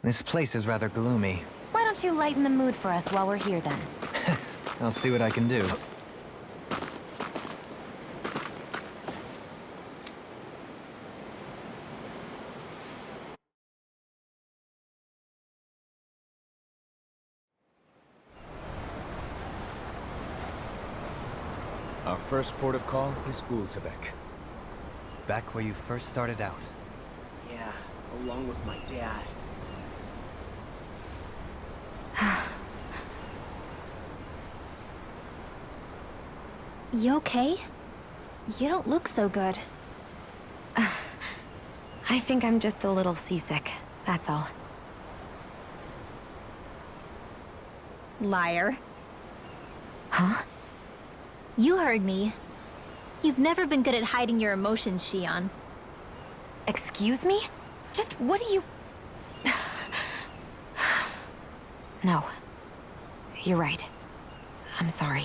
This place is rather gloomy. Why don't you lighten the mood for us while we're here then? I'll see what I can do. Our first port of call is Ulzebek. Back where you first started out. Yeah, along with my dad. You okay? You don't look so good. I think I'm just a little seasick, that's all. Liar. Huh? You heard me. You've never been good at hiding your emotions, Shion. Excuse me? Just what do you... No. You're right. I'm sorry.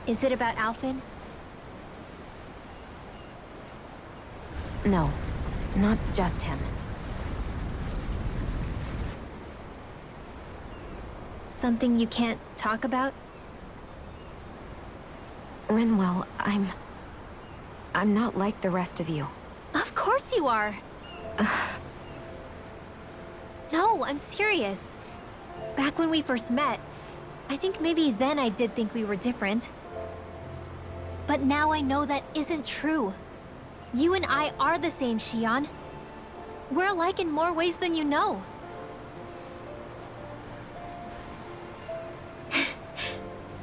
Is it about Alphen? No. Not just him. Something you can't talk about? Rinwell, I'm not like the rest of you. Of course you are! No, I'm serious. Back when we first met, I think maybe then I did think we were different. But now I know that isn't true. You and I are the same, Shion. We're alike in more ways than you know.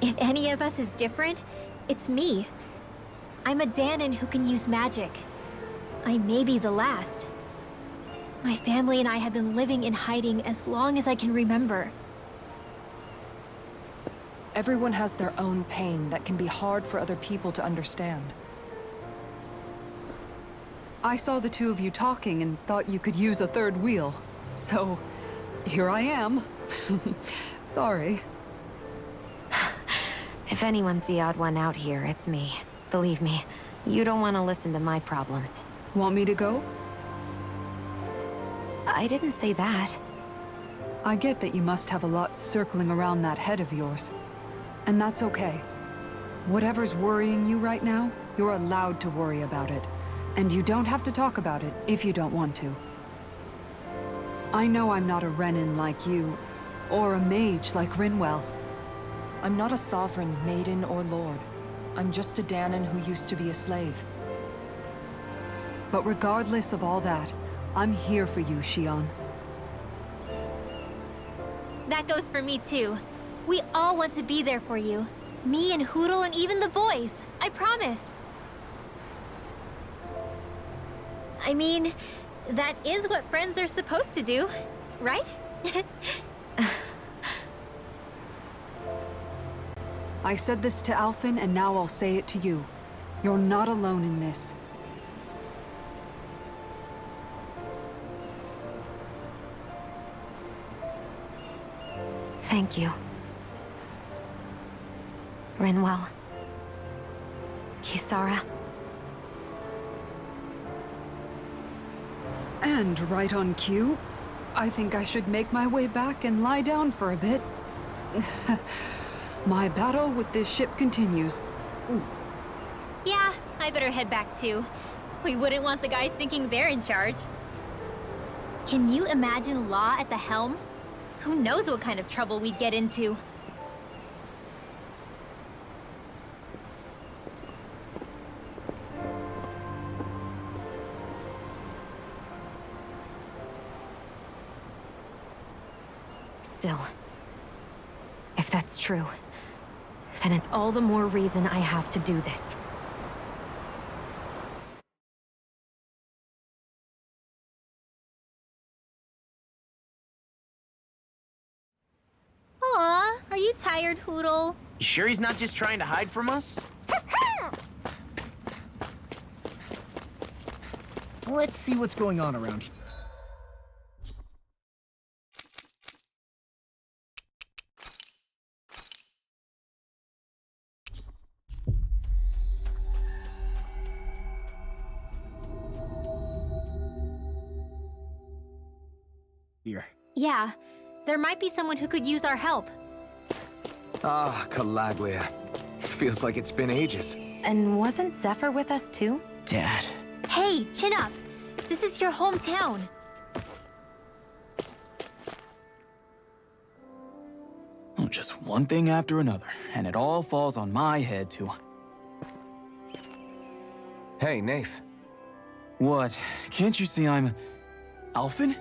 If any of us is different, it's me. I'm a Danon who can use magic. I may be the last. My family and I have been living in hiding as long as I can remember. Everyone has their own pain that can be hard for other people to understand. I saw the two of you talking and thought you could use a third wheel. So, here I am. Sorry. If anyone's the odd one out here, it's me. Believe me, you don't want to listen to my problems. Want me to go? I didn't say that. I get that you must have a lot circling around that head of yours. And that's okay. Whatever's worrying you right now, you're allowed to worry about it. And you don't have to talk about it if you don't want to. I know I'm not a Renin like you, or a mage like Rinwell. I'm not a sovereign, maiden, or lord. I'm just a Danon who used to be a slave. But regardless of all that, I'm here for you, Shion. That goes for me too. We all want to be there for you. Me and Hootle and even the boys. I promise. I mean, that is what friends are supposed to do, right? I said this to Alphen, and now I'll say it to you. You're not alone in this. Thank you. Rinwell. Kisara. And right on cue, I think I should make my way back and lie down for a bit. My battle with this ship continues. Yeah, I better head back too. We wouldn't want the guys thinking they're in charge. Can you imagine Law at the helm? Who knows what kind of trouble we'd get into? Still, if that's true, then it's all the more reason I have to do this. Aw, are you tired, Hootle? You sure he's not just trying to hide from us? Let's see what's going on around here. Yeah, there might be someone who could use our help. Ah, Calaglia. Feels like it's been ages. And wasn't Zephyr with us too? Dad. Hey, chin up. This is your hometown. Oh, just one thing after another, and it all falls on my head to... Hey, Nath. What? Can't you see I'm... Alphen?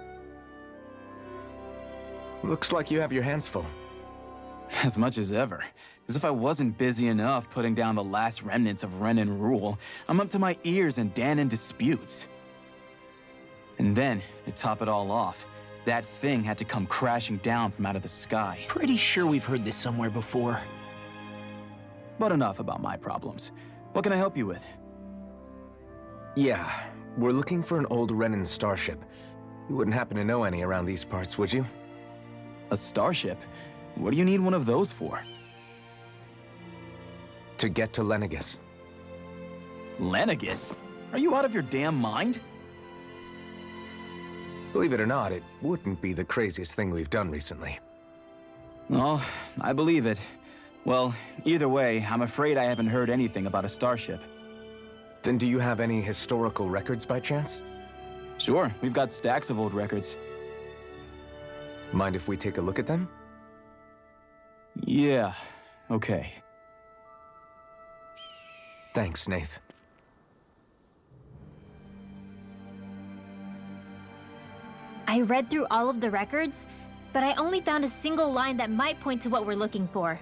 Looks like you have your hands full. As much as ever. As if I wasn't busy enough putting down the last remnants of Renan rule, I'm up to my ears in Dahnan disputes. And then, to top it all off, that thing had to come crashing down from out of the sky. Pretty sure we've heard this somewhere before. But enough about my problems. What can I help you with? Yeah, we're looking for an old Renan starship. You wouldn't happen to know any around these parts, would you? A starship? What do you need one of those for? To get to Lenegis. Lenegis? Are you out of your damn mind? Believe it or not, it wouldn't be the craziest thing we've done recently. Well, I believe it. Well, either way, I'm afraid I haven't heard anything about a starship. Then do you have any historical records by chance? Sure, we've got stacks of old records. Mind if we take a look at them? Yeah, okay. Thanks, Nath. I read through all of the records, but I only found a single line that might point to what we're looking for.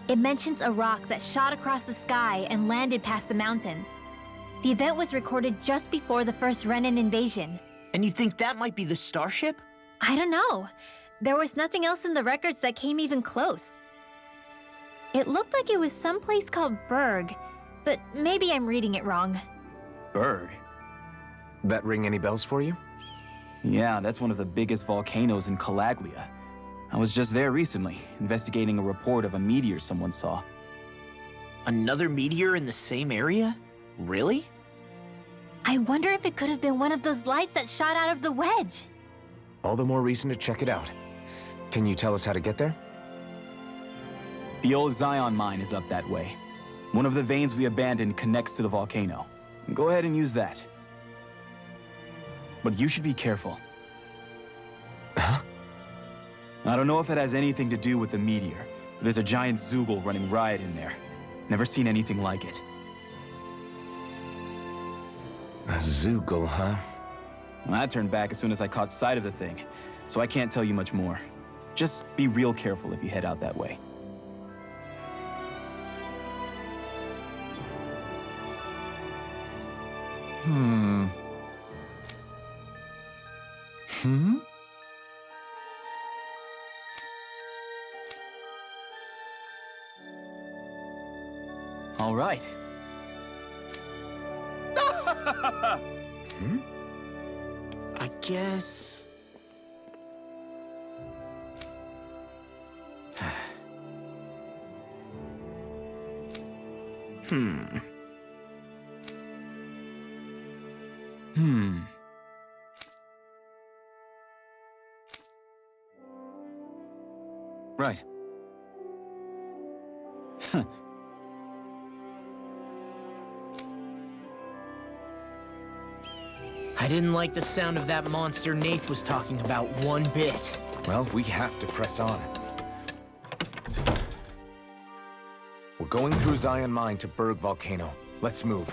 It mentions a rock that shot across the sky and landed past the mountains. The event was recorded just before the first Renan invasion. And you think that might be the starship? I don't know. There was nothing else in the records that came even close. It looked like it was someplace called Berg, but maybe I'm reading it wrong. Berg? That ring any bells for you? Yeah, that's one of the biggest volcanoes in Calaglia. I was just there recently, investigating a report of a meteor someone saw. Another meteor in the same area? Really? I wonder if it could have been one of those lights that shot out of the wedge. All the more reason to check it out. Can you tell us how to get there? The old Zion mine is up that way. One of the veins we abandoned connects to the volcano. Go ahead and use that. But you should be careful. Huh? I don't know if it has anything to do with the meteor. But there's a giant Zoogle running riot in there. Never seen anything like it. A Zoogle, huh? Well, I turned back as soon as I caught sight of the thing, so I can't tell you much more. Just be real careful if you head out that way. Hmm. All right. I guess... Right. I didn't like the sound of that monster Nath was talking about one bit. Well, we have to press on. We're going through Zion Mine to Berg Volcano. Let's move.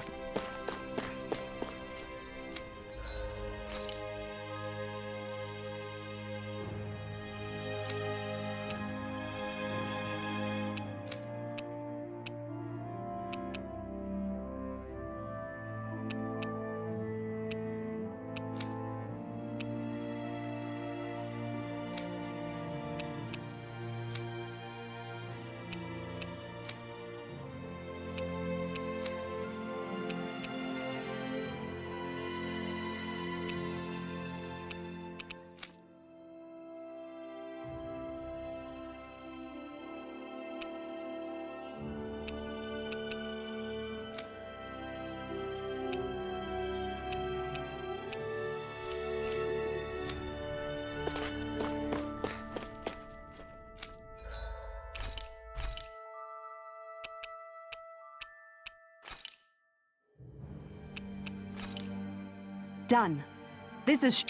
Done. This is...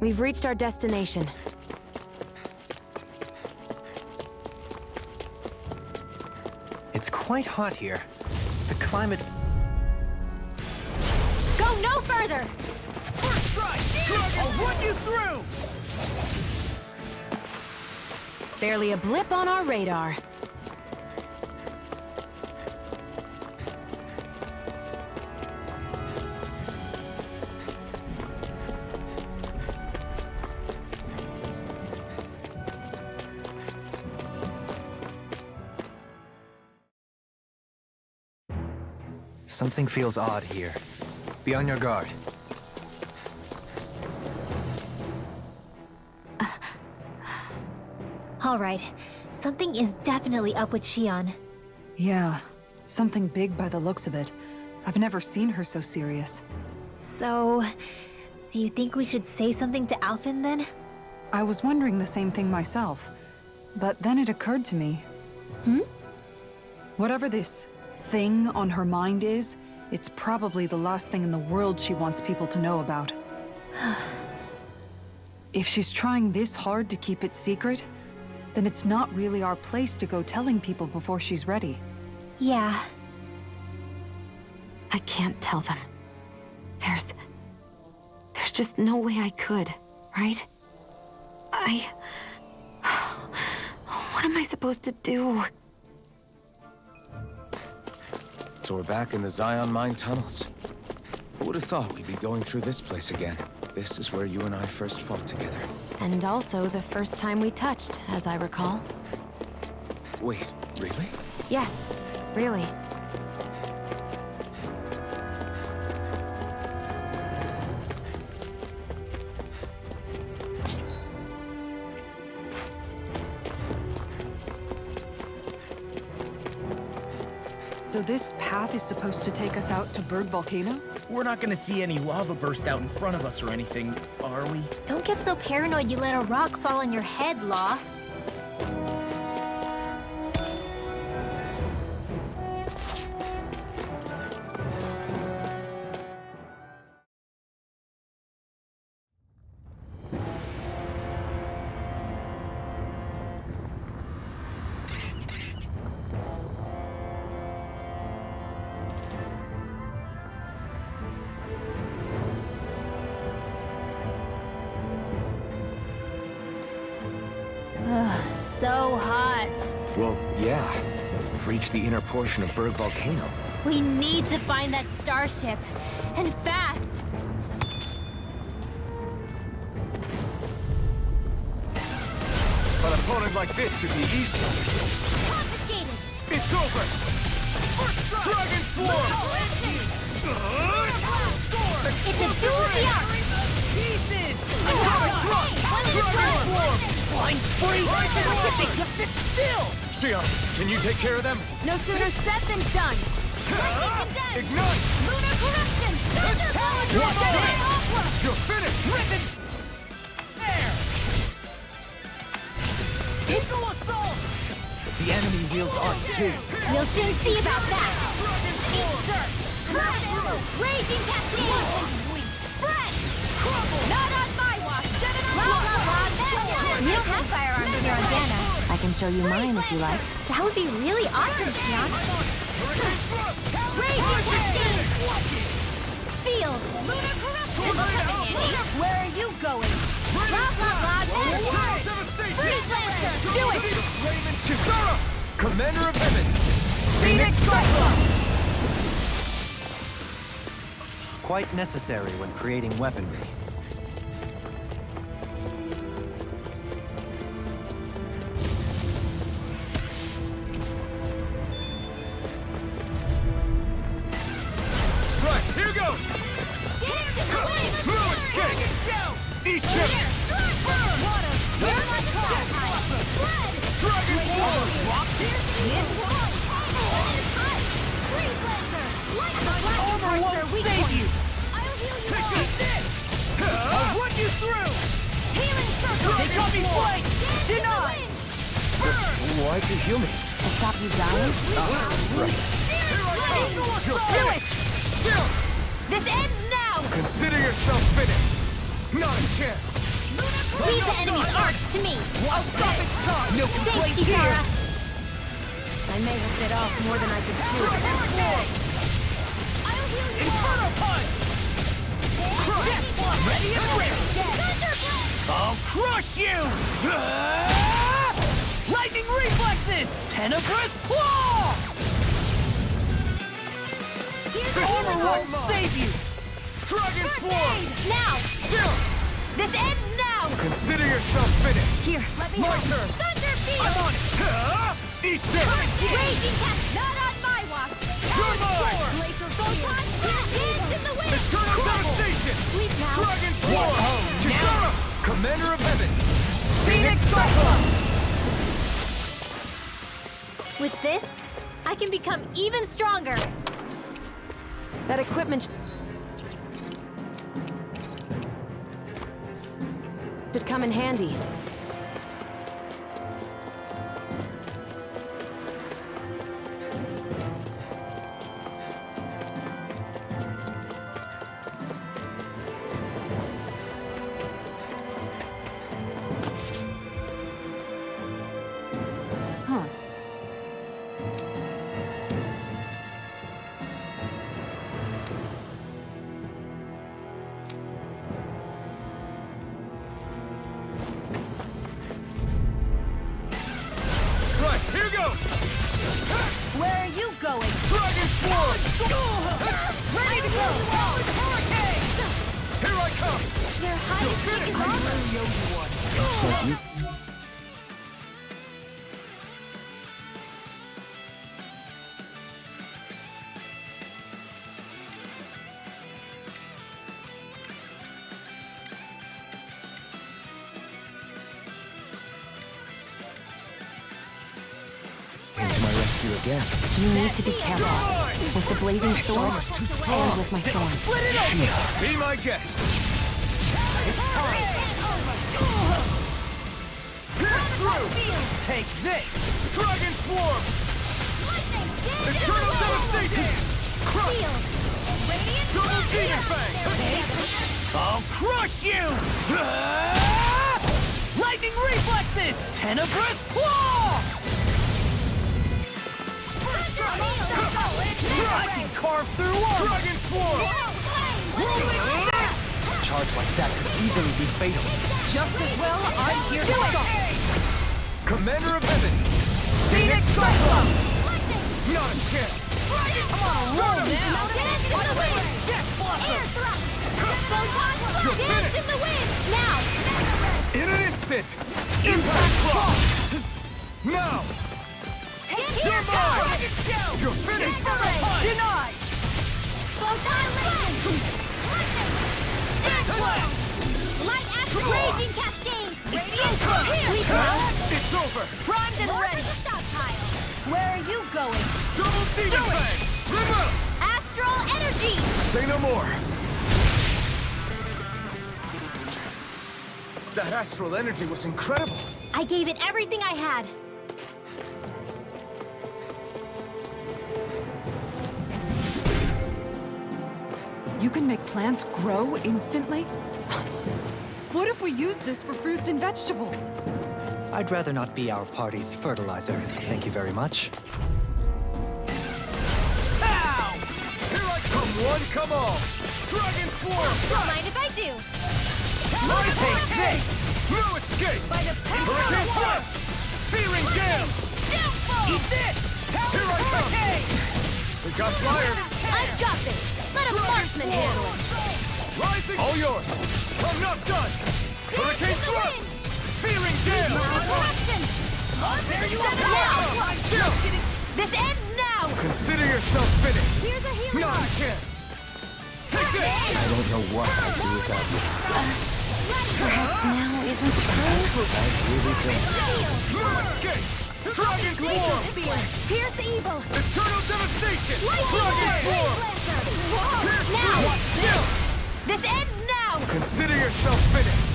We've reached our destination. It's quite hot here. The climate... Go no further! First strike! I'll run you through! Barely a blip on our radar. Something feels odd here. Be on your guard. All right. Something is definitely up with Shion. Yeah, something big by the looks of it. I've never seen her so serious. So, do you think we should say something to Alphen then? I was wondering the same thing myself. But then it occurred to me. Whatever this thing on her mind is, it's probably the last thing in the world she wants people to know about. If she's trying this hard to keep it secret, then it's not really our place to go telling people before she's ready. Yeah. I can't tell them. There's just no way I could, right? What am I supposed to do? So we're back in the Zion Mine tunnels. Who would have thought we'd be going through this place again? This is where you and I first fought together. And also the first time we touched, as I recall. Wait, really? Yes, really. So this path is supposed to take us out to Berg Volcano? We're not gonna see any lava burst out in front of us or anything, are we? Don't get so paranoid you let a rock fall on your head, Law. So hot. Well, yeah. We've reached the inner portion of Berg Volcano. We need to find that starship. And fast. An opponent like this should be easy. Confiscated. It's over! Dragon Swarm! It's a duel of the arts. Blind freak! They just sit still! Shion, can you take care of them? No sooner said than done. Ignite! Lunar corruption. Thunder power. You're finished! There! Eagle assault! The enemy wields arts too. We'll soon see about that. Insert. Raging cascade. Spread. Not on my watch. You don't have firearms in your Andana. I can show you mine if you like. That would be really awesome, Shion. Raging cascade. Sealed. Lunar corruption. Where are you going? Blah, blah, blah. Freeze Lancer. Do it. Kisara! Commander of Heaven! Phoenix Cyclone. Quite necessary when creating weaponry. our weak point. You. I'll heal you Take all. this! I'll run you through! Healing circle. They got me flanked! Dance in the Deny! wind. Why'd you heal me? To stop you dying? Do it! This ends now! Consider yourself finished. Not a chance. Leave the enemy's arcs to me! I'll stop its charge! No Thanks, complaints Kisara! here! I may have bit off more than I could chew. I'll heal you Inferno all! punch! Ready and ready! Thunder blast! I'll crush you! Lightning reflexes! Tenebrous claw! Here's the Armor healing won't arc. save you! Dragon First swarm! aid! Now! This ends now! Consider yourself finished. Here, Let me My help. turn. Thunder field! I'm on it! Eat this. Raging cast! Not on my watch! You're mine. Glacier photon! Dance in the wind! Eternal devastation. Sleep now! Dragon swarm. Kisara, Commander of Heaven. Phoenix Cyclone! With this, I can become even stronger! that equipment should come in handy. Huh. Right, here goes. Where are you going? Dragon swarm. Ready to go! Here I come. Their highest peak is armor! Looks like you. Came to my rescue again. You need to be careful. With the blazing sword and with my thorns. Be my guest. Take this! Dragon swarm. Eternal devastation. Crush. Double demon fang. I'll crush you! Lightning reflexes! Tenebrous claw! I can carve through armor! Dragon swarm. A charge like that could easily be fatal. Just as well, I'm here to stop. Commander of Heaven. Phoenix Cyclone! Not a chance. I'm on a roll now! You're Dance in the wind! Now! In an instant. Impact block. Now. Take You're here! mine. Dragon shell! You're finished. Denied! Photon lightning! Dance blast! Light astral raging cascade! Radiant here! It's over. Primed and ready! Stockpile! Where are you going? Double demon fang. Remove. Astral energy! Say no more. That astral energy was incredible. I gave it everything I had. You can make plants grow instantly? What if we use this for fruits and vegetables? I'd rather not be our party's fertilizer. Thank you very much. Ow! Here I come, one, come all. Dragon swarm. Don't mind if I do. Take this. No escape. By the Hurricane thrust. Searing gale. Eat this! Here I come. We got flyers. I've got this! Let a marksman handle it! Rising. All yours. I'm not done. Hurricane thrust. Searing gale. Action! There you are. Now! Chill. This ends now! Consider yourself finished. Here's a healing Not a arc. chance. Take this. I don't know what I'd do without you. Perhaps now isn't the time? I really don't. No escape. Dragon Form! Pierce the evil! Eternal Devastation! Dragon Form! Now! Still! This ends now! Consider yourself finished!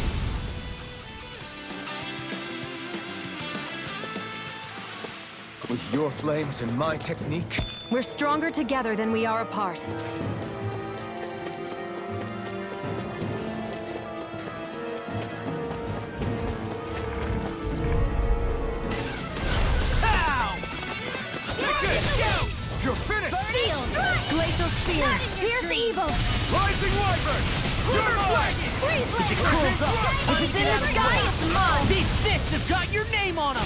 With your flames and my technique, We're stronger together than we are apart. you're finished! Glacial Spear! Pierce the evil! Rising Wyvern! You're mine! Freeze Blade! Cools up. If it's in the sky, it's mine! These fists have got your name on them!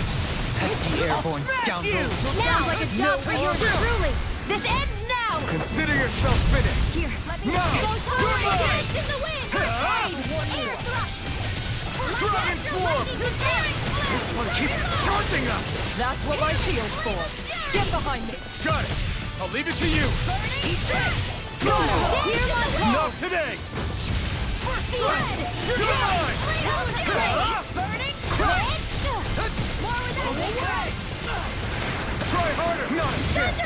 Pesky airborne scoundrels. Sounds like a job for yours truly! This ends now! Consider yourself finished! Here, let me No! go You're mine! Dance in the wind! Air thrust! Dragon Form! This one keeps taunting us! That's what my shield's for! Get behind me! Got it! I'll leave it to you! Hear my call! Not today! You're mine! Burning! Try harder! Not a chance!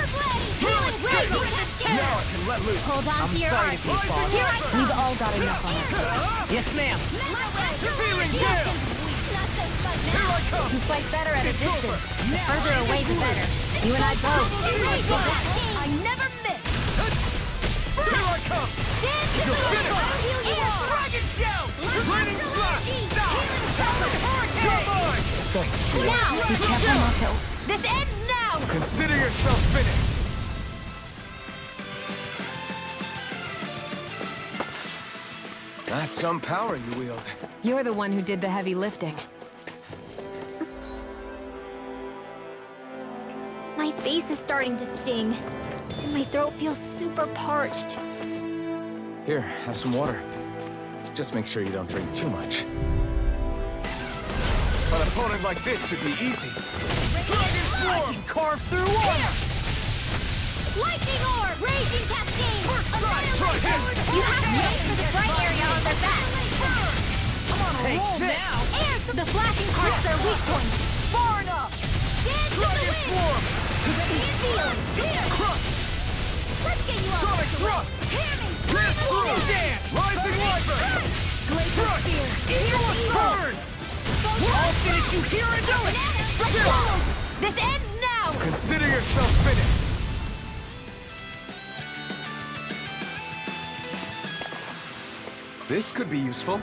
Now I can let loose! Hold on to your sorry heart. to be far. Here I come. We've all got enough on us. Yes, ma'am. Sealing Gale! Here I come! You fight better at a distance. The further away, the better. You and I both. I never miss! Here I come! You're finished! Dragon Shout! Raining Slash! You're mine! Now! Be careful not to... This ends now! Consider yourself finished! That's some power you wield. You're the one who did the heavy lifting. My face is starting to sting. And my throat feels super parched. Here, have some water. Just make sure you don't drink too much. An opponent like this should be easy. Dragon Form! Carve through armor! Lightning Orb! Raging Cascade! Try him! You have to wait for the bright area on their back. Take this! And the flashing parts are weak points. Far enough! Dance in the Dragon wind! Form! Seal! Crush! Let's get you out of Sonic the way. Thrust! Hear me! Pierce through! Dance! Rising Wyvern! Glacial Crush! Spear! Burn! I'll finish you here and do it! Let's go! This ends now! Consider yourself finished! This could be useful.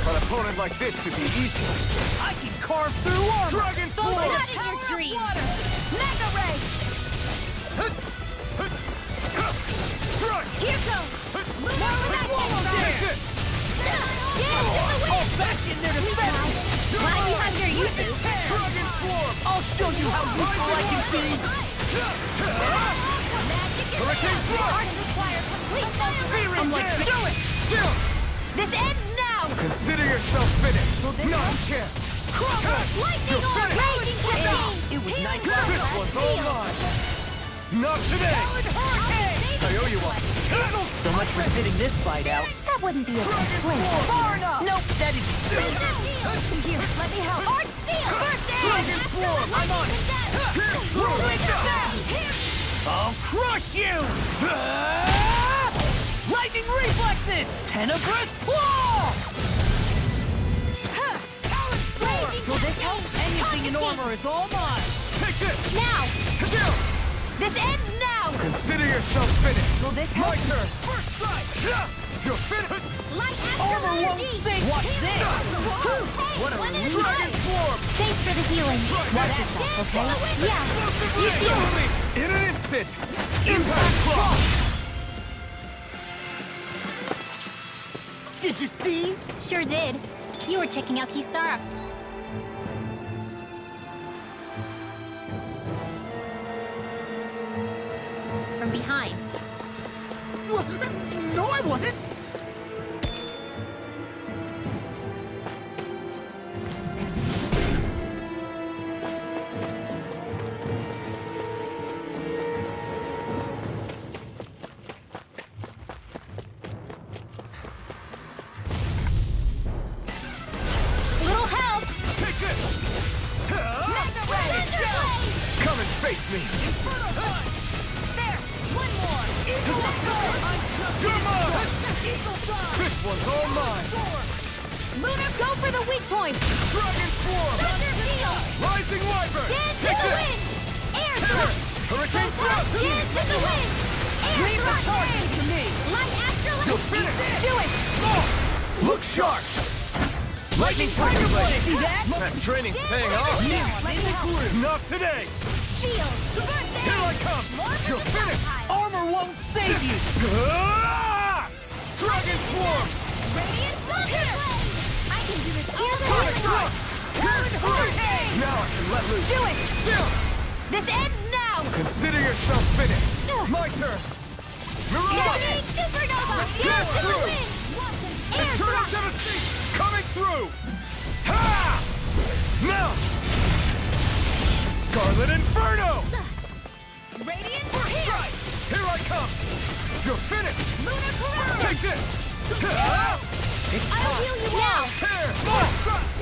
An opponent like this should be easy. I can carve through armor! Dragon Form! Not in your dreams! Mega Ray! Strike! Here goes! More with that Finish it! Dance in the wind! Back in there to finish! Glad you have your uses. Dragon Form! I'll show you how useful I can be! Hurricane Thrust! Require complete Searing I'm like, Gale! do it! Still! This ends now! Consider yourself finished! Not a chance! Lightning Orb! Raging Cascade! It was nice This one's all mine! Not today! I owe you one! So much for sitting this fight out. That wouldn't be a complaint. Far enough! Nope, that is... Here, let me help. Art Steel! First aid! Dragon Form! I'm on it! Here! I'll crush you! Lightning reflexes! Tenebrous claw! Will this help? Anything in armor is all mine! Take this! Now! Still! This ends now! Consider yourself finished! Will this My help? turn! First strike! You're finished! Light Armor won't sink! What's this? What a relief! Dragon Form! Thanks for the healing. Watch yourself, okay? Yeah. You feel me! In an instant! Impact Claw! Did you see? Sure did. You were checking out Kisara. From behind. No, I wasn't! me! There! One more! You're mine! This one's all mine! Lunar, go for the weak point! Dragon Swarm! Thunder Field! Rising Wyvern! Dance to Take the this! wind! Air thrust! Hurricane Thrust! Dance to the wind! Air Leave the thrust! target to me! Light Astral You'll finish! Do it! Look sharp! Lightning Tiger Blade! See that? That training's paying off! Let me help! Not today! Shield! Birthday! Here I come! More for You'll the finish! Vampire! Armor won't save you! Ah! Dragon Swarm! Radiant Thunder! I can do this all the Sonic time! Thrust! Hurricane! Now I can let loose! Do it! Still! This ends now! Consider yourself finished! My turn! Mirage! Lightning Supernova! Dance to the wind! Air Eternal thrust! Devastation! Coming through! Ha! Now! Scarlet Inferno! Radiant Strike! Here I come! You're finished! Lunar Corral! Take this! I'll heal you now! Tear!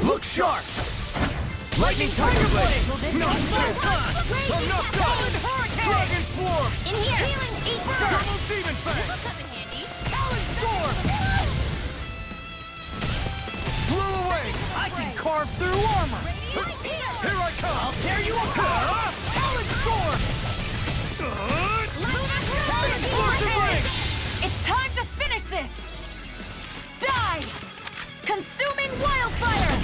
Look sharp! Lightning Tiger Blade! Not Radiant I'm knocked out! Dragon Swarm! In here! Healing Deep Burst! Double Demon Fang! Come in handy! Talon Storm! Blow away! I can carve through armor! Here I come! I'll tear you apart! Talon Storm! Explosive Ring! It's time to finish this! Die! Consuming wildfire!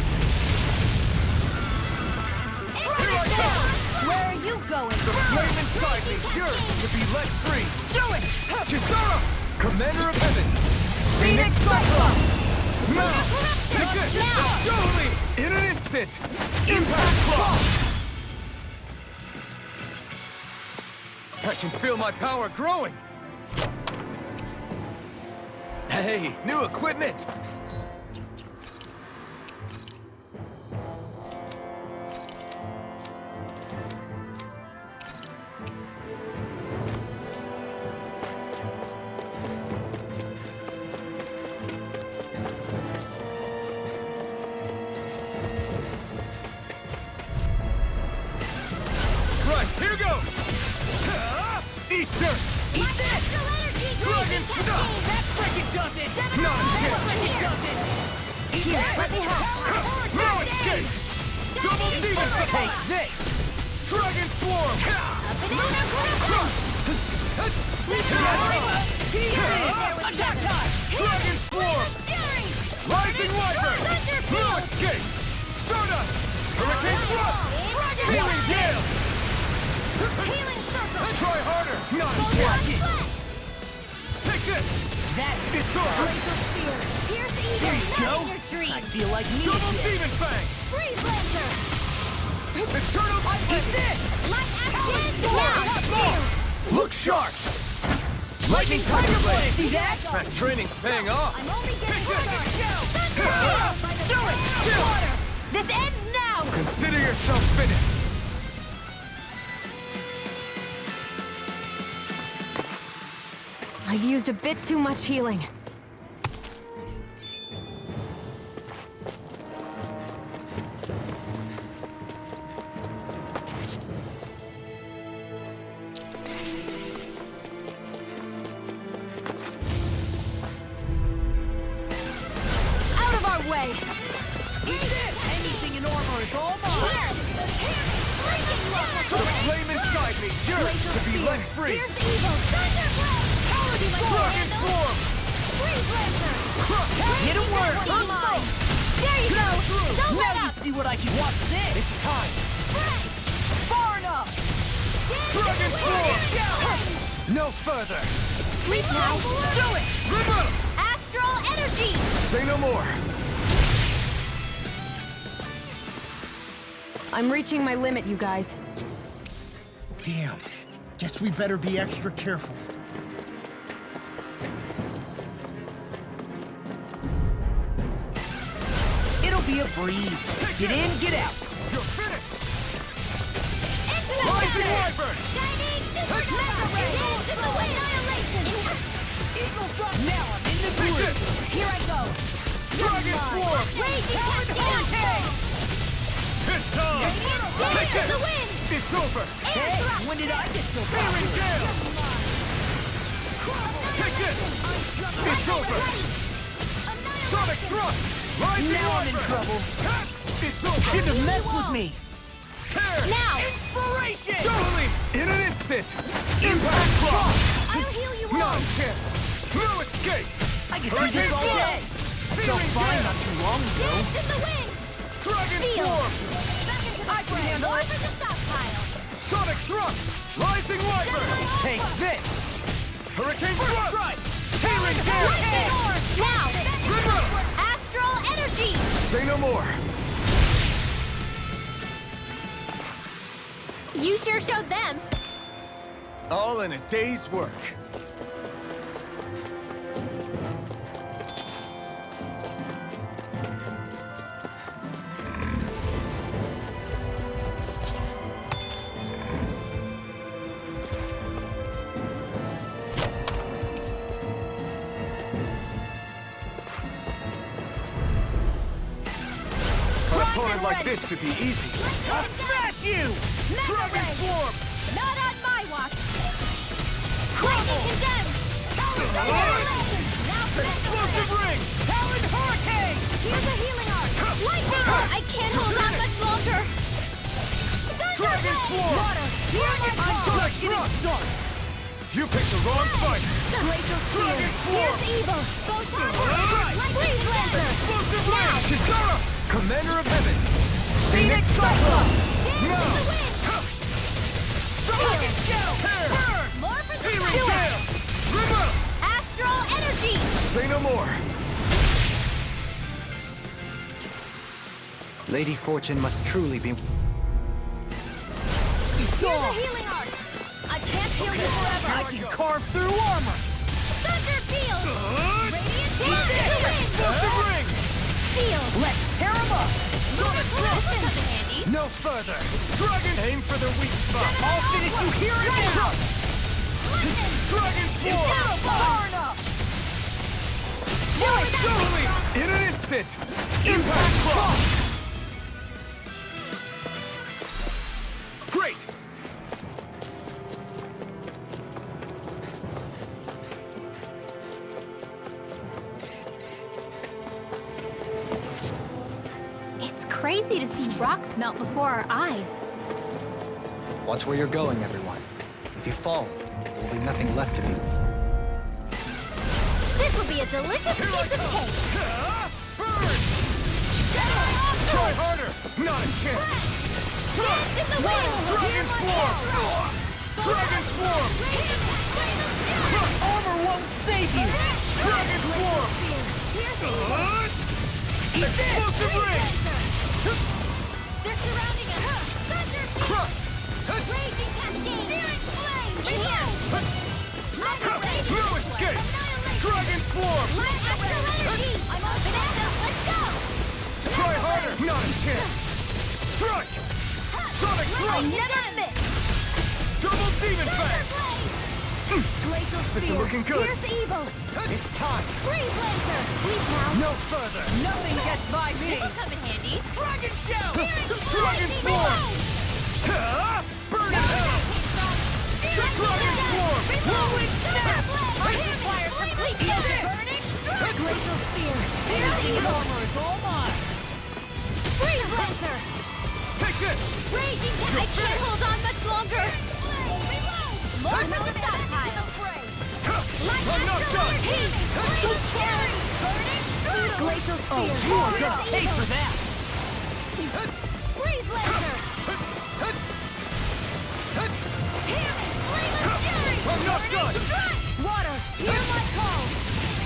Here I come! Where are you going? The flame inside me yearns to be let free! Do it! Kisara! Commander of Heaven! Phoenix Cyclone! Now! Take this! Surely! In an instant! Impact Claw! I can feel my power growing! Hey, new equipment! Right, here goes! Eat dirt! Eat this! Dragon Snuff! That frickin' does it! Not again! Frickin' does it! Here, let me help. No escape! Double Demon Take Support! this! Dragon Swarm! Attack time! Dragon Swarm! Rising Wyvern! No escape! Stardust! Hurricane Thrust! Healing Gale! Try harder! Not again! Take this! It's over! I feel like me Double again. Demon Fang! Eternal Eat this! Look sharp! Lightning Tiger Blade! See that? That training's paying off! Do it! This ends now! Consider yourself finished! I've used a bit too much healing. Out of our way! Eat it! Anything in armor is all mine! The flame inside me yearns to be let free! Dragon Swarm! Get to work! There you go! Don't let Now you up! see what I can watch this! It's time! Far enough! Dragon Swarm! No further! Sleep now! Do it! Rebuttal! Astral Energy! Say no more! I'm reaching my limit, you guys. Damn. Guess we better be extra careful. It'll be a breeze. Get in, get out. You're finished! Into the Rising center! Wyvern! Shining Supernova! Dance in the wind! Annihilation! Eagle drop now. I'm in the Take groove. this! Here I go! Dragon Swarm! Raging Cascade! It's time! Dance Take in the this! wind! It's over! Hey, when did I get so Searing gale! Take this! It's over! Sonic thrust! Rising Now I'm in Wyvern! trouble. It's over! Shouldn't have messed with me. Tear! Now! Inspiration! Totally! In an instant! Impact Cross! I'll heal you all! Non-chance! No escape! I can do this all day. I felt fine not too long ago. Dance in the wind! Dragon Feel. Form! Back into the fray! More for the stockpile! Sonic thrust! Rising Wyvern! Take this! Hurricane Strike! Healing Gale! Lightning Orb! Now! River! Astral Energy! Say no more! You sure showed them! All in a day's work. An opponent like this should be easy. I'll smash you! Dragon Form! Not on my watch! Lightning condemned! Explosive ring! Talon Hurricane! Here's a healing arc! Lightning! I can't hold on much longer! Dragon Form! Here's my call! Sonic thrust! You picked the wrong fight! Glacial Spear! Dragon Form! Here's evil! Photon! Alright! Freeze Lancer! Explosive ring! Chitara! Commander of Heaven! Phoenix Cyclone! No! Dragon Tear! More for the Searing fight! Gale! River! Astral Energy! Say no more! Lady Fortune must truly be... Here's a healing arc! I can't heal you forever! I can carve through armor! Thunder Field! Radiant Dance in the wind! Explosive ring! Field! Let's tear him up! Sonic thrust! This is handy! No further! Dragon! Aim for the weak spot! I'll finish you here and now! Lightning! Dragon Form! Far enough! Totally! In an instant! Impact Cross! Great! It's crazy to see rocks melt before our eyes. Watch where you're going, everyone. If you fall, there will be nothing left of you. This will be a delicious piece of cake! Burn! Try harder! Not a chance! Dance in the wind! Dragon Form! Dragon Form! Armor won't save you! Dragon Form! Explosive ring! They're surrounding us! Thunder Crush! Raging Cascade! Searing Flame! Reload! Mega Rage! No escape! Dragon Form! Astral Energy! I'm on Banana! Let's go! Try harder! Not a chance! Strike! Sonic I thrust! never miss! Double Demon Fang! Glacial This is looking good. Here's evil! It's time! Freeze Lancer! Please now! No further! Nothing gets by me! This'll come in handy! Dragon Shell! Dragon Form! Burn in hell! Dragon Form! Whirlwind Snap! Ice Fire complete! Burning Strike! Glacial Spear! Here's evil! Armor is all mine! Freeze Lancer! Take this! Raging Cat! I can't hold on much longer! More for the stockpile! I'm not done! Carry! Burning Strike! Glacial Spear! Oh, you are gonna pay for that! Freeze Lancer! Flame of Fury! I'm not done! Water! Hear my call!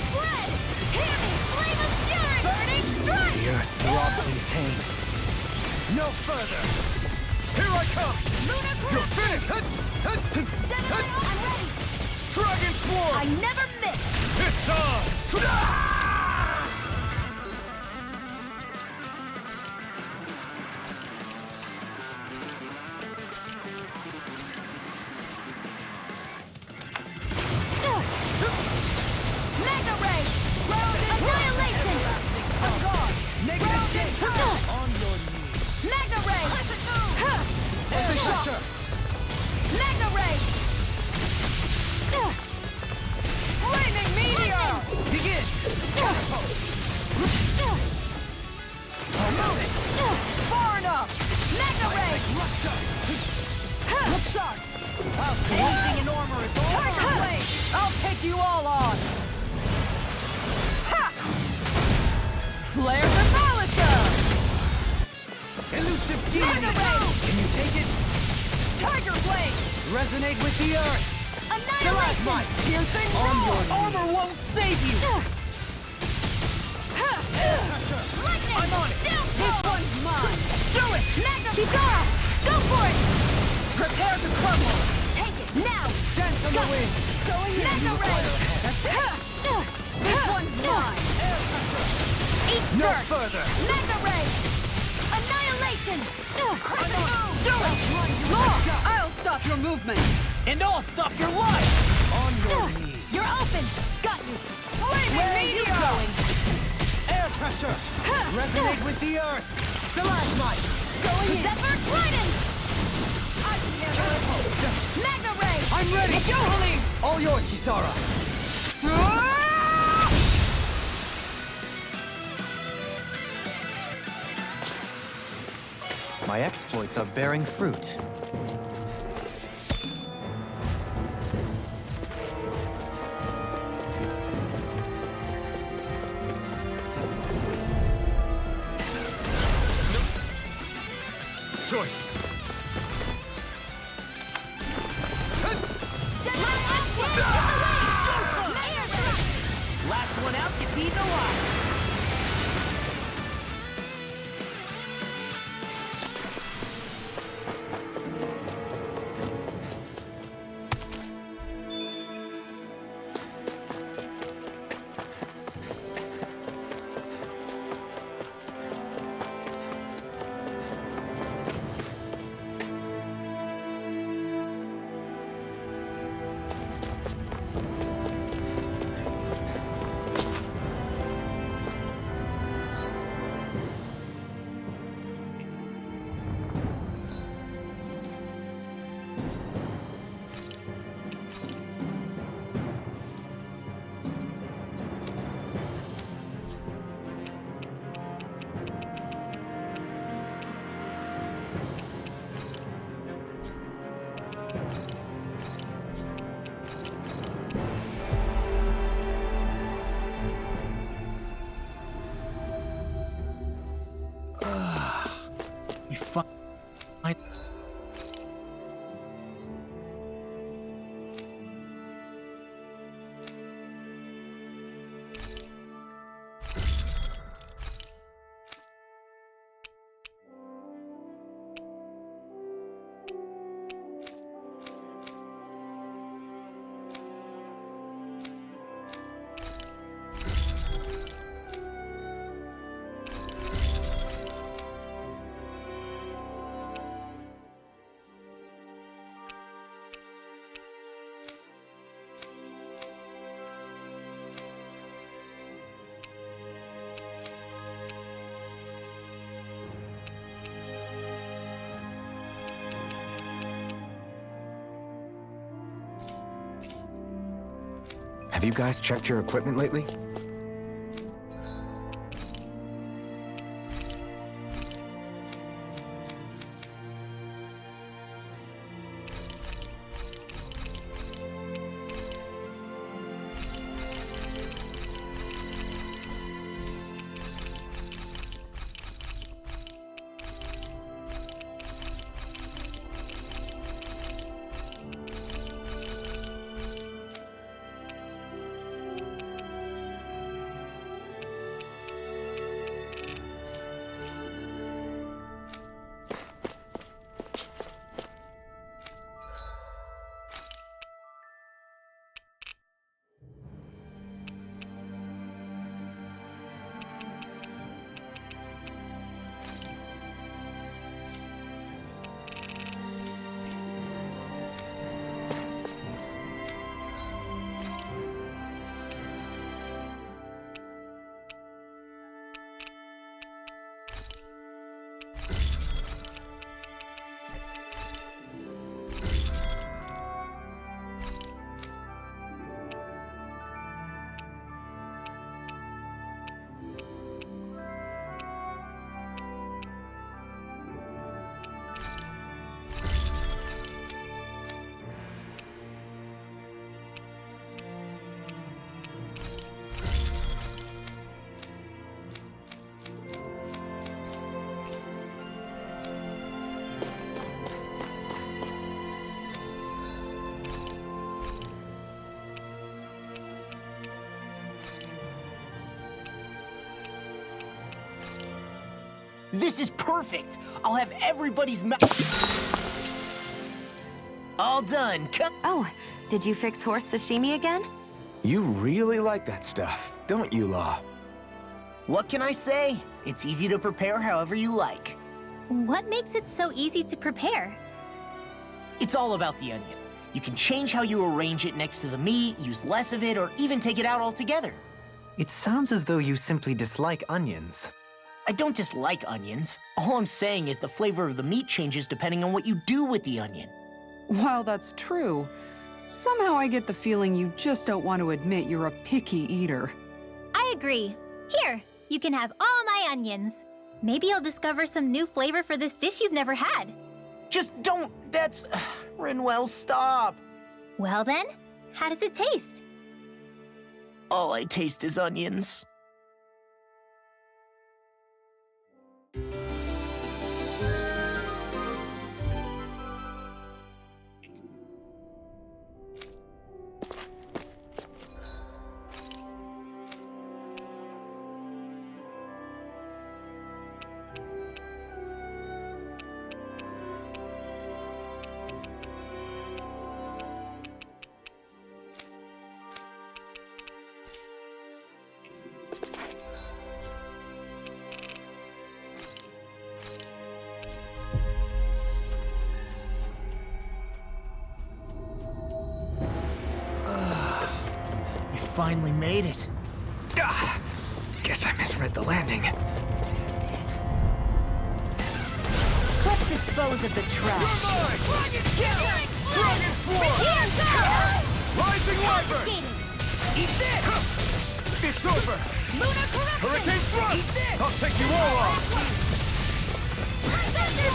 Spread! Hear me! Flame of Fury! Burning Strike! The earth throbs in pain. No further! Here I come! Lunar You're Corruption! finished! Gemini, I'm ready! Dragon Form! I never miss! It's on! Mega Ray! Annihilation! Mega Ray! On your knees! Mega Ray! As a shelter! Flaming meteor! Begin! Move it! Far enough! Mega ray! Look sharp! Losing an armor is all Tiger mine. blade! I'll take you all on! Ha! Flare demolisher! Elusive Mega demon! ray! Can you take it? Tiger blade! Resonate with the earth! Annihilation! Stalagmite! Piercing On your roar! armor won't save you! Lightning! I'm on it! Down this one's mine! Do it! Mega Kitara! Go for it! Prepare to crumble! Take it! Now! Dance on the wind! Going Mega ray! This one's mine! Eat No dirt! further! Mega ray! Annihilation! Crescent move! Do it! Law! I'll stop your movement! And I'll stop your life! On your knees! You're open! Got you! Flaming Where are you meteor! going? Air pressure! Resonate with the earth! Stalagmite! Going in! Zephyr Trident! I can handle it! Mega ray! I'm ready! Yohali! All yours, Kisara! My exploits are bearing fruit. Choice! Last one out gets eaten alive! We find... Have you guys checked your equipment lately? This is perfect. I'll have everybody's all done. Come. Oh, did you fix horse sashimi again? You really like that stuff, don't you, Law? What can I say? It's easy to prepare however you like. What makes it so easy to prepare? It's all about the onion. You can change how you arrange it next to the meat, use less of it, or even take it out altogether. It sounds as though you simply dislike onions. I don't dislike onions. All I'm saying is the flavor of the meat changes depending on what you do with the onion. While that's true, somehow I get the feeling you just don't want to admit you're a picky eater. I agree. Here, you can have all my onions. Maybe you'll discover some new flavor for this dish you've never had. Just don't. That's... Rinwell, stop. Well then, how does it taste? All I taste is onions. Finally made it. Guess I misread the landing. Let's dispose of the trash. Dragon Swarm! Rising Wyvern! Eat this! It's over! Lunar Corruption! Hurricane Thrust! Eat this! I'll take you all on!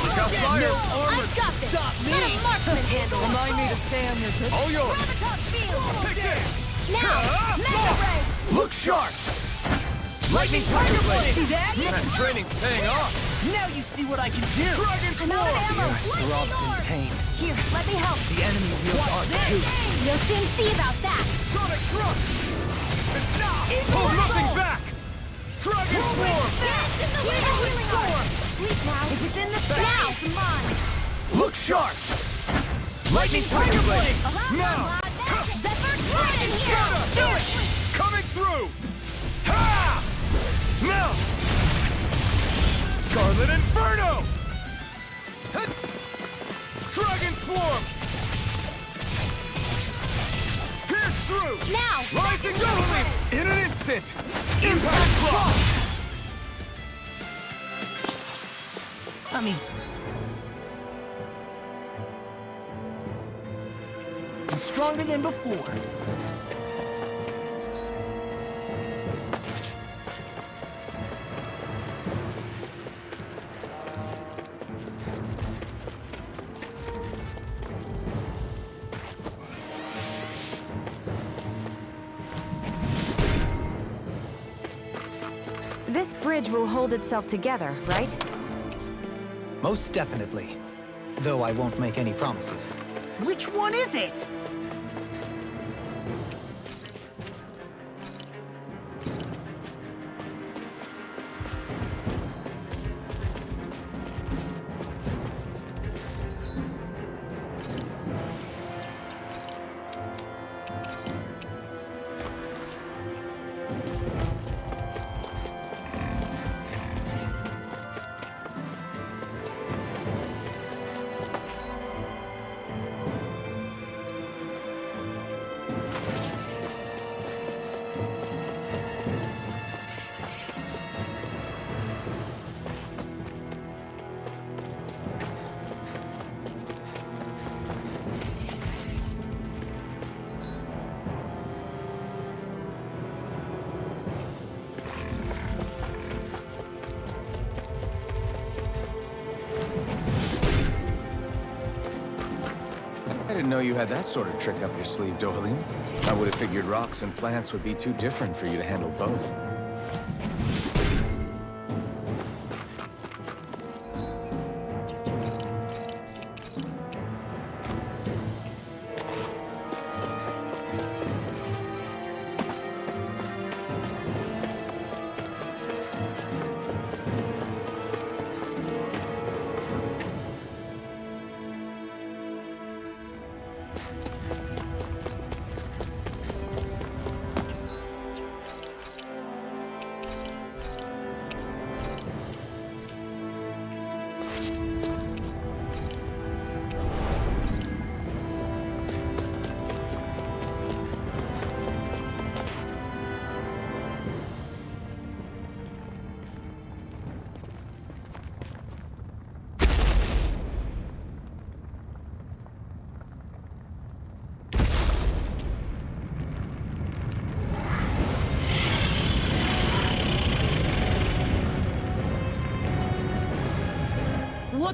Look out, fire! I've got this! Stop me! Let a marksman handle it! Remind me to stay on your good. All yours! Gravitas Field! Take this! Now! Mega Ray! Look sharp! Lightning Tiger Blade! See that? That training's paying off! Now you see what I can do! Dragon I'm out of Swarm! ammo! You're Lightning often Orb! pain. Here, let me help! The enemy wields art too. You'll soon see about that. Sonic Thrust! Eagle Hold nothing Rifle! back! Dragon Swarm! Fast in the healing arm! Sleep now! If it's in the now! It's mine! Look sharp! Lightning Tiger Blade! Now! Zephyr Trident here! Do it! Coming through! Ha! Now! Scarlet Inferno! Hit! Dragon Swarm! Pierce through! Now! Rising Goleam! In an instant! Impact Block! I'm stronger than before. This bridge will hold itself together, right? Most definitely. Though I won't make any promises. Which one is it? I didn't know you had that sort of trick up your sleeve, Dohalim. I would have figured rocks and plants would be too different for you to handle both.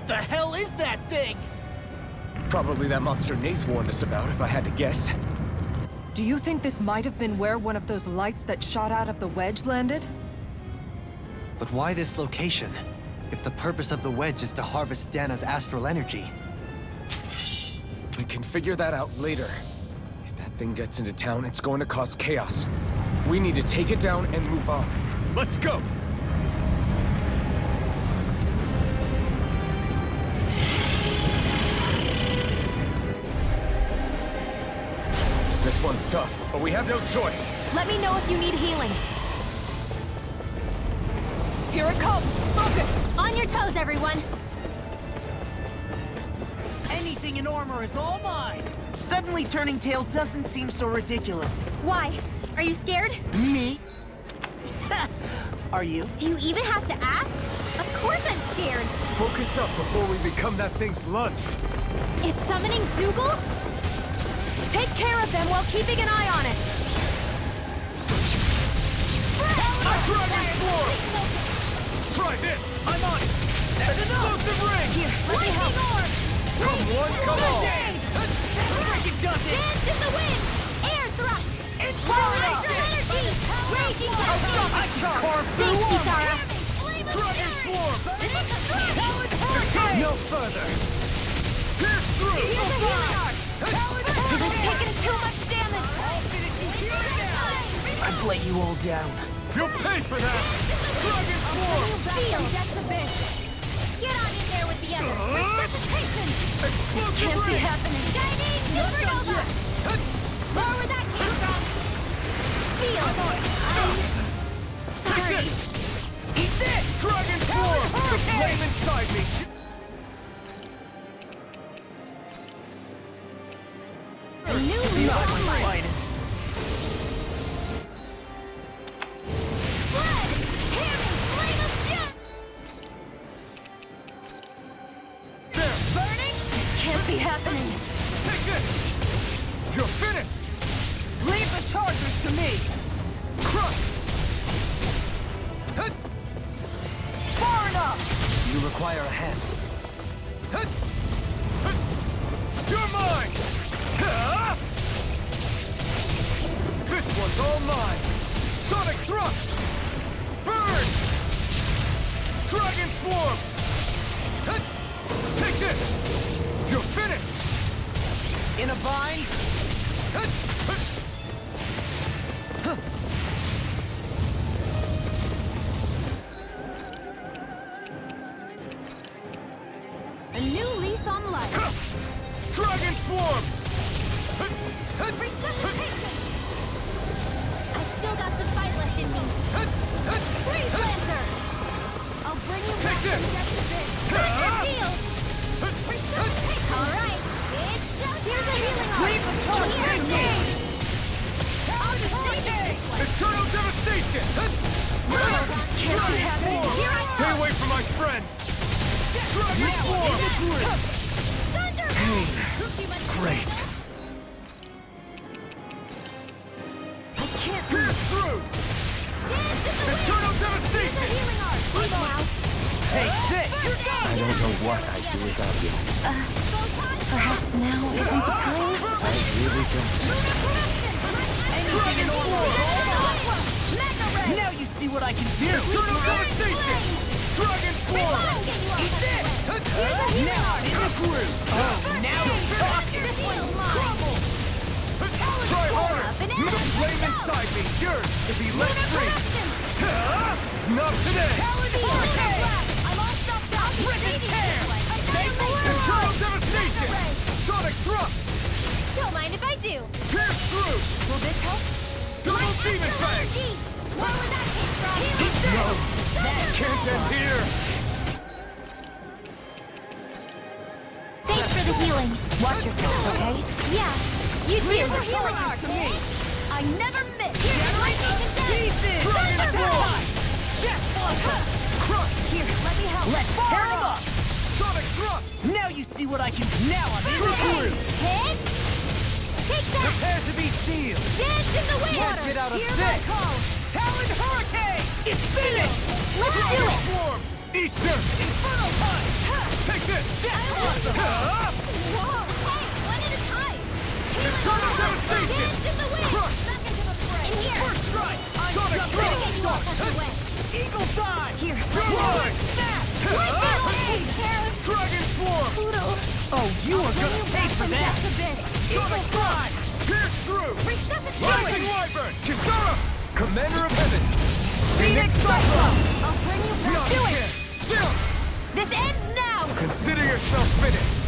What the hell is that thing? Probably that monster Nath warned us about, if I had to guess. Do you think this might have been where one of those lights that shot out of the wedge landed? But why this location? If the purpose of the wedge is to harvest Dana's astral energy. We can figure that out later. If that thing gets into town, it's going to cause chaos. We need to take it down and move on. Let's go! This one's tough, but we have no choice. Let me know if you need healing. Here it comes! Focus! On your toes, everyone! Anything in armor is all mine. Suddenly turning tail doesn't seem so ridiculous. Why? Are you scared? Me? Are you? Do you even have to ask? Of course I'm scared! Focus up before we become that thing's lunch. It's summoning Zeugles? Take care of them while keeping an eye on it. A dragon swarm! Try this! I'm on it! Explosive ring! Here, let me help. Come one, come all! Dragon does it! Dance in the wind! Air thrust! It's Astral energy! Raging blast! Carve Thanks, through Kisara! Dragon swarm! No further! Pierce through! We've taken too much damage. I've let you all down. You'll pay for that! Dragon swarm! Feel that's a bit. Get on in there with the others. Resuscitation! Explosive Can't be ring! happening. Chinese supernova! Where where that came from? Feel. Take Sorry. this! Eat this! Dragon swarm! The flame inside me! A new Not leaf my on life. finest. Blood! Tearing flame of fury! There! Burning? Can't be happening. Take this! You're finished! Leave the chargers to me! Crush! Hut! Far enough! You require a hand. Hut! Hut! You're mine! Ha! This one's all mine! Sonic thrust! Burn! Dragon swarm! Hut! Take this! You're finished! In a bind? Hut! Hut! A new lease on life. Dragon swarm! Hut! Hut! Resuscitation! I've still got some fight left in me. Hut! Hut! Freeze Hut! Lancer! I'll bring you back Take from this! death to this. Ah! Thunder Field! Hut! Resuscitation! All right, it's showtime! Here's a healing arm! Leave the charge Here, to me! I'll just save you this one. Eternal devastation! Hut! Dragon Swarm! Here I Stay come! away from my friends! Dragon swarm! Thunder! Great! I can't Pierce through! dance in the wind! Eternal Here's a devastation! healing arm! Emo out! Take this! I don't know what I'd do without you. Perhaps now isn't the time? I really don't. Anything in order! Mega Ray! Now you see what I can do! Eternal devastation! Dragon swarm! Eat this! Now I'm in the groove! Oh, now we're talking! This one's mine! Try harder! The flame inside me, yours to be let free! Not today! I'm all stuffed up! Save Eternal devastation! Sonic thrust! Don't mind if I do! Pierce through! Will this help? Double demon fang! Where would that came from? No! That can't end here! Thanks for the healing. Watch yourself, okay? Yeah, you too. Leave the charge to me! I never miss. Pieces. Dragon swarm! Crush! Here, let me help. Let's tear them up! Sonic thrust! Now you see what I can do! Now I'm in the Triple! groove! Hit. Take that. Prepare to be sealed! Dance in the wind. Can't get out of Hear this. my call. Talon Hurricane! It's finished! Let's do it. Swarm! Eat this! Infernal Punch! Take this! Whoa! Hey, one at a time! Eternal devastation! Dance in the wind! Crush! Back into the fray! In here! First strike! Sonic Get throw! you off of the way! Eagle dive! Here. Good! Snap! Take care of Dragon swarm! Pluto! Oh, you are gonna pay for that! Sonic drive! Pierce through! Resuscitate! Rising Wyvern! Kisara! Commander of Heaven! Phoenix Cyclone! I'll bring you back Beyond to it! again! Still! This ends now! Consider yourself finished!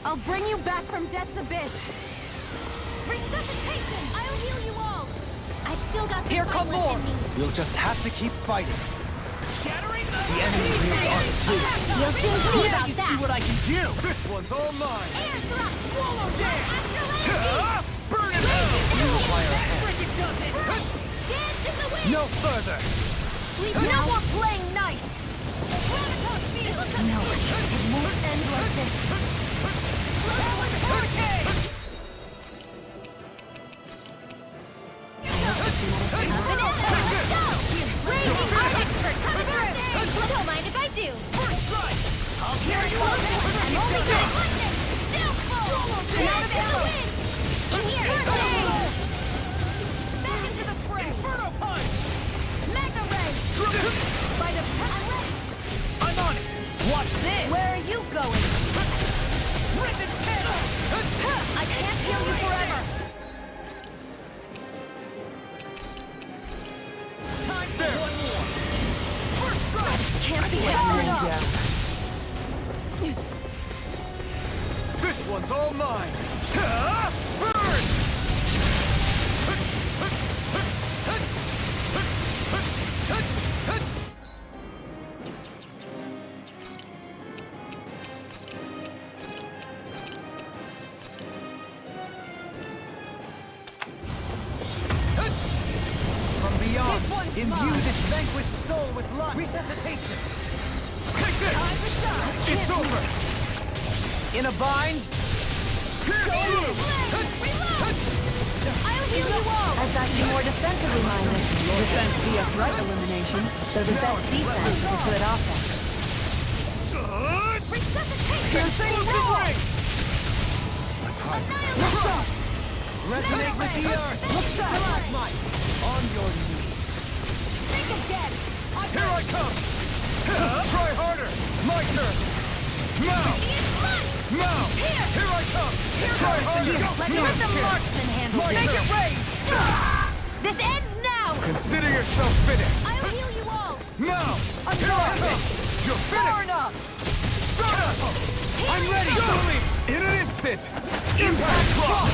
I'll bring you back from Death's Abyss! Resuscitation! I'll heal you all! I've still got Here come more! You'll just have to keep fighting. The enemy wheels are blue. You'll soon see about See that! what I can do! This one's all mine! Air thrust! Swallow down! Astral energy! Burn it out! You require a hand. Dance in the wind! No further! No more playing nice! No, it won't end like this. Don't mind if I do. I'll carry you over. I'm only good. Still full. Dance in the wind. In here. Back into the fray. Inferno punch! Magna ray. By the I'm on it! Watch this! Where are you going? Rip its head off! I can't heal you forever. Time there! One more! First strike! Can't be held up. This one's all mine! Burn! From beyond, imbue this vanquished soul with life. Resuscitation. Take this! It's over! In a bind? Pierce through! I'll heal you all. That's actually more defensively minded. Defense via threat elimination, so the best defense is a good offense. Resuscitation. Ray! Annihilation. Resonate with the earth. Look Stalagmite. On your knees. Think again. Here I come! Try harder! My turn! Now! Now! Here I come! Try harder! Let the marksman handle My this. turn! This ends now. Consider yourself finished! I'll heal you all. Now! Here I come! You're finished! I'm ready! In an instant! Impact drop!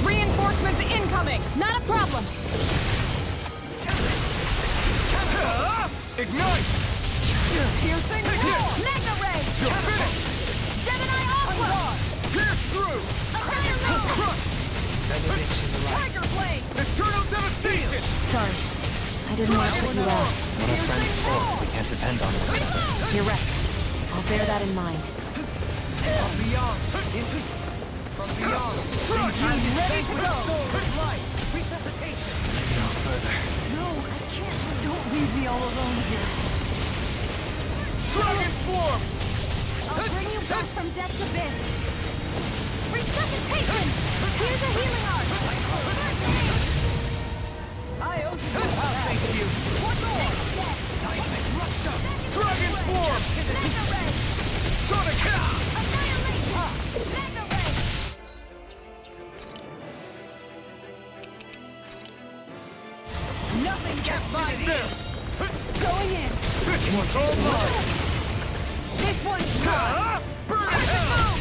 Reinforcements incoming. Not a problem. Ignite! Piercing roar. Magna ray. You're finished! Gemini aqua. Pierce through! Annihilate. Crush! Tiger blade. Eternal devastation! Sorry, I didn't want to put you out. When our friends fall, we can't depend on one another. You're right. I'll bear that in mind. From beyond, from beyond. I'm ready to go. Resuscitation. No further. No, I can't. Don't leave me all alone here. Dragon swarm! I'll bring you back from Death's Abyss. Resuscitation. Here's a healing art. I owe you. Thank you. One more. Dragon swarm! Magna ray. Sonic hit! Annihilation. Magna ray. Nothing gets by me. Going in. This one's all mine! This one's Burn it out!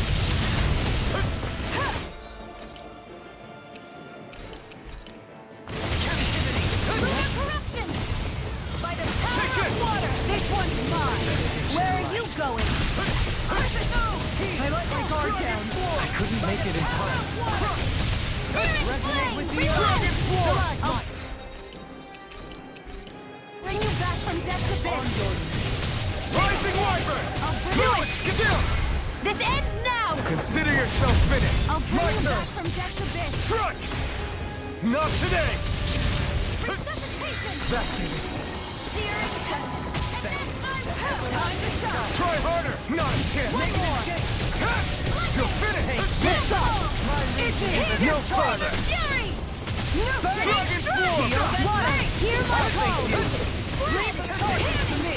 corruption. By the power of water. This one's mine. Where are you going? I let my guard down. I couldn't make it in time. Resonate with the Dragon swarm! Bring you back from Death's Abyss. Rising Wyvern! I'll bring you Get down! This ends now. now! Consider yourself finished! I'll bring My you turn! back from death's abyss! Strike! Not today! Resuscitation! Back to it! Searing touch! Time to shine! Try harder! Not a chance! One more! You're finished! This shot! No further! Fury! Dragon Form! Hear my call! Leave the torch to me!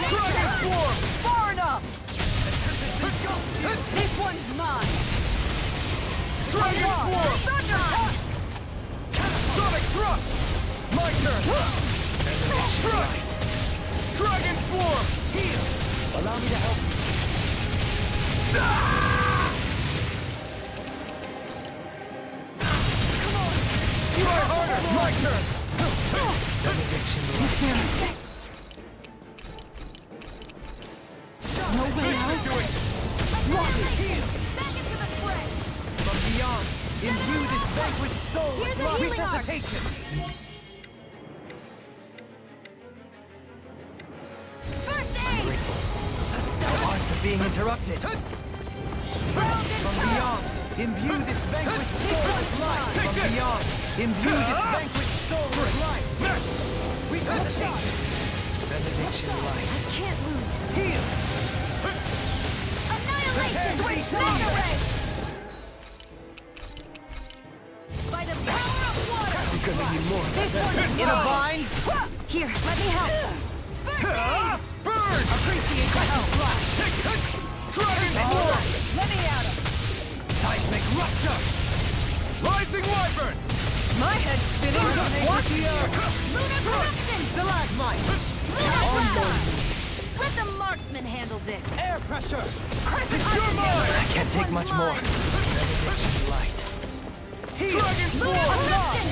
Dragon Form! Far enough! This one's mine! Dragon Form! Sonic Thrust! My turn! Strike! Dragon Form! Heal! Allow me to help you. Try harder! My turn! Benediction light. No way out! Do it! Back into the fray! From beyond, imbue this vanquished soul Here's with a healing arc. resuscitation. First I'm aid! grateful. Our arts are being interrupted. From beyond, imbue this vanquished soul with light. Take From this. beyond, imbue this vanquished soul with light. Resuscitation. Benediction light. I can't lose! Heal. Annihilation! Switch Mega ray! By the power of water! You're gonna need more. This one's In a mine! vine. Here, let me help! Burn! Appreciate the help. Take it! Dragon Form! Let me at him! Seismic rupture. Rising Wyvern! My head's spinning! What? Lunar corruption! Stalagmite. Lunar blast! Let the marksman handle this! Air pressure. You're mine! I can't take much more. Benediction light. Dragon Lunar Form! corruption!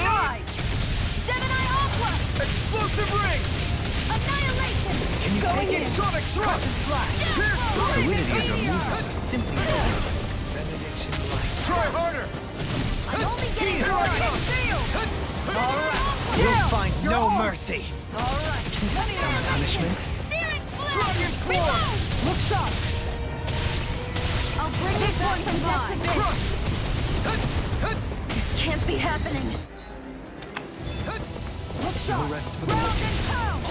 Right! Gemini Aqua! Explosive ring! Annihilation! Can you take it? Sonic Thrust! Fluidity is removed. Simply benediction light. Try harder! I'm only getting Here I come! All right. You'll find no mercy. All right! This is some punishment. Searing Dragon flame! Form! Reload! Look sharp! I'll bring this one from death to Crush! This can't be happening! Look sharp! No rest for the Round wicked. and pound!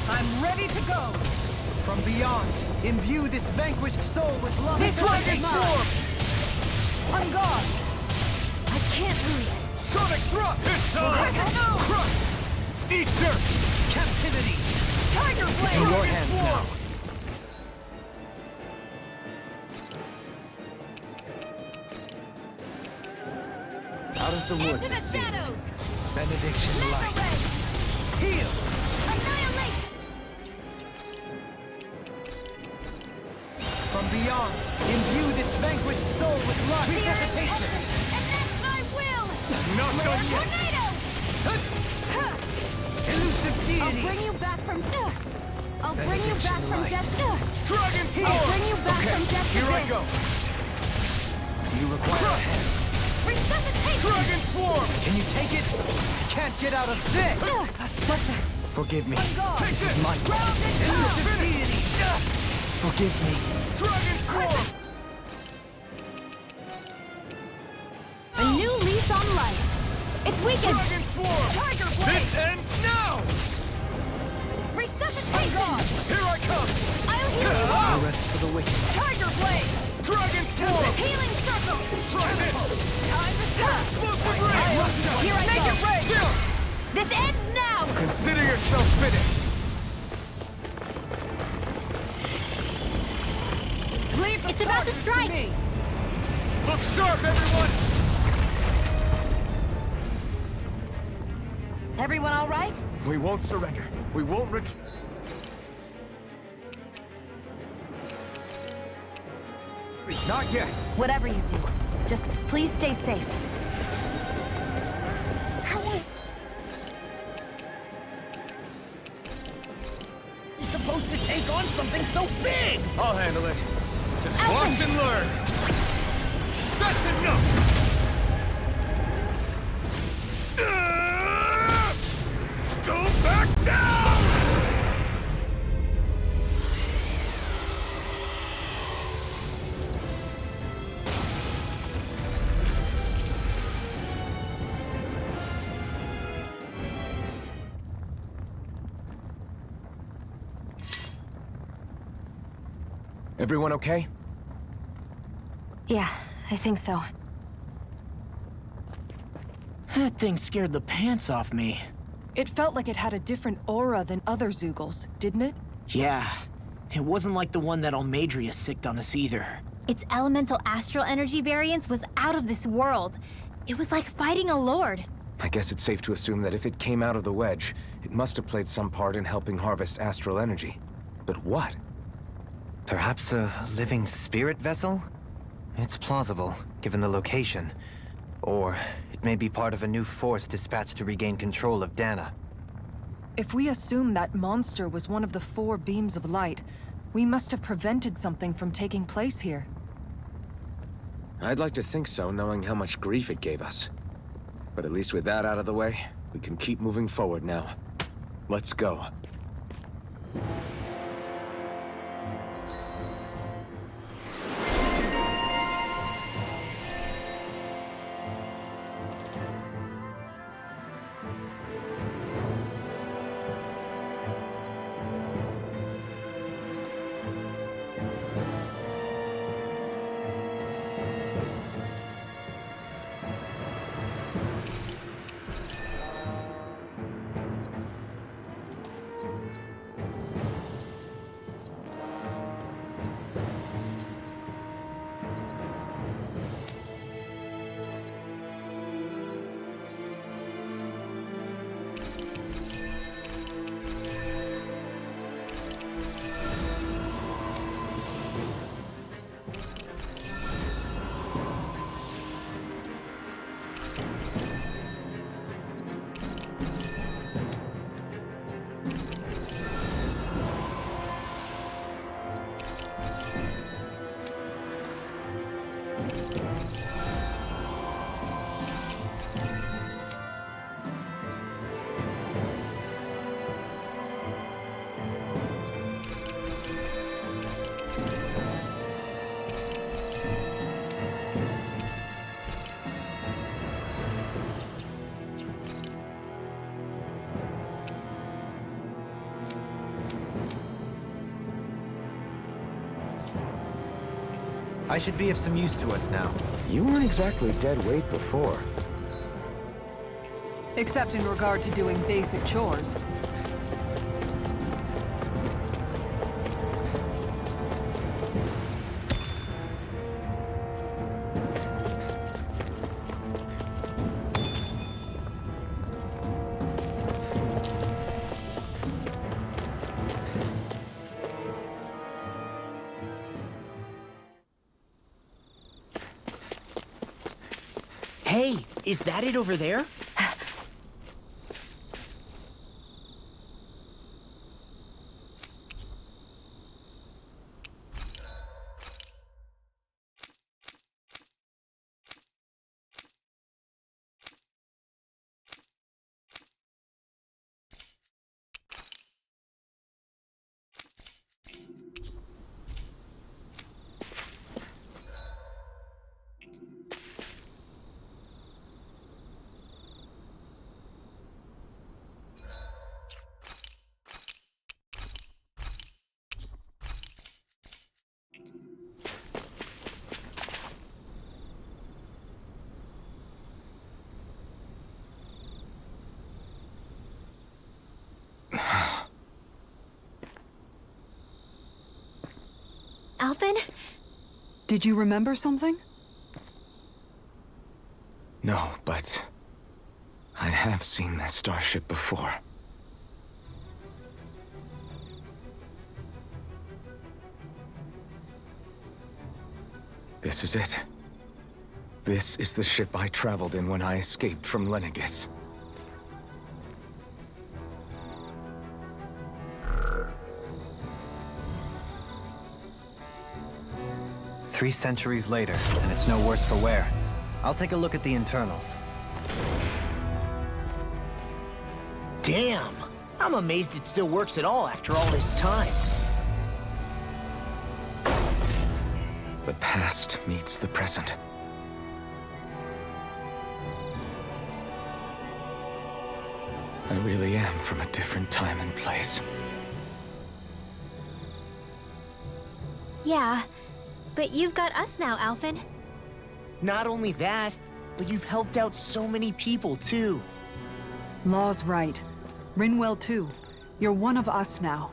I'm ready to go. From beyond, imbue this vanquished soul with love. This one's Dragon mine! Form! On guard! I can't lose! Sonic Thrust! It's time! No! Crush! Eat dirt! Captivity. Tiger In Blade! your hands now. Out of the woods, Into the it seems. shadows! Benediction Mega light. ray! Heal. Annihilation! From beyond, imbue this vanquished soul with love. Resuscitation. And that's my will! Not done yet! Tornado! Elusive I'll deity. bring you back from... I'll bring you back from death... Dragon Form! I'll bring you back Okay, from death to here I this. go! You require a hand. Resuscitation! Dragon Form! Can you take it? I can't get out of this. What's that? Forgive me. guard! Take this! My Round and elusive pound! deity. Forgive me. Dragon Form! A new lease on life. It's weakened. Dragon Form! Tiger Blade! This ends now! Resuscitation! Here I come! I'll heal you No all! rest for the wicked. Tiger Blade! Dragon Form! Healing circle! Try this! Time to stop! Explosive ring! Here I Make go! it rain! Chill! This ends now! Consider yourself finished! It's about to strike! Look sharp, everyone! Everyone all right? We won't surrender. We won't Not yet! Whatever you do, just please stay safe. You're supposed to take on something so big! I'll handle it. Just watch and learn! That's enough! Go back! Everyone okay? Yeah, I think so. That thing scared the pants off me. It felt like it had a different aura than other Zeugles, didn't it? Yeah. It wasn't like the one that Almadria sicked on us either. Its elemental astral energy variance was out of this world. It was like fighting a lord. I guess it's safe to assume that if it came out of the wedge, it must have played some part in helping harvest astral energy. But what? Perhaps a living spirit vessel? It's plausible, given the location. Or it may be part of a new force dispatched to regain control of Dana. If we assume that monster was one of the 4 beams of light, we must have prevented something from taking place here. I'd like to think so, knowing how much grief it gave us. But at least with that out of the way, we can keep moving forward now. Let's go. I should be of some use to us now. You weren't exactly dead weight before. Except in regard to doing basic chores. Hey, is that it over there? Alphen? Did you remember something? No, but I have seen this starship before. This is it. This is the ship I traveled in when I escaped from Lenegis. Three centuries later, and it's no worse for wear. I'll take a look at the internals. Damn! I'm amazed it still works at all after all this time. The past meets the present. I really am from a different time and place. Yeah, but you've got us now, Alphen. Not only that, but you've helped out so many people, too. Law's right. Rinwell too. You're one of us now.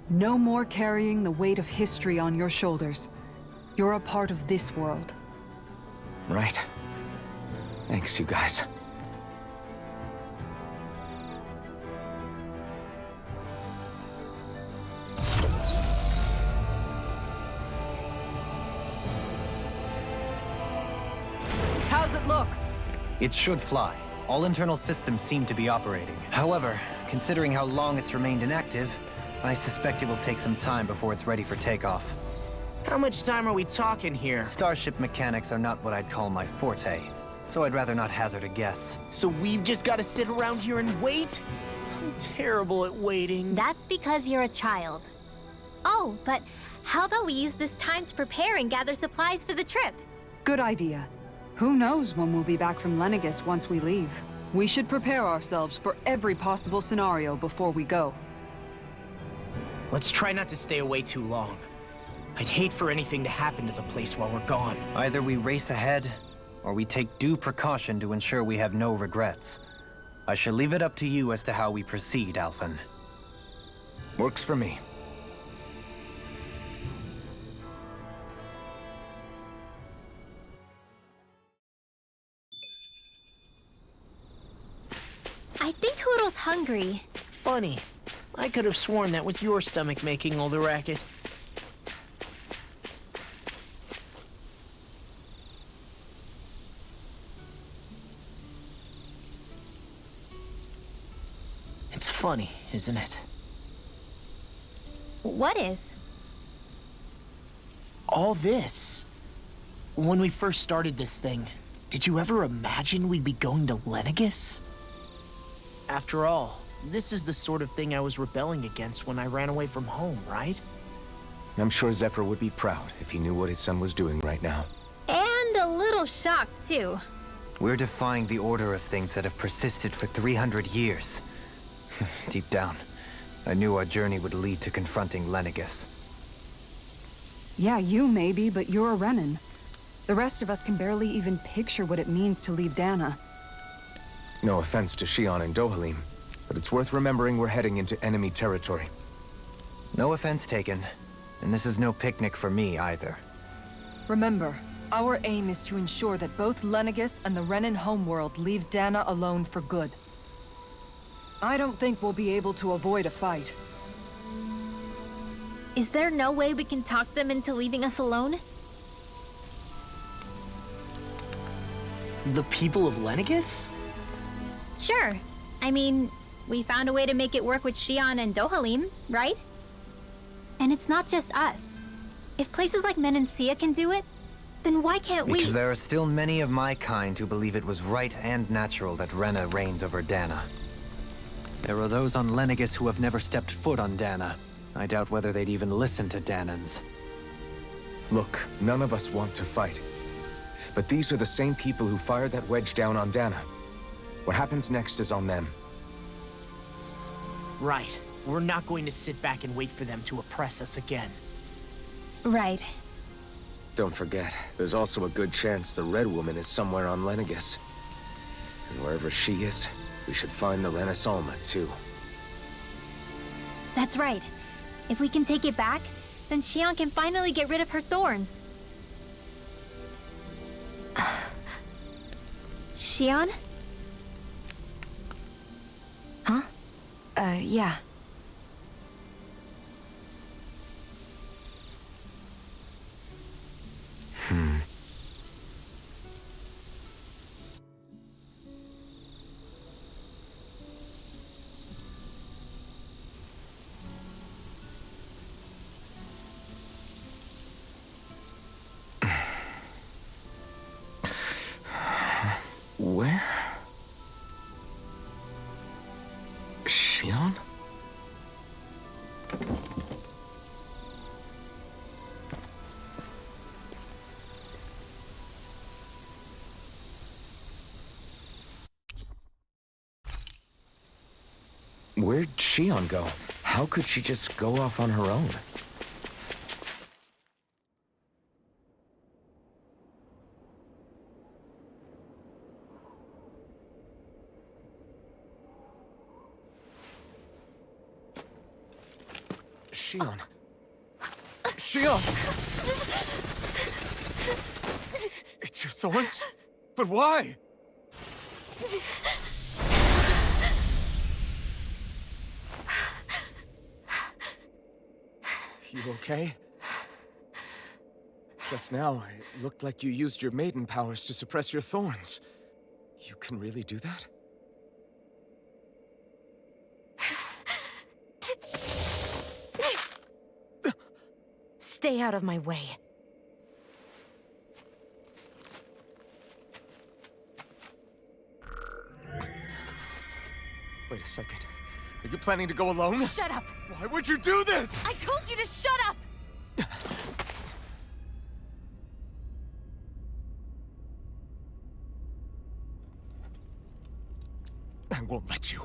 No more carrying the weight of history on your shoulders. You're a part of this world. Right. Thanks, you guys. How's it look? It should fly. All internal systems seem to be operating. However, considering how long it's remained inactive, I suspect it will take some time before it's ready for takeoff. How much time are we talking here? Starship mechanics are not what I'd call my forte, so I'd rather not hazard a guess. So we've just got to sit around here and wait? I'm terrible at waiting. That's because you're a child. Oh, but how about we use this time to prepare and gather supplies for the trip? Good idea. Who knows when we'll be back from Lenegis once we leave? We should prepare ourselves for every possible scenario before we go. Let's try not to stay away too long. I'd hate for anything to happen to the place while we're gone. Either we race ahead, or we take due precaution to ensure we have no regrets. I shall leave it up to you as to how we proceed, Alphen. Works for me. I think Hoodle's hungry. Funny. I could have sworn that was your stomach making all the racket. It's funny, isn't it? What is? All this. When we first started this thing, did you ever imagine we'd be going to Lenegis? After all, this is the sort of thing I was rebelling against when I ran away from home, right? I'm sure Zephyr would be proud if he knew what his son was doing right now. And a little shocked, too. We're defying the order of things that have persisted for 300 years. Deep down, I knew our journey would lead to confronting Lenegis. Yeah, you maybe, but you're a Renan. The rest of us can barely even picture what it means to leave Dana. No offense to Shion and Dohalim, but it's worth remembering we're heading into enemy territory. No offense taken, and this is no picnic for me either. Remember, our aim is to ensure that both Lenegis and the Renan homeworld leave Dana alone for good. I don't think we'll be able to avoid a fight. Is there no way we can talk them into leaving us alone? The people of Lenegis? Sure. I mean, we found a way to make it work with Shion and Dohalim, right? And it's not just us. If places like Menancia can do it, then why can't we? Because there are still many of my kind who believe it was right and natural that Rena reigns over Dana. There are those on Lenegis who have never stepped foot on Dana. I doubt whether they'd even listen to Danans. Look, none of us want to fight. But these are the same people who fired that wedge down on Dana. What happens next is on them. Right. We're not going to sit back and wait for them to oppress us again. Right. Don't forget, there's also a good chance the Red Woman is somewhere on Lenegis. And wherever she is, we should find the Renaissance too. That's right. If we can take it back, then Shion can finally get rid of her thorns. Shion? Huh? Yeah. Where? Shion? Where'd Shion go? How could she just go off on her own? Shion. Shion! It's your thorns? But why? You okay? Just now, it looked like you used your maiden powers to suppress your thorns. You can really do that? Stay out of my way. Wait a second. Are you planning to go alone? Shut up! Why would you do this? I told you to shut up! I won't let you.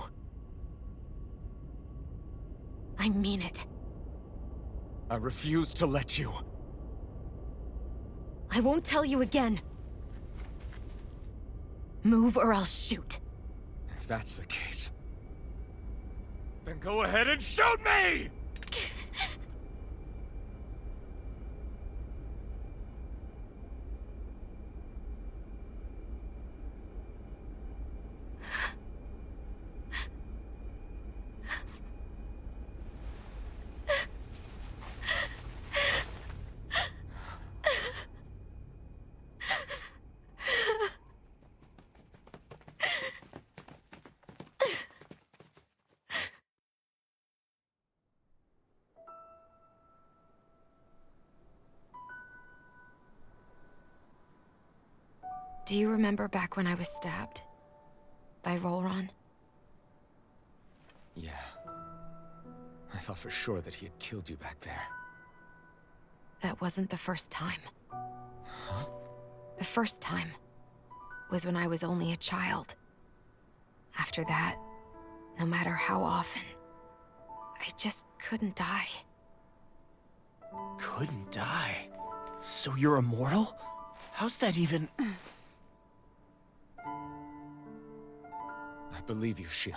I mean it. I refuse to let you. I won't tell you again. Move or I'll shoot. If that's the case, then go ahead and shoot me! Do you remember back when I was stabbed? By Volron? Yeah. I thought for sure that he had killed you back there. That wasn't the first time. The first time was when I was only a child. After that, no matter how often, I just couldn't die. Couldn't die? So you're immortal? How's that even... I believe you, Shion.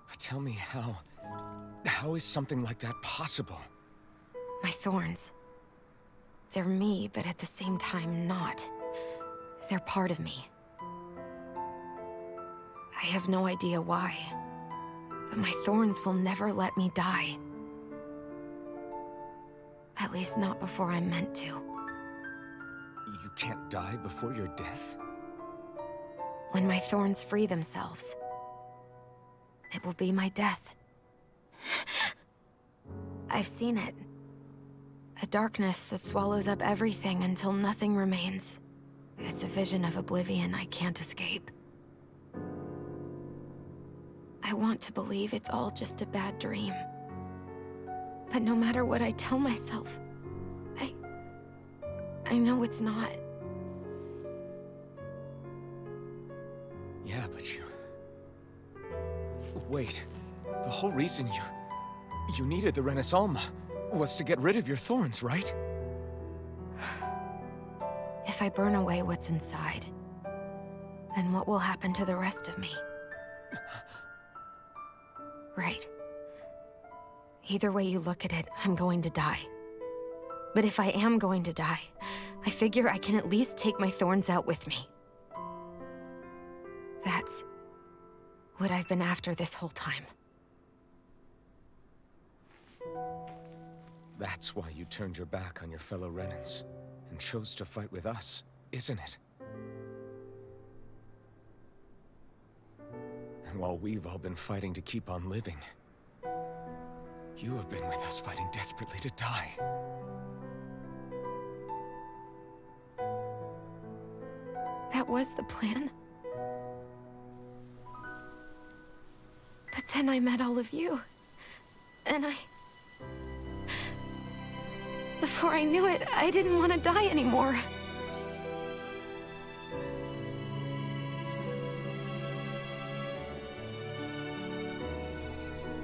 But tell me how is something like that possible? My thorns. They're me, but at the same time not. They're part of me. I have no idea why, but my thorns will never let me die. At least not before I'm meant to. You can't die before your death? When my thorns free themselves, it will be my death. I've seen it. A darkness that swallows up everything until nothing remains. It's a vision of oblivion I can't escape. I want to believe it's all just a bad dream. But no matter what I tell myself, I know it's not. Yeah, but you... Wait. The whole reason you needed the Renaissance was to get rid of your thorns, right? If I burn away what's inside, then what will happen to the rest of me? Right. Either way you look at it, I'm going to die. But if I am going to die, I figure I can at least take my thorns out with me. That's what I've been after this whole time. That's why you turned your back on your fellow Renans and chose to fight with us, isn't it? And while we've all been fighting to keep on living, you have been with us fighting desperately to die. That was the plan. But then I met all of you. And before I knew it, I didn't want to die anymore.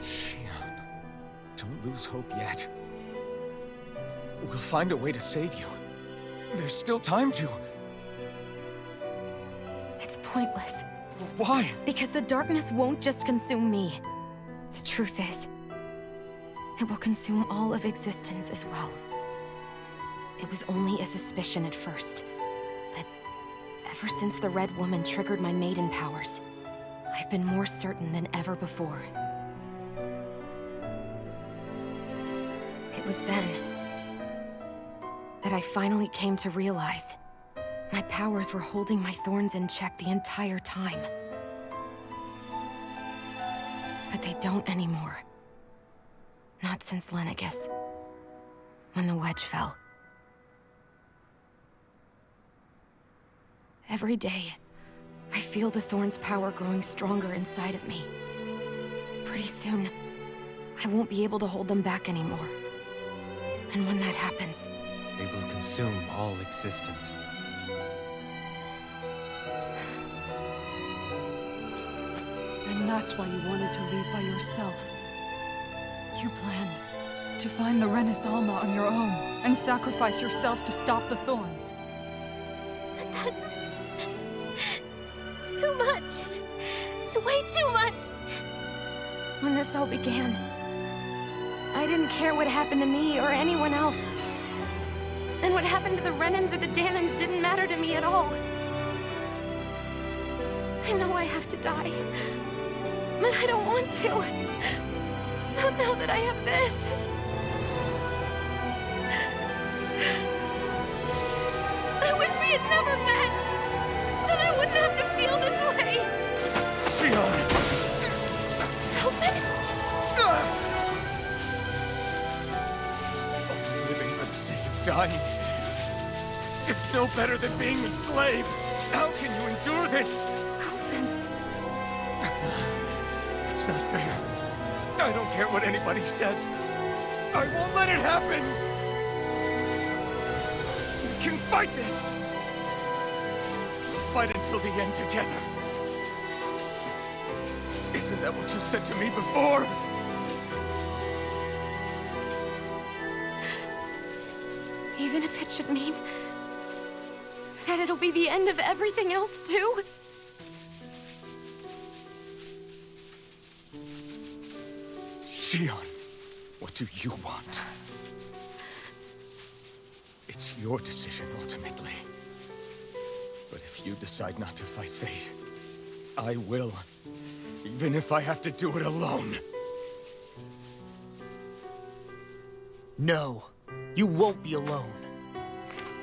Shion, don't lose hope yet. We'll find a way to save you. There's still time to. It's pointless. Why? Because the darkness won't just consume me. The truth is, It will consume all of existence as well. It was only a suspicion at first, but ever since the Red Woman triggered my maiden powers, I've been more certain than ever before. It was then that I finally came to realize my powers were holding my thorns in check the entire time. But they don't anymore. Not since Lenegis, when the wedge fell. Every day, I feel the thorn's power growing stronger inside of me. Pretty soon, I won't be able to hold them back anymore. And when that happens, They will consume all existence. And that's why you wanted to leave by yourself. You planned to find the Renis Alma on your own and sacrifice yourself to stop the thorns. But that's... too much. It's way too much. when this all began, I didn't care what happened to me or anyone else. And what happened to the Renans or the Danans didn't matter to me at all. I know I have to die, but I don't want to. Not now that I have this. I wish we had never met. Then I wouldn't have to feel this way. Shionne! Elphin? Living for the sake of dying is no better than being a slave. How can you endure this? Elphin. It's not fair. I don't care what anybody says. I won't let it happen. We can fight this. We'll fight until the end together. Isn't that what you said to me before? Even if it should mean that it'll be the end of everything else, too? Shionne, what do you want? It's your decision, ultimately. But if you decide not to fight fate, I will. Even if I have to do it alone. No, you won't be alone.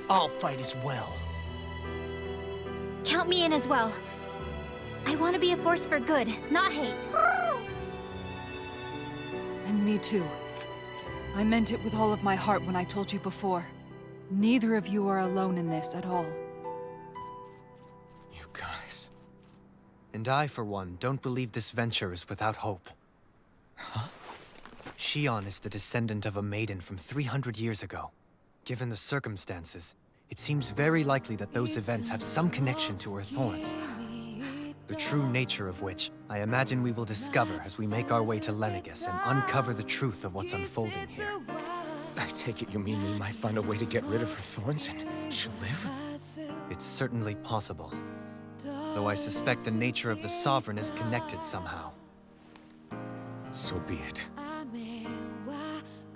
I'll fight as well. Count me in as well. I want to be a force for good, not hate. And me too. I meant it with all of my heart when I told you before. Neither of you are alone in this at all. You guys... And I, for one, don't believe this venture is without hope. Huh? Shionne is the descendant of a maiden from 300 years ago. Given the circumstances, it seems very likely that those events have some connection to her thorns. The true nature of which, I imagine we will discover as we make our way to Lenegis and uncover the truth of what's unfolding here. I take it you mean we might find a way to get rid of her thorns and she'll live? It's certainly possible. Though I suspect the nature of the Sovereign is connected somehow. So be it.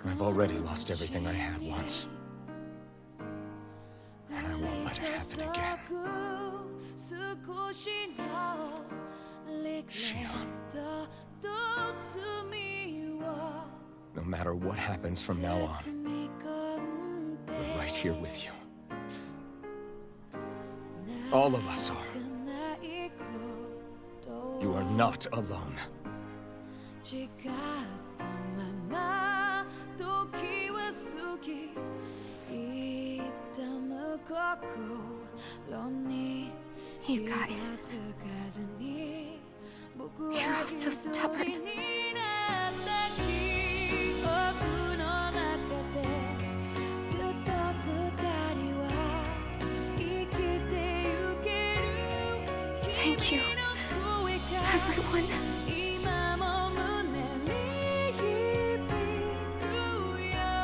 I've already lost everything I had once. And I won't let it happen again. Shionne. No matter what happens from now on, we're right here with you. All of us are. You are not alone. You guys. You're all so stubborn. Thank you, everyone.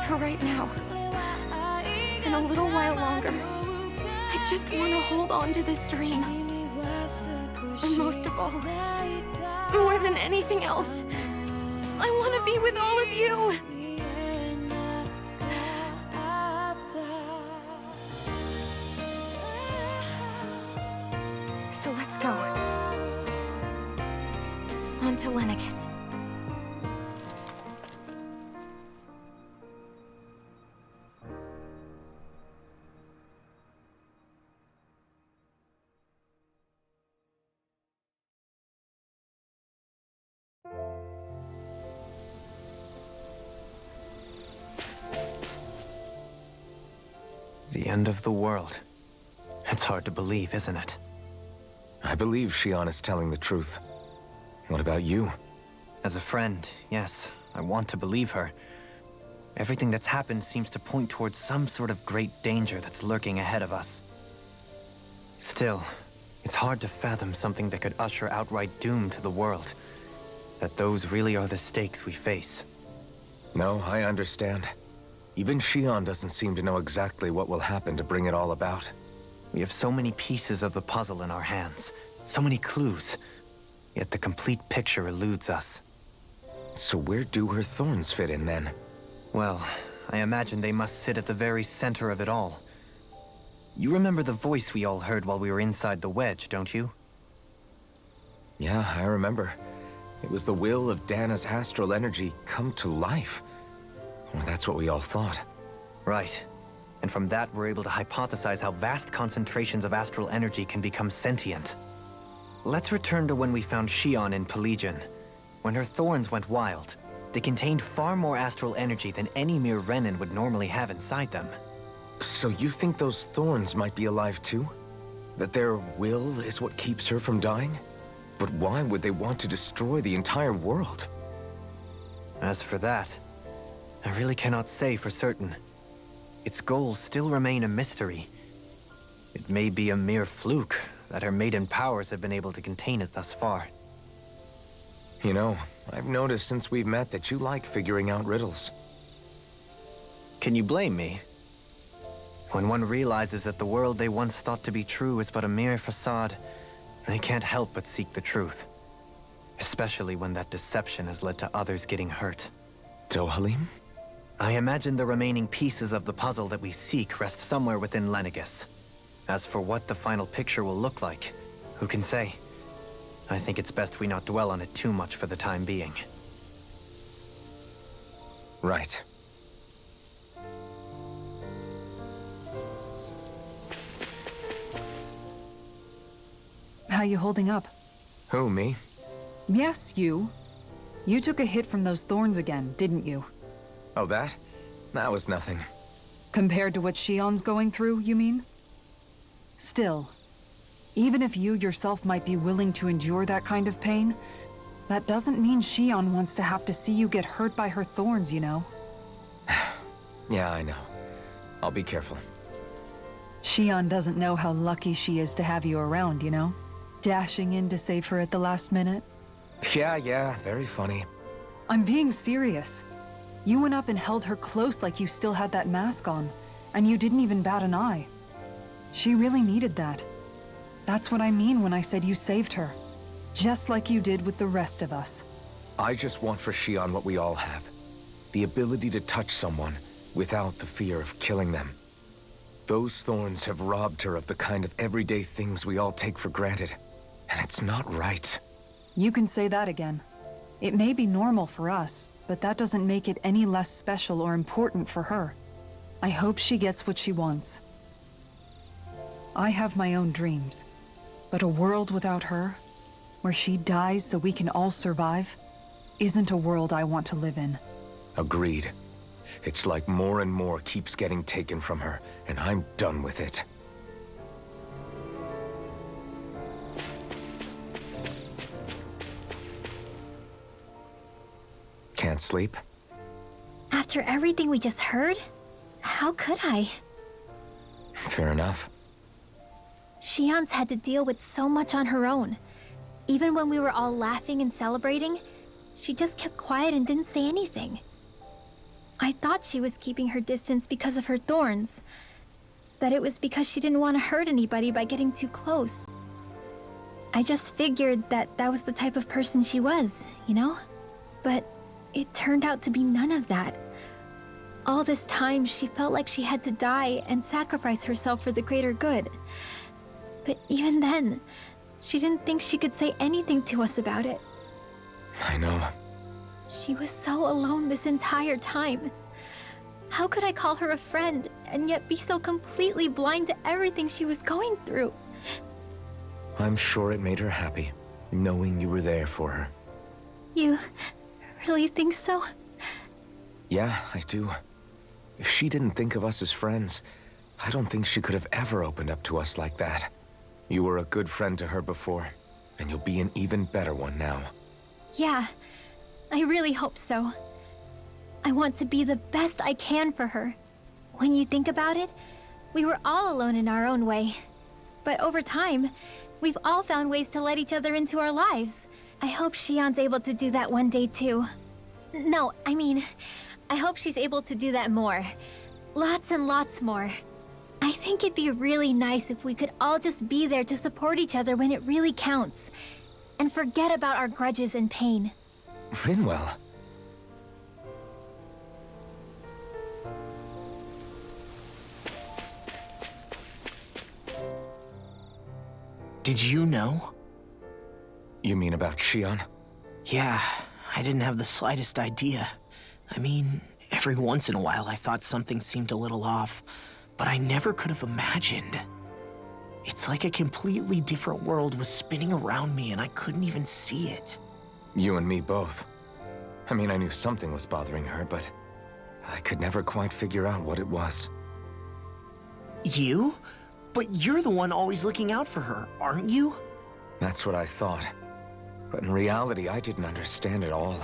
For right now, and a little while longer, I just want to hold on to this dream. And most of all, more than anything else, I want to be with all of you. The end of the world. It's hard to believe, isn't it? I believe Shion is telling the truth. What about you? As a friend, yes, I want to believe her. Everything that's happened seems to point towards some sort of great danger that's lurking ahead of us. Still, it's hard to fathom something that could usher outright doom to the world. That those really are the stakes we face. No, I understand. Even Shion doesn't seem to know exactly what will happen to bring it all about. We have so many pieces of the puzzle in our hands, so many clues, yet the complete picture eludes us. So where do her thorns fit in then? Well, I imagine they must sit at the very center of it all. You remember the voice we all heard while we were inside the wedge, don't you? Yeah, I remember. It was the will of Dana's astral energy come to life. Or that's what we all thought. Right. And from that, we're able to hypothesize how vast concentrations of astral energy can become sentient. Let's return to when we found Shion in Pelegion. When her thorns went wild, they contained far more astral energy than any mere Renin would normally have inside them. So you think those thorns might be alive too? That their will is what keeps her from dying? But why would they want to destroy the entire world? As for that, I really cannot say for certain. Its goals still remain a mystery. It may be a mere fluke that her maiden powers have been able to contain it thus far. You know, I've noticed since we've met that you like figuring out riddles. Can you blame me? When one realizes that the world they once thought to be true is but a mere facade, they can't help but seek the truth. Especially when that deception has led to others getting hurt. Dohalim? I imagine the remaining pieces of the puzzle that we seek rest somewhere within Lenegis. As for what the final picture will look like, who can say? I think it's best we not dwell on it too much for the time being. Right. How you holding up? Who, me? Yes, you. You took a hit from those thorns again, didn't you? Oh, that? That was nothing. Compared to what Shion's going through, you mean? Still, even if you yourself might be willing to endure that kind of pain, that doesn't mean Shion wants to have to see you get hurt by her thorns, you know? Yeah, I know. I'll be careful. Shion doesn't know how lucky she is to have you around, you know? Dashing in to save her at the last minute. Yeah, very funny. I'm being serious. You went up and held her close like you still had that mask on, and you didn't even bat an eye. She really needed that. That's what I mean when I said you saved her. Just like you did with the rest of us. I just want for Shion what we all have. The ability to touch someone without the fear of killing them. Those thorns have robbed her of the kind of everyday things we all take for granted. And it's not right. You can say that again. It may be normal for us, but that doesn't make it any less special or important for her. I hope she gets what she wants. I have my own dreams, but a world without her, where she dies so we can all survive, isn't a world I want to live in. Agreed. It's like more and more keeps getting taken from her, and I'm done with it. Can't sleep? After everything we just heard? How could I? Fair enough. Shion's had to deal with so much on her own. Even when we were all laughing and celebrating, she just kept quiet and didn't say anything. I thought she was keeping her distance because of her thorns. That it was because she didn't want to hurt anybody by getting too close. I just figured that that was the type of person she was, you know? But it turned out to be none of that. All this time, she felt like she had to die and sacrifice herself for the greater good. But even then, she didn't think she could say anything to us about it. I know. She was so alone this entire time. How could I call her a friend and yet be so completely blind to everything she was going through? I'm sure it made her happy, knowing you were there for her. You really think so? Yeah, I do. If she didn't think of us as friends, I don't think she could have ever opened up to us like that. You were a good friend to her before, and you'll be an even better one now. Yeah, I really hope so. I want to be the best I can for her. When you think about it, we were all alone in our own way. But over time, we've all found ways to let each other into our lives. I hope Shion's able to do that one day too. No, I mean, I hope she's able to do that more. Lots and lots more. I think it'd be really nice if we could all just be there to support each other when it really counts. And forget about our grudges and pain. Rinwell. Did you know? You mean about Shion? Yeah, I didn't have the slightest idea. I mean, every once in a while I thought something seemed a little off, but I never could have imagined. It's like a completely different world was spinning around me and I couldn't even see it. You and me both. I mean, I knew something was bothering her, but I could never quite figure out what it was. You? But you're the one always looking out for her, aren't you? That's what I thought. But in reality, I didn't understand it all.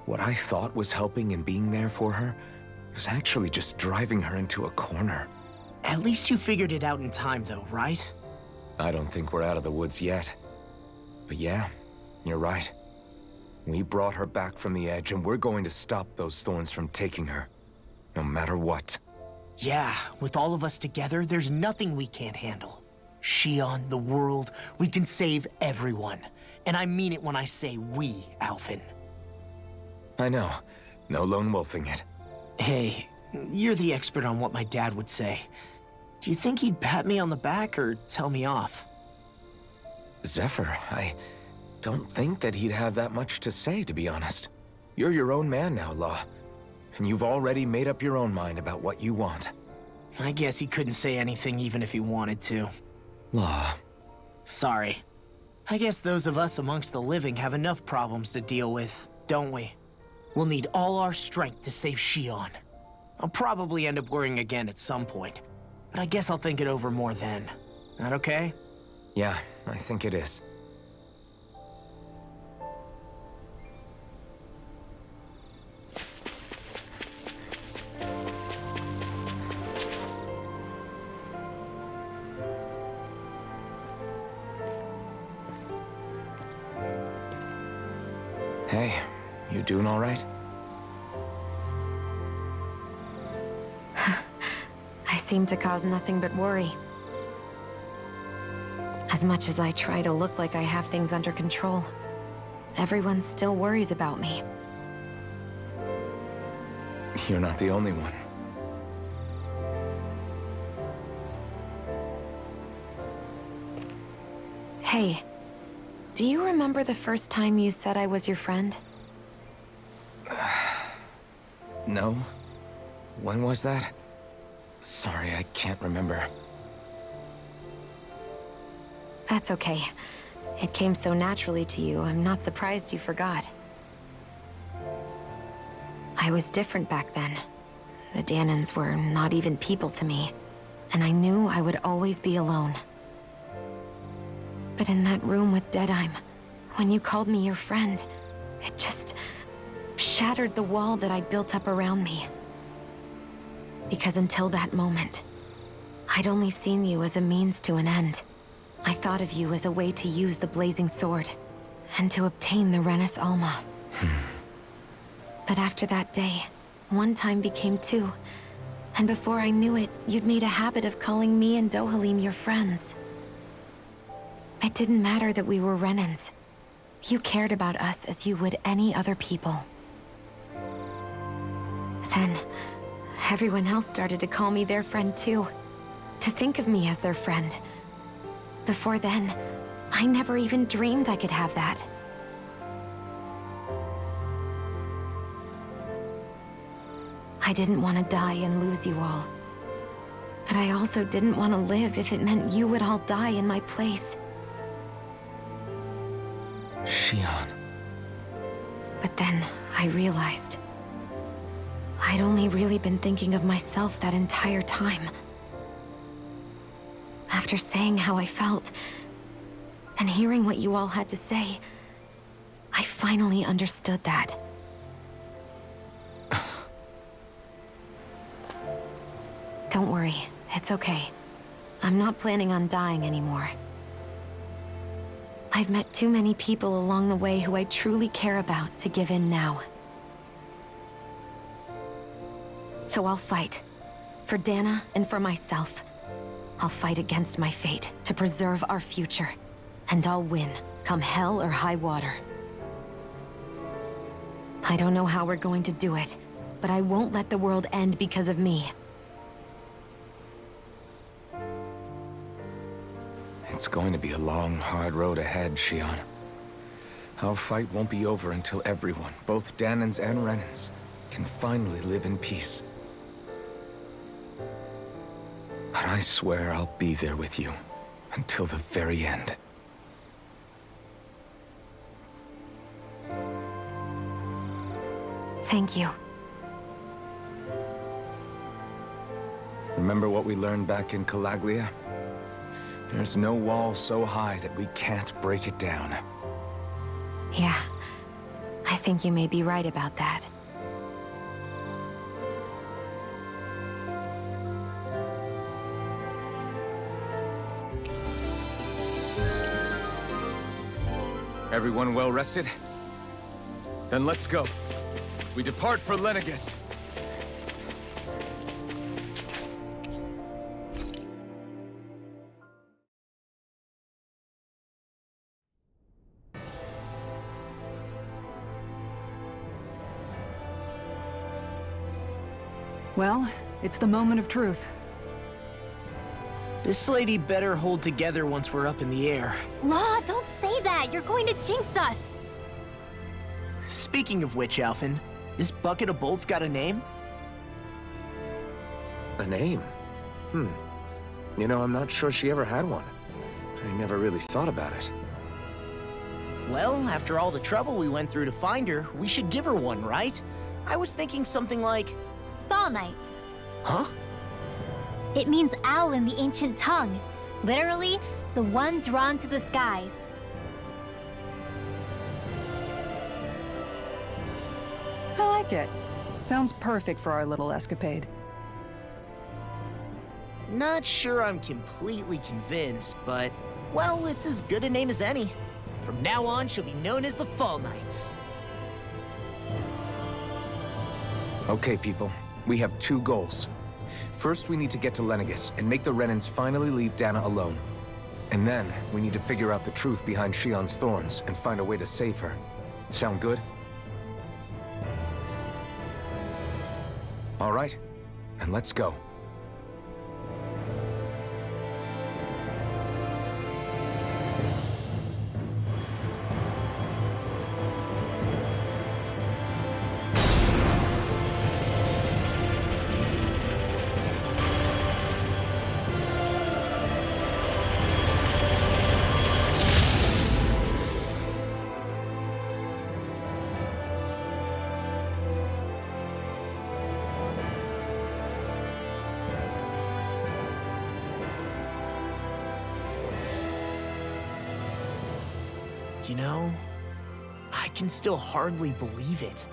What I thought was helping and being there for her was actually just driving her into a corner. At least you figured it out in time, though, right? I don't think we're out of the woods yet. But yeah, you're right. We brought her back from the edge, and we're going to stop those thorns from taking her. No matter what. Yeah, with all of us together, there's nothing we can't handle. Shion, the world, we can save everyone. And I mean it when I say we, Alphen. I know. No lone wolfing it. Hey, you're the expert on what my dad would say. Do you think he'd pat me on the back or tell me off? Zephyr, I don't think that he'd have that much to say, to be honest. You're your own man now, Law. And you've already made up your own mind about what you want. I guess he couldn't say anything even if he wanted to. Law. Sorry. I guess those of us amongst the living have enough problems to deal with, don't we? We'll need all our strength to save Shion. I'll probably end up worrying again at some point, but I guess I'll think it over more then. That okay? Yeah, I think it is. Hey, you doing all right? I seem to cause nothing but worry. As much as I try to look like I have things under control, everyone still worries about me. You're not the only one. Hey, do you remember the first time you said I was your friend? No? When was that? Sorry, I can't remember. That's okay. It came so naturally to you, I'm not surprised you forgot. I was different back then. The Dahnans were not even people to me, and I knew I would always be alone. But in that room with Deadheim, when you called me your friend, it just shattered the wall that I'd built up around me. Because until that moment, I'd only seen you as a means to an end. I thought of you as a way to use the Blazing Sword, and to obtain the Renis Alma. But after that day, one time became two, and before I knew it, you'd made a habit of calling me and Dohalim your friends. It didn't matter that we were Renans. You cared about us as you would any other people. Then, everyone else started to call me their friend too. To think of me as their friend. Before then, I never even dreamed I could have that. I didn't want to die and lose you all. But I also didn't want to live if it meant you would all die in my place. Shion. But then, I realized I'd only really been thinking of myself that entire time. After saying how I felt, and hearing what you all had to say, I finally understood that. Don't worry, it's okay. I'm not planning on dying anymore. I've met too many people along the way who I truly care about to give in now. So I'll fight. For Dana and for myself. I'll fight against my fate to preserve our future. And I'll win, come hell or high water. I don't know how we're going to do it, but I won't let the world end because of me. It's going to be a long, hard road ahead, Shion. Our fight won't be over until everyone, both Danans and Renans, can finally live in peace. But I swear I'll be there with you until the very end. Thank you. Remember what we learned back in Calaglia? There's no wall so high that we can't break it down. Yeah, I think you may be right about that. Everyone well rested? Then let's go. We depart for Lenegis. Well, it's the moment of truth. This lady better hold together once we're up in the air. Law, don't say that! You're going to jinx us! Speaking of which, Alphen, this bucket of bolts got a name? A name? You know, I'm not sure she ever had one. I never really thought about it. Well, after all the trouble we went through to find her, we should give her one, right? I was thinking something like... Fall Knights. Huh? It means owl in the ancient tongue. Literally, the one drawn to the skies. I like it. Sounds perfect for our little escapade. Not sure I'm completely convinced, but... Well, it's as good a name as any. From now on, she'll be known as the Fall Knights. Okay, people. We have two goals. First, we need to get to Lenegis and make the Renans finally leave Dana alone. And then, we need to figure out the truth behind Shion's thorns and find a way to save her. Sound good? All right, then let's go. You know, I can still hardly believe it.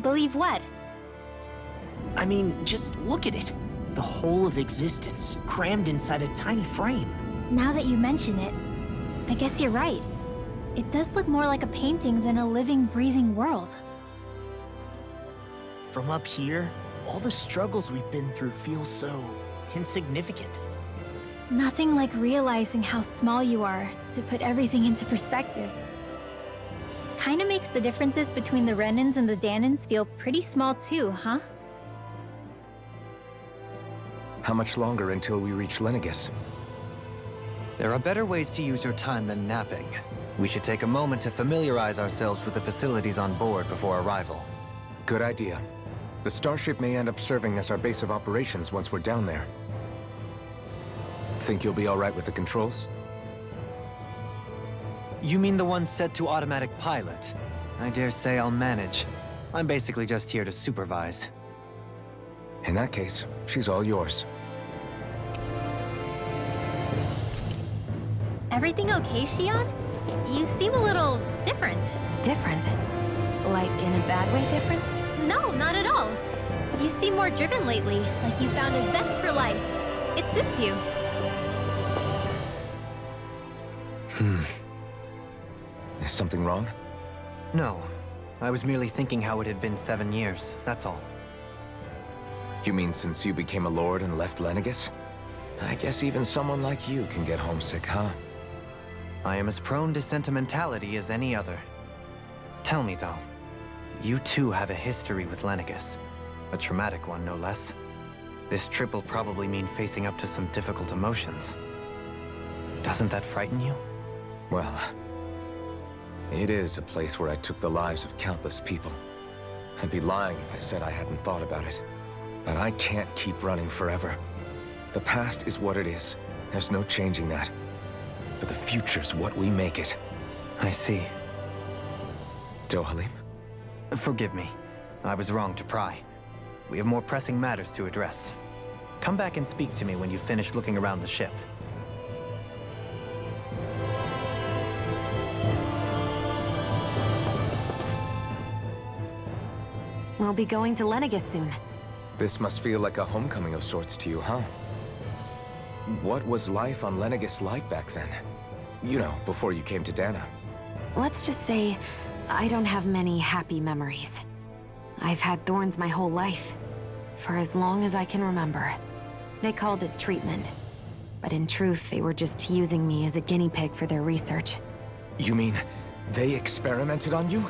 Believe what? I mean, just look at it. The whole of existence, crammed inside a tiny frame. Now that you mention it, I guess you're right. It does look more like a painting than a living, breathing world. From up here, all the struggles we've been through feel so insignificant. Nothing like realizing how small you are to put everything into perspective. Kinda makes the differences between the Renans and the Danans feel pretty small too, huh? How much longer until we reach Lenegis? There are better ways to use your time than napping. We should take a moment to familiarize ourselves with the facilities on board before arrival. Good idea. The starship may end up serving as our base of operations once we're down there. Think you'll be all right with the controls? You mean the one set to automatic pilot? I dare say I'll manage. I'm basically just here to supervise. In that case, she's all yours. Everything okay, Shion? You seem a little different. Different? Like in a bad way different? No, not at all. You seem more driven lately, like you found a zest for life. It suits you. Is something wrong? No. I was merely thinking how it had been 7 years, that's all. You mean since you became a lord and left Lenegis? I guess even someone like you can get homesick, huh? I am as prone to sentimentality as any other. Tell me, though, you too have a history with Lenegis. A traumatic one, no less. This trip will probably mean facing up to some difficult emotions. Doesn't that frighten you? Well, it is a place where I took the lives of countless people. I'd be lying if I said I hadn't thought about it. But I can't keep running forever. The past is what it is. There's no changing that. But the future's what we make it. I see. Dohalim? Forgive me. I was wrong to pry. We have more pressing matters to address. Come back and speak to me when you've finished looking around the ship. We'll be going to Lenegis soon. This must feel like a homecoming of sorts to you, huh? What was life on Lenegis like back then? You know, before you came to Dana. Let's just say, I don't have many happy memories. I've had thorns my whole life, for as long as I can remember. They called it treatment, but in truth, they were just using me as a guinea pig for their research. You mean, they experimented on you?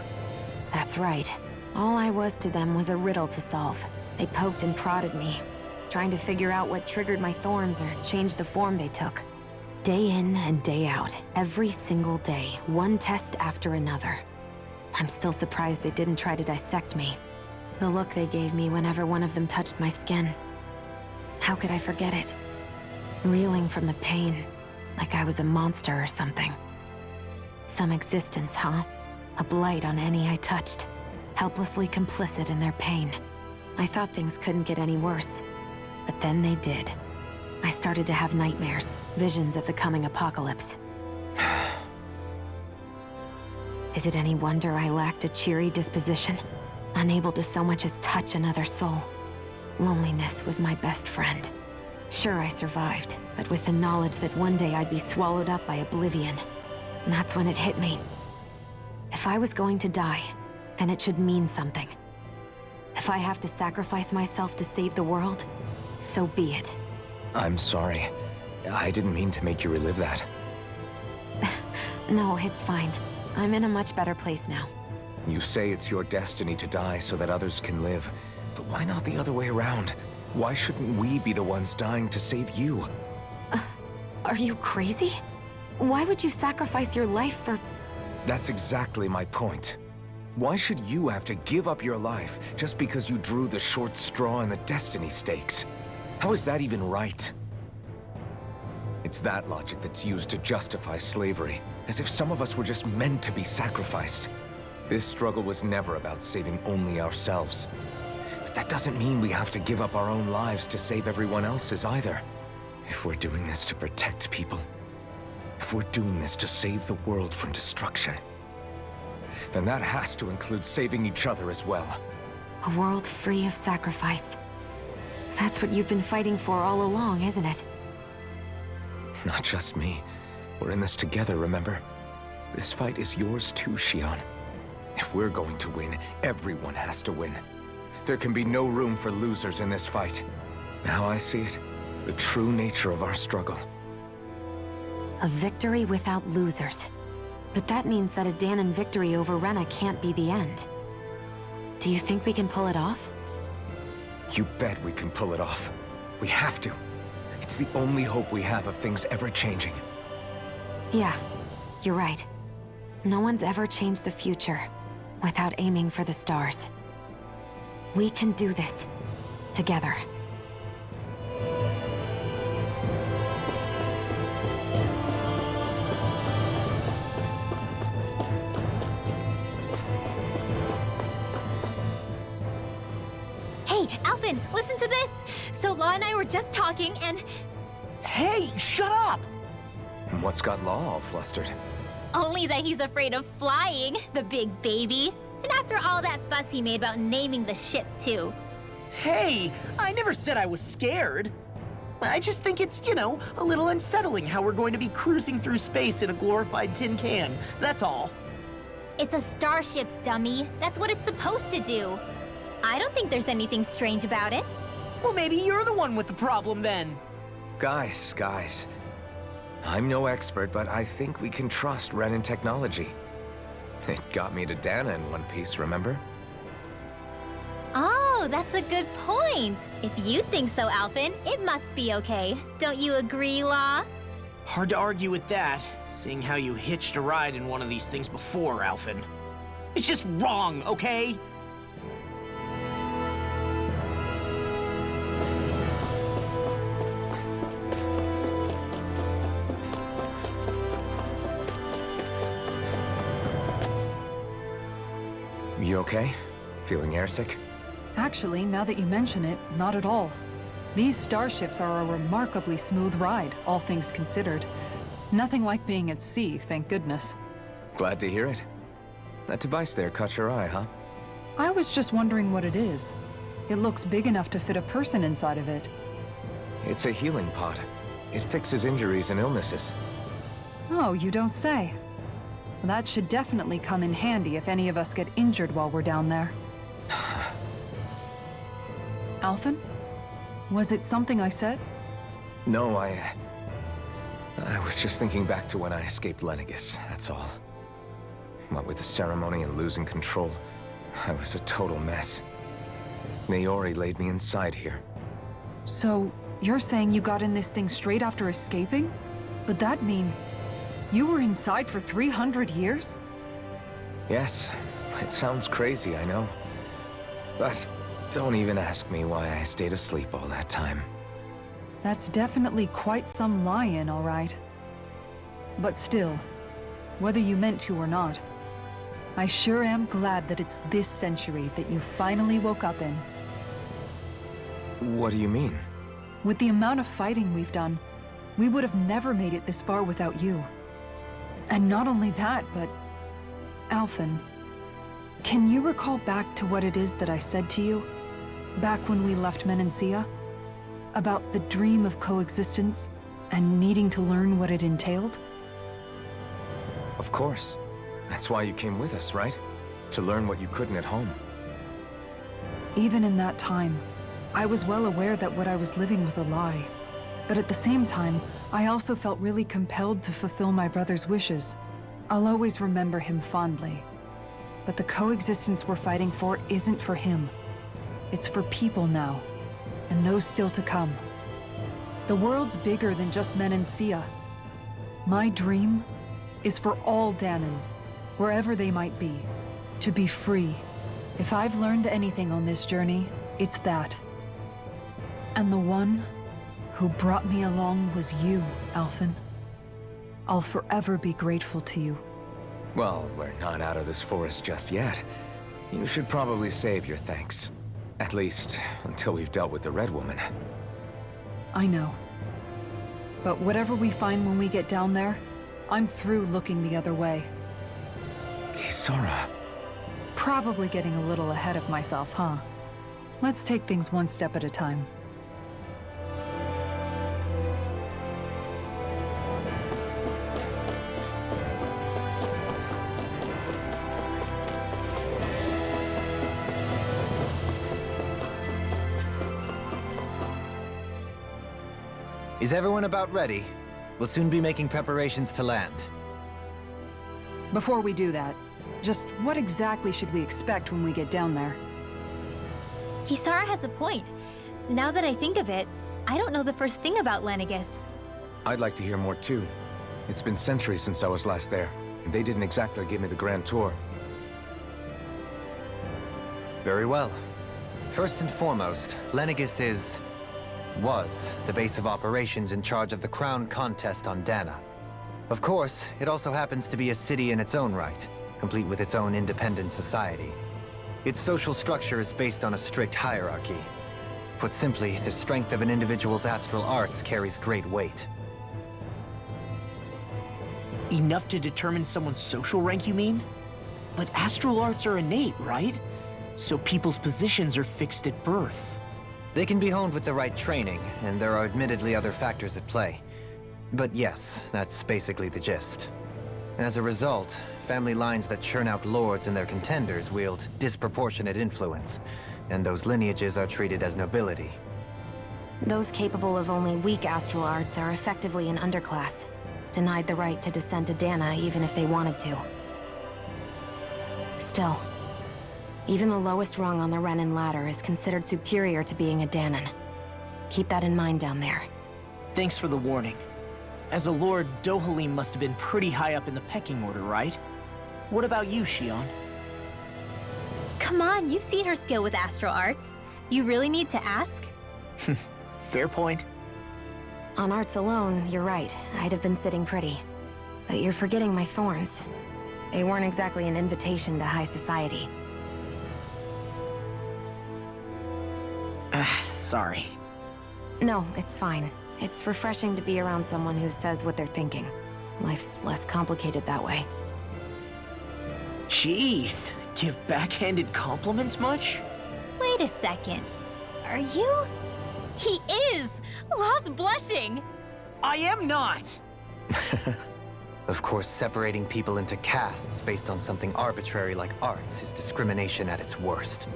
That's right. All I was to them was a riddle to solve. They poked and prodded me, trying to figure out what triggered my thorns or changed the form they took. Day in and day out, every single day, one test after another. I'm still surprised they didn't try to dissect me. The look they gave me whenever one of them touched my skin. How could I forget it? Reeling from the pain, like I was a monster or something. Some existence, huh? A blight on any I touched, helplessly complicit in their pain. I thought things couldn't get any worse, but then they did. I started to have nightmares, visions of the coming apocalypse. Is it any wonder I lacked a cheery disposition? Unable to so much as touch another soul. Loneliness was my best friend. Sure, I survived, but with the knowledge that one day I'd be swallowed up by oblivion. And that's when it hit me. If I was going to die, then it should mean something. If I have to sacrifice myself to save the world, so be it. I'm sorry. I didn't mean to make you relive that. No, it's fine. I'm in a much better place now. You say it's your destiny to die so that others can live. But why not the other way around? Why shouldn't we be the ones dying to save you? Are you crazy? Why would you sacrifice your life for... That's exactly my point. Why should you have to give up your life just because you drew the short straw in the destiny stakes? How is that even right? It's that logic that's used to justify slavery, as if some of us were just meant to be sacrificed. This struggle was never about saving only ourselves. But that doesn't mean we have to give up our own lives to save everyone else's either. If we're doing this to protect people, if we're doing this to save the world from destruction, then that has to include saving each other as well. A world free of sacrifice. That's what you've been fighting for all along, isn't it? Not just me. We're in this together, remember? This fight is yours too, Shion. If we're going to win, everyone has to win. There can be no room for losers in this fight. Now I see it. The true nature of our struggle. A victory without losers. But that means that a Dahnan victory over Rena can't be the end. Do you think we can pull it off? You bet we can pull it off. We have to. It's the only hope we have of things ever changing. Yeah, you're right. No one's ever changed the future without aiming for the stars. We can do this. Together. Hey, Alphen, listen to this! So Law and I were just talking and... Hey, shut up! What's got Law all flustered? Only that he's afraid of flying, the big baby. And after all that fuss he made about naming the ship, too. Hey, I never said I was scared. I just think it's, a little unsettling how we're going to be cruising through space in a glorified tin can. That's all. It's a starship, dummy. That's what it's supposed to do. I don't think there's anything strange about it. Well, maybe you're the one with the problem then. Guys. I'm no expert, but I think we can trust Renan technology. It got me to Dana in one piece, remember? Oh, that's a good point. If you think so, Alphen, it must be okay. Don't you agree, Law? Hard to argue with that, seeing how you hitched a ride in one of these things before, Alphen. It's just wrong, okay? You okay? Feeling airsick? Actually, now that you mention it, not at all. These starships are a remarkably smooth ride, all things considered. Nothing like being at sea, thank goodness. Glad to hear it. That device there caught your eye, huh? I was just wondering what it is. It looks big enough to fit a person inside of it. It's a healing pod. It fixes injuries and illnesses. Oh, you don't say. That should definitely come in handy if any of us get injured while we're down there. Alphen? Was it something I said? No, I was just thinking back to when I escaped Lenegis, that's all. What with the ceremony and losing control, I was a total mess. Naori laid me inside here. So, you're saying you got in this thing straight after escaping? But that mean... you were inside for 300 years? Yes, it sounds crazy, I know. But don't even ask me why I stayed asleep all that time. That's definitely quite some lie-in, all right. But still, whether you meant to or not, I sure am glad that it's this century that you finally woke up in. What do you mean? With the amount of fighting we've done, we would have never made it this far without you. And not only that, but... Alphen, can you recall back to what it is that I said to you? Back when we left Menancia? About the dream of coexistence, and needing to learn what it entailed? Of course. That's why you came with us, right? To learn what you couldn't at home. Even in that time, I was well aware that what I was living was a lie. But at the same time, I also felt really compelled to fulfill my brother's wishes. I'll always remember him fondly. But the coexistence we're fighting for isn't for him. It's for people now, and those still to come. The world's bigger than just Menancia. My dream is for all Danans, wherever they might be, to be free. If I've learned anything on this journey, it's that. And the one who brought me along was you, Alphen. I'll forever be grateful to you. Well, we're not out of this forest just yet. You should probably save your thanks. At least, until we've dealt with the Red Woman. I know. But whatever we find when we get down there, I'm through looking the other way. Kisara. Probably getting a little ahead of myself, huh? Let's take things one step at a time. Is everyone about ready? We'll soon be making preparations to land. Before we do that, just what exactly should we expect when we get down there? Kisara has a point. Now that I think of it, I don't know the first thing about Lenegis. I'd like to hear more too. It's been centuries since I was last there, and they didn't exactly give me the grand tour. Very well. First and foremost, Lenegis was the base of operations in charge of the crown contest on Dana. Of course, it also happens to be a city in its own right, complete with its own independent society. Its social structure is based on a strict hierarchy. Put simply, the strength of an individual's astral arts carries great weight. Enough to determine someone's social rank, you mean? But astral arts are innate, right? So people's positions are fixed at birth. They can be honed with the right training, and there are admittedly other factors at play. But yes, that's basically the gist. As a result, family lines that churn out lords and their contenders wield disproportionate influence, and those lineages are treated as nobility. Those capable of only weak astral arts are effectively an underclass, denied the right to descend to Dana even if they wanted to. Still, even the lowest rung on the Renan ladder is considered superior to being a Danan. Keep that in mind down there. Thanks for the warning. As a lord, Dohalim must have been pretty high up in the pecking order, right? What about you, Shion? Come on, you've seen her skill with astral arts. You really need to ask? Fair point. On arts alone, you're right. I'd have been sitting pretty. But you're forgetting my thorns. They weren't exactly an invitation to high society. Sorry. No, it's fine. It's refreshing to be around someone who says what they're thinking. Life's less complicated that way. Jeez, give backhanded compliments much? Wait a second. Are you? He is! Lost blushing! I am not! Of course, separating people into castes based on something arbitrary like arts is discrimination at its worst.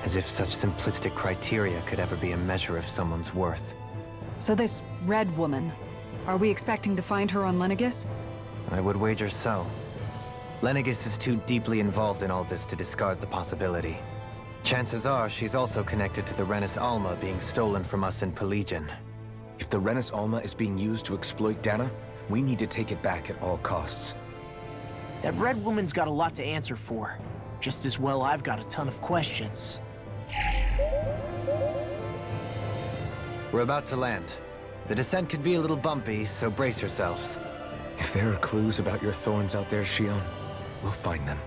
As if such simplistic criteria could ever be a measure of someone's worth. So this Red Woman, are we expecting to find her on Lenegis? I would wager so. Lenegis is too deeply involved in all this to discard the possibility. Chances are she's also connected to the Renis Alma being stolen from us in Pelegion. If the Renis Alma is being used to exploit Dana, we need to take it back at all costs. That Red Woman's got a lot to answer for. Just as well I've got a ton of questions. We're about to land. The descent could be a little bumpy, so brace yourselves. If there are clues about your thorns out there, Shion, we'll find them.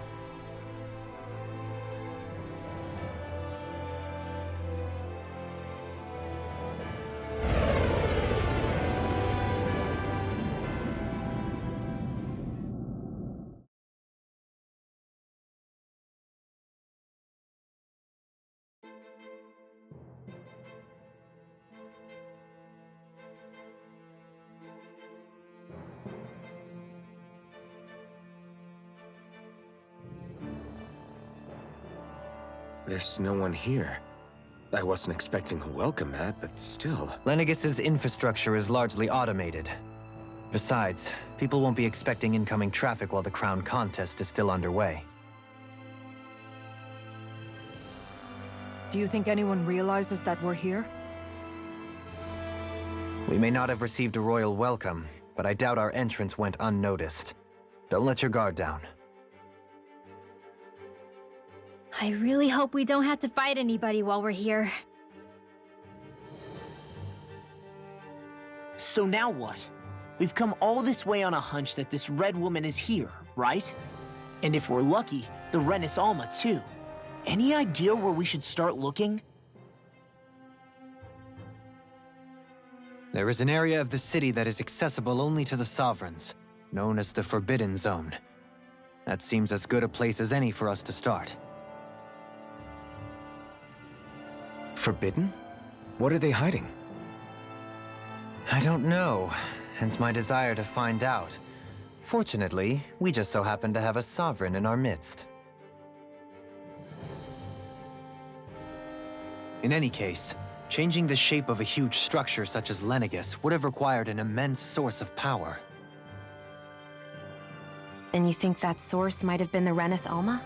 There's no one here. I wasn't expecting a welcome mat, but still. Lenegis's infrastructure is largely automated. Besides, people won't be expecting incoming traffic while the crown contest is still underway. Do you think anyone realizes that we're here? We may not have received a royal welcome, but I doubt our entrance went unnoticed. Don't let your guard down. I really hope we don't have to fight anybody while we're here. So now what? We've come all this way on a hunch that this Red Woman is here, right? And if we're lucky, the Renis Alma too. Any idea where we should start looking? There is an area of the city that is accessible only to the Sovereigns, known as the Forbidden Zone. That seems as good a place as any for us to start. Forbidden? What are they hiding? I don't know, hence my desire to find out. Fortunately, we just so happen to have a Sovereign in our midst. In any case, changing the shape of a huge structure such as Lenegis would have required an immense source of power. Then you think that source might have been the Renis Alma?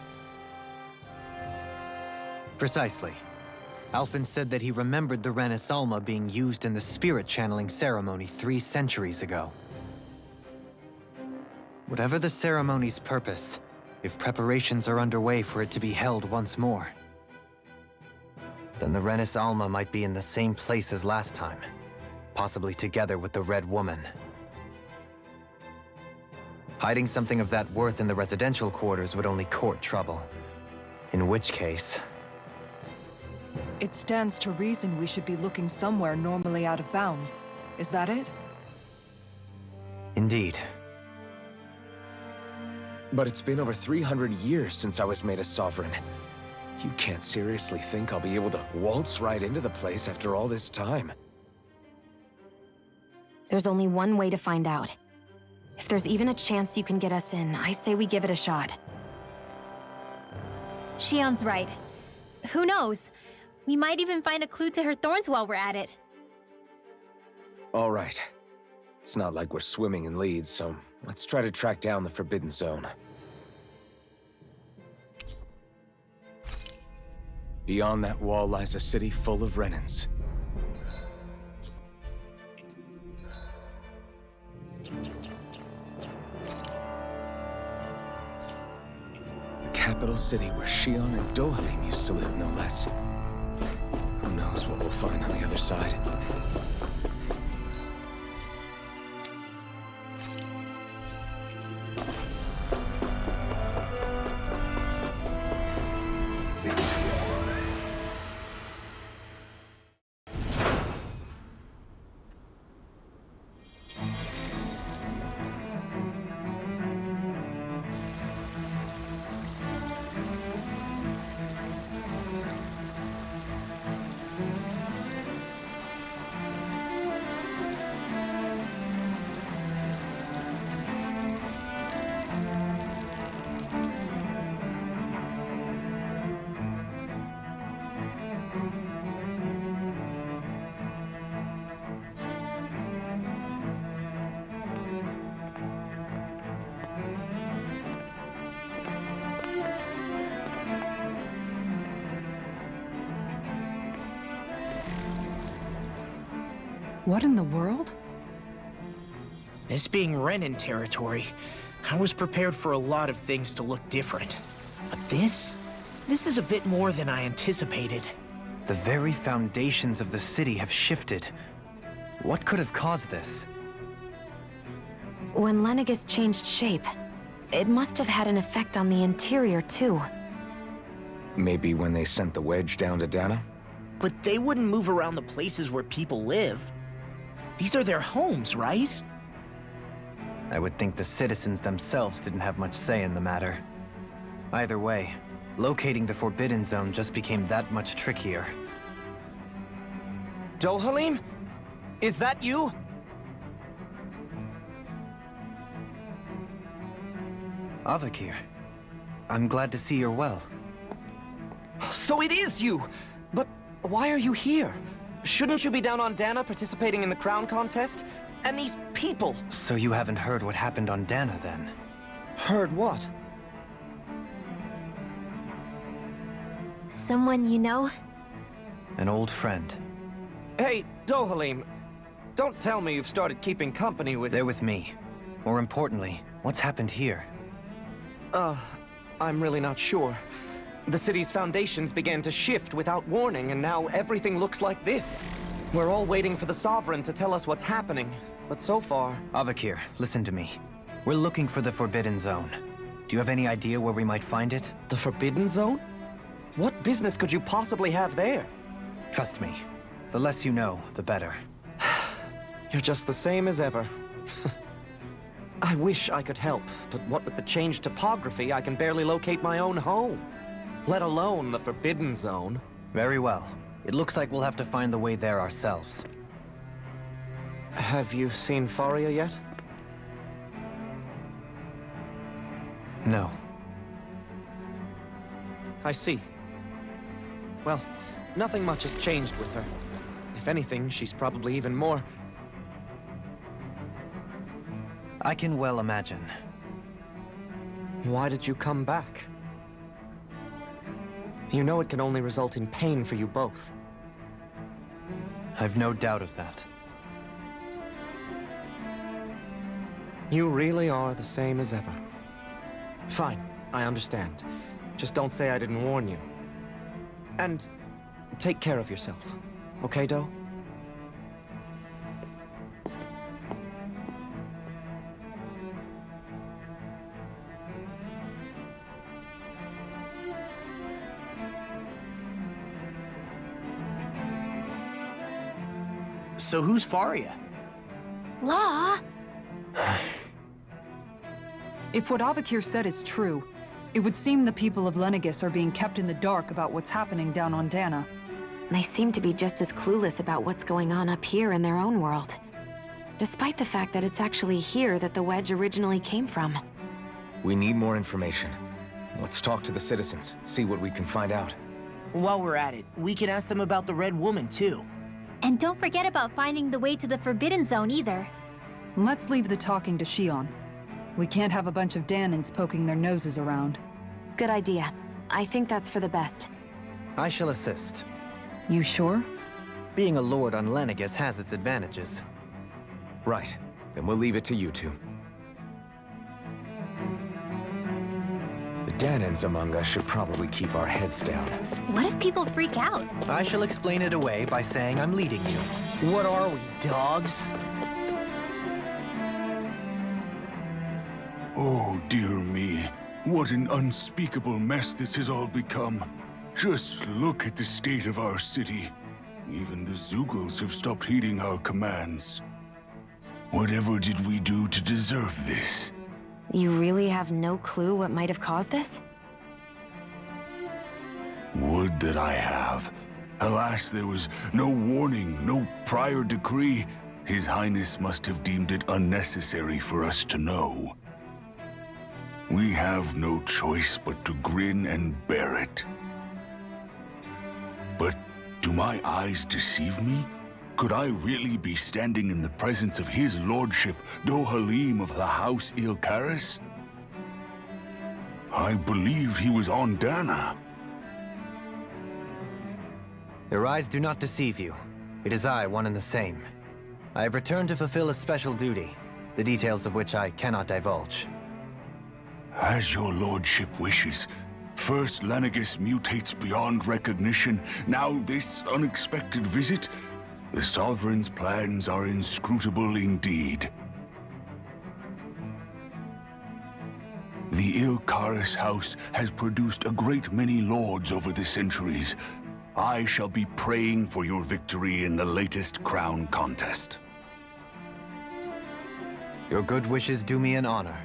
Precisely. Alphen said that he remembered the Renis Alma being used in the spirit channeling ceremony 3 centuries ago. Whatever the ceremony's purpose, if preparations are underway for it to be held once more, then the Renis Alma might be in the same place as last time, possibly together with the Red Woman. Hiding something of that worth in the residential quarters would only court trouble. In which case... It stands to reason we should be looking somewhere normally out of bounds. Is that it? Indeed. But it's been over 300 years since I was made a sovereign. You can't seriously think I'll be able to waltz right into the place after all this time. There's only one way to find out. If there's even a chance you can get us in, I say we give it a shot. Shion's right. Who knows? We might even find a clue to her thorns while we're at it. All right. It's not like we're swimming in leads, so let's try to track down the Forbidden Zone. Beyond that wall lies a city full of Renans. The capital city where Shion and Dohalim used to live, no less. Who knows what we'll find on the other side. What in the world? This being Renan territory, I was prepared for a lot of things to look different. But this is a bit more than I anticipated. The very foundations of the city have shifted. What could have caused this? When Lenegis changed shape, it must have had an effect on the interior too. Maybe when they sent the wedge down to Dana? But they wouldn't move around the places where people live. These are their homes, right? I would think the citizens themselves didn't have much say in the matter. Either way, locating the Forbidden Zone just became that much trickier. Dohalim? Is that you? Avakir, I'm glad to see you're well. So it is you! But why are you here? Shouldn't you be down on Dana participating in the crown contest? And these people! So you haven't heard what happened on Dana, then? Heard what? Someone you know? An old friend. Hey, Dohalim, don't tell me you've started keeping company with... They're with me. More importantly, what's happened here? I'm really not sure. The city's foundations began to shift without warning, and now everything looks like this. We're all waiting for the Sovereign to tell us what's happening, but so far... Avakir, listen to me. We're looking for the Forbidden Zone. Do you have any idea where we might find it? The Forbidden Zone? What business could you possibly have there? Trust me. The less you know, the better. You're just the same as ever. I wish I could help, but what with the changed topography, I can barely locate my own home. Let alone the Forbidden Zone. Very well. It looks like we'll have to find the way there ourselves. Have you seen Faria yet? No. I see. Well, nothing much has changed with her. If anything, she's probably even more... I can well imagine. Why did you come back? You know it can only result in pain for you both. I've no doubt of that. You really are the same as ever. Fine, I understand. Just don't say I didn't warn you. And take care of yourself. Okay, Do? So who's Faria? Law? If what Avakir said is true, it would seem the people of Lenegis are being kept in the dark about what's happening down on Dana. They seem to be just as clueless about what's going on up here in their own world. Despite the fact that it's actually here that the Wedge originally came from. We need more information. Let's talk to the citizens, see what we can find out. While we're at it, we can ask them about the Red Woman, too. And don't forget about finding the way to the Forbidden Zone either. Let's leave the talking to Shion. We can't have a bunch of Danans poking their noses around. Good idea. I think that's for the best. I shall assist. You sure? Being a lord on Lenegis has its advantages. Right. Then we'll leave it to you two. The Danans among us should probably keep our heads down. What if people freak out? I shall explain it away by saying I'm leading you. What are we, dogs? Oh, dear me. What an unspeakable mess this has all become. Just look at the state of our city. Even the Zeugles have stopped heeding our commands. Whatever did we do to deserve this? You really have no clue what might have caused this? Would that I have. Alas, there was no warning, no prior decree. His Highness must have deemed it unnecessary for us to know. We have no choice but to grin and bear it. But do my eyes deceive me? Could I really be standing in the presence of his lordship, Dohalim of the House Ilkaris? I believed he was on Dana. Your eyes do not deceive you. It is I, one and the same. I have returned to fulfill a special duty, the details of which I cannot divulge. As your lordship wishes. First Lenegis mutates beyond recognition, now this unexpected visit. The Sovereign's plans are inscrutable indeed. The Ilkaris House has produced a great many lords over the centuries. I shall be praying for your victory in the latest crown contest. Your good wishes do me an honor.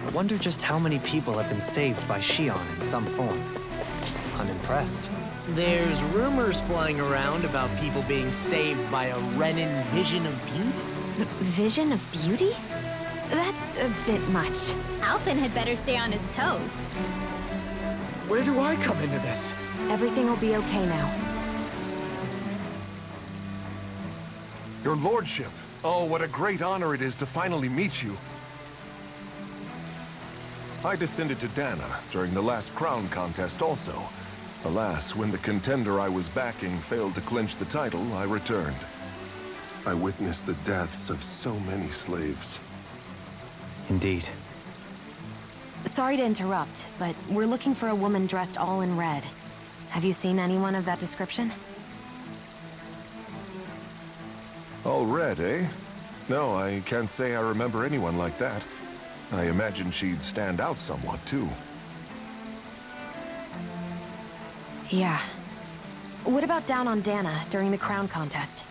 I wonder just how many people have been saved by Shion in some form. I'm impressed. There's rumors flying around about people being saved by a Renan vision of beauty. Vision of beauty? That's a bit much. Alphen had better stay on his toes. Where do I come into this? Everything will be okay now. Your lordship. Oh, what a great honor it is to finally meet you. I descended to Dana during the last crown contest also. Alas, when the contender I was backing failed to clinch the title, I returned. I witnessed the deaths of so many slaves. Indeed. Sorry to interrupt, but we're looking for a woman dressed all in red. Have you seen anyone of that description? All red, eh? No, I can't say I remember anyone like that. I imagine she'd stand out somewhat, too. Yeah. What about down on Dana during the crown contest?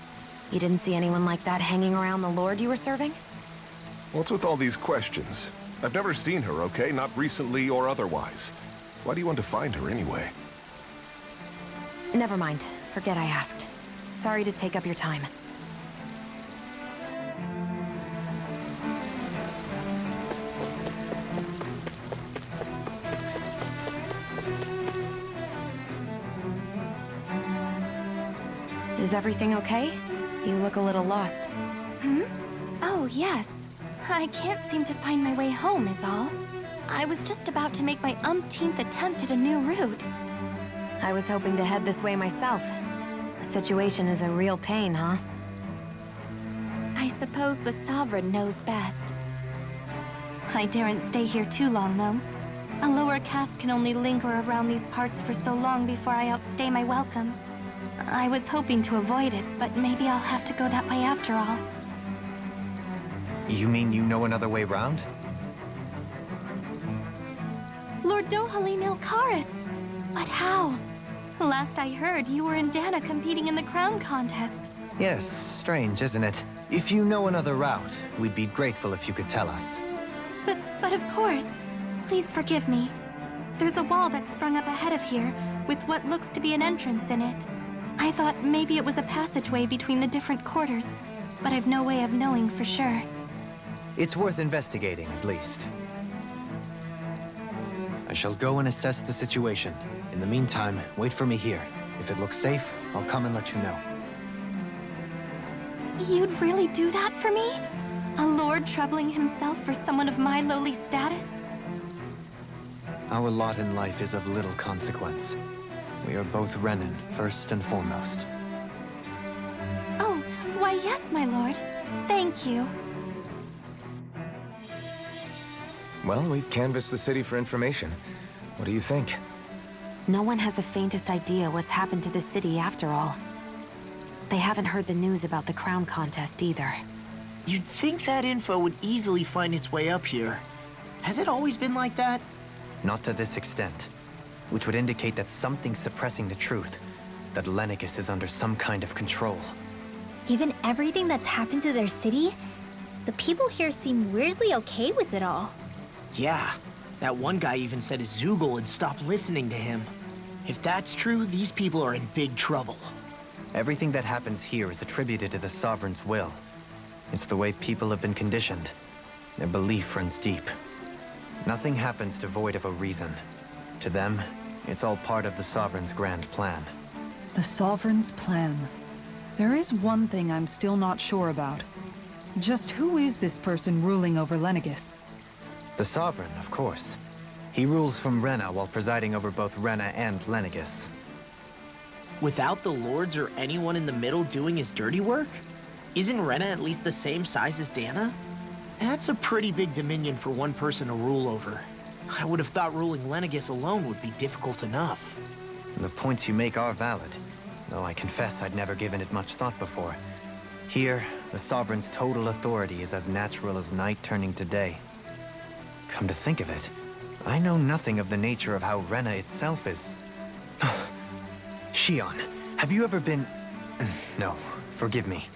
You didn't see anyone like that hanging around the lord you were serving? What's with all these questions? I've never seen her, okay? Not recently or otherwise. Why do you want to find her anyway? Never mind. Forget I asked. Sorry to take up your time. Is everything okay? You look a little lost. Hmm? Oh, yes. I can't seem to find my way home, is all. I was just about to make my umpteenth attempt at a new route. I was hoping to head this way myself. The situation is a real pain, huh? I suppose the Sovereign knows best. I daren't stay here too long, though. A lower caste can only linger around these parts for so long before I outstay my welcome. I was hoping to avoid it, but maybe I'll have to go that way after all. You mean you know another way round? Lord Dohalim Ilkaris! But how? Last I heard, you were in Dana competing in the crown contest. Yes, strange, isn't it? If you know another route, we'd be grateful if you could tell us. But of course. Please forgive me. There's a wall that sprung up ahead of here, with what looks to be an entrance in it. I thought maybe it was a passageway between the different quarters, but I've no way of knowing for sure. It's worth investigating, at least. I shall go and assess the situation. In the meantime, wait for me here. If it looks safe, I'll come and let you know. You'd really do that for me? A lord troubling himself for someone of my lowly status? Our lot in life is of little consequence. We are both Renan, first and foremost. Oh, why yes, my lord. Thank you. Well, we've canvassed the city for information. What do you think? No one has the faintest idea what's happened to the city after all. They haven't heard the news about the crown contest either. You'd think that info would easily find its way up here. Has it always been like that? Not to this extent. Which would indicate that something's suppressing the truth. That Lenegis is under some kind of control. Given everything that's happened to their city, the people here seem weirdly okay with it all. Yeah, that one guy even said Zoogle had stopped listening to him. If that's true, these people are in big trouble. Everything that happens here is attributed to the Sovereign's will. It's the way people have been conditioned. Their belief runs deep. Nothing happens devoid of a reason. To them, it's all part of the Sovereign's grand plan. The Sovereign's plan. There is one thing I'm still not sure about. Just who is this person ruling over Lenegis? The Sovereign, of course. He rules from Rena while presiding over both Rena and Lenegis. Without the lords or anyone in the middle doing his dirty work? Isn't Rena at least the same size as Dana? That's a pretty big dominion for one person to rule over. I would have thought ruling Lenegis alone would be difficult enough. The points you make are valid, though I confess I'd never given it much thought before. Here, the Sovereign's total authority is as natural as night turning to day. Come to think of it, I know nothing of the nature of how Rena itself is. Shion, have you ever been... No, forgive me.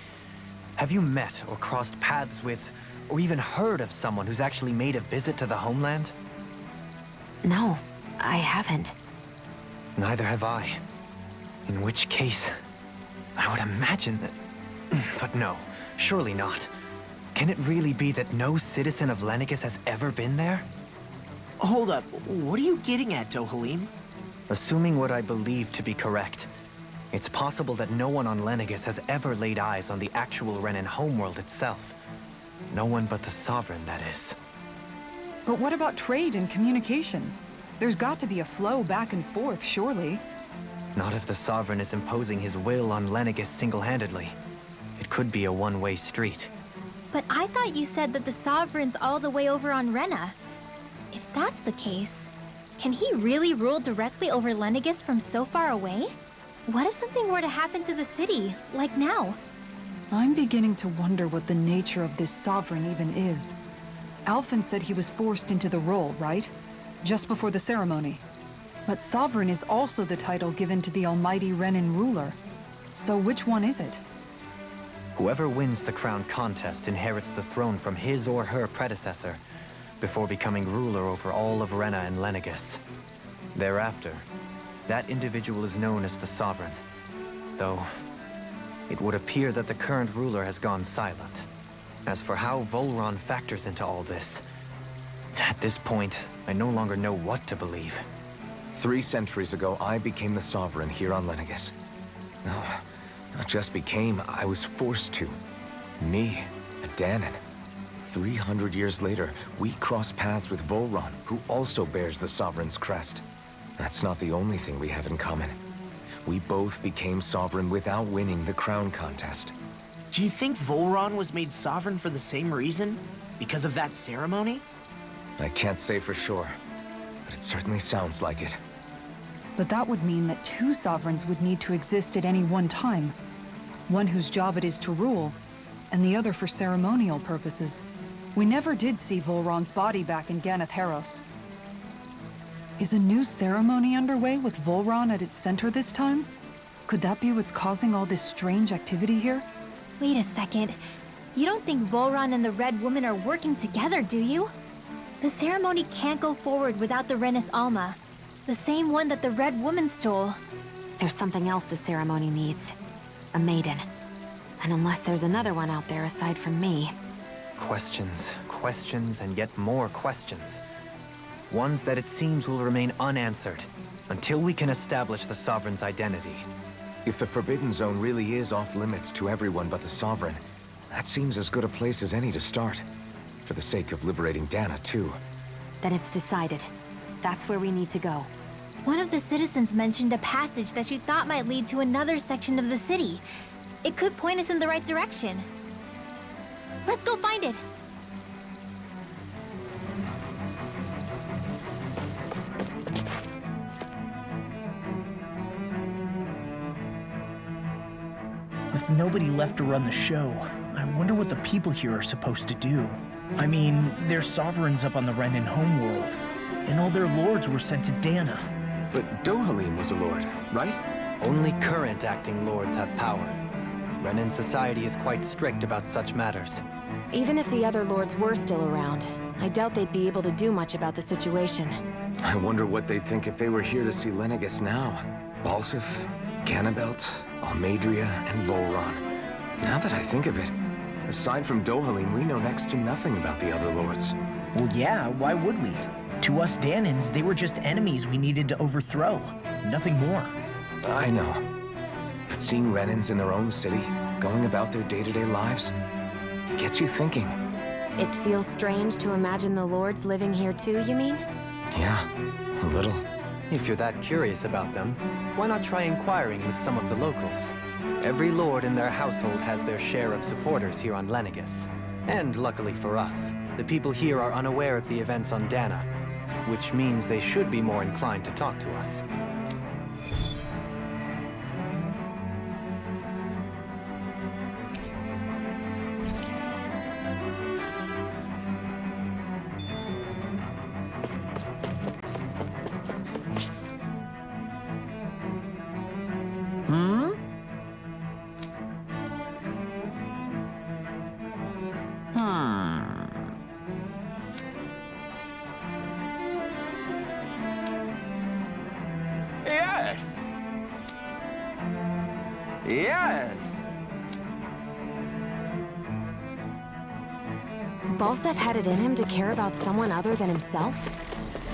Have you met or crossed paths with, or even heard of someone who's actually made a visit to the homeland? No, I haven't. Neither have I. In which case, I would imagine that... But no, surely not. Can it really be that no citizen of Lenegis has ever been there? Hold up, what are you getting at, Dohalim? Assuming what I believe to be correct, it's possible that no one on Lenegis has ever laid eyes on the actual Renan homeworld itself. No one but the Sovereign, that is. But what about trade and communication? There's got to be a flow back and forth, surely. Not if the Sovereign is imposing his will on Lenegis single-handedly. It could be a one-way street. But I thought you said that the Sovereign's all the way over on Rena. If that's the case, can he really rule directly over Lenegis from so far away? What if something were to happen to the city, like now? I'm beginning to wonder what the nature of this Sovereign even is. Alphen said he was forced into the role, right? Just before the ceremony. But Sovereign is also the title given to the almighty Renan ruler. So which one is it? Whoever wins the crown contest inherits the throne from his or her predecessor, before becoming ruler over all of Rena and Lenegis. Thereafter, that individual is known as the Sovereign. Though, it would appear that the current ruler has gone silent. As for how Volron factors into all this, at this point, I no longer know what to believe. 3 centuries ago, I became the Sovereign here on Lenegis. No, not just became, I was forced to. Me, a Danan. 300 years later, we cross paths with Volron, who also bears the Sovereign's crest. That's not the only thing we have in common. We both became Sovereign without winning the crown contest. Do you think Volron was made Sovereign for the same reason? Because of that ceremony? I can't say for sure. but it certainly sounds like it. But that would mean that two sovereigns would need to exist at any one time. One whose job it is to rule, and the other for ceremonial purposes. We never did see Volron's body back in Ganeth Haros. Is a new ceremony underway with Volron at its center this time? Could that be what's causing all this strange activity here? Wait a second. You don't think Volron and the Red Woman are working together, do you? The ceremony can't go forward without the Renis Alma. The same one that the Red Woman stole. There's something else the ceremony needs. A maiden. And unless there's another one out there aside from me... Questions, questions, and yet more questions. Ones that it seems will remain unanswered, until we can establish the Sovereign's identity. If the Forbidden Zone really is off-limits to everyone but the Sovereign, that seems as good a place as any to start. For the sake of liberating Dana, too. Then it's decided. That's where we need to go. One of the citizens mentioned a passage that she thought might lead to another section of the city. It could point us in the right direction. Let's go find it! With nobody left to run the show, I wonder what the people here are supposed to do. I mean, there's sovereigns up on the Renin homeworld, and all their lords were sent to Dana. But Dohalim was a lord, right? Only current acting lords have power. Renin society is quite strict about such matters. Even if the other lords were still around, I doubt they'd be able to do much about the situation. I wonder what they'd think if they were here to see Lenegis now. Balsif, Ganabelt, Almadria, and Volron. Now that I think of it, aside from Dohalim, we know next to nothing about the other lords. Well, yeah, why would we? To us Danans, they were just enemies we needed to overthrow. Nothing more. I know. But seeing Renins in their own city, going about their day-to-day lives, it gets you thinking. It feels strange to imagine the lords living here too, you mean? Yeah, a little. If you're that curious about them, why not try inquiring with some of the locals? Every lord in their household has their share of supporters here on Lenegis. And luckily for us, the people here are unaware of the events on Dana, which means they should be more inclined to talk to us. Yes! Yes! Balsef had it in him to care about someone other than himself?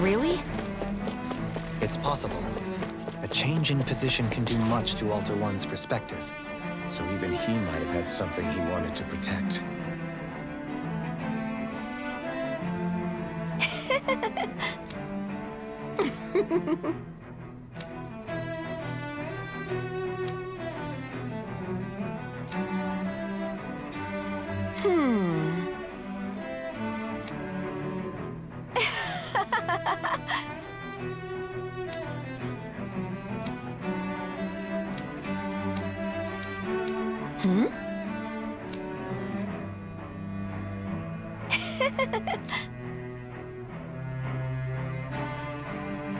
Really? It's possible. A change in position can do much to alter one's perspective. So even he might have had something he wanted to protect.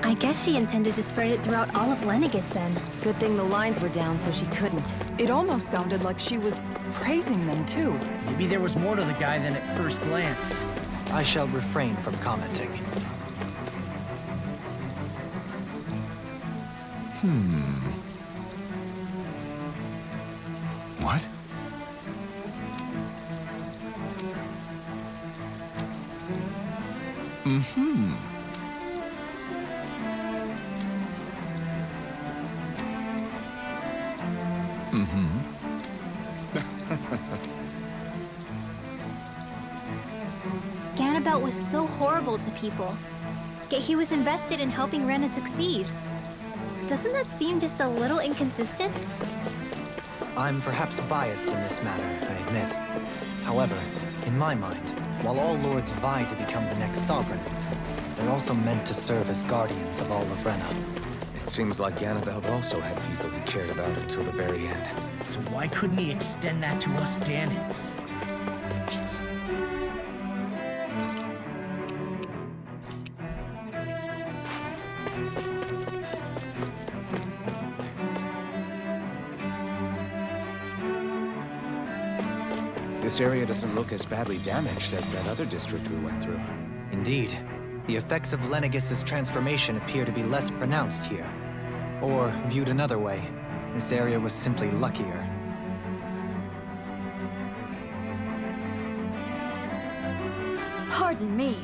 I guess she intended to spread it throughout all of Lenegis then. Good thing the lines were down so she couldn't. It almost sounded like she was praising them too. Maybe there was more to the guy than at first glance. I shall refrain from commenting. What? Ganabelt was so horrible to people. Yet he was invested in helping Rena succeed. Doesn't that seem just a little inconsistent? I'm perhaps biased in this matter, I admit. However, in my mind, while all lords vie to become the next sovereign, they're also meant to serve as guardians of all of Rena. It seems like Ganabelt also had people he cared about until the very end. So why couldn't he extend that to us Danans? This area doesn't look as badly damaged as that other district we went through. Indeed. The effects of Lenegis' transformation appear to be less pronounced here. Or, viewed another way, this area was simply luckier. Pardon me.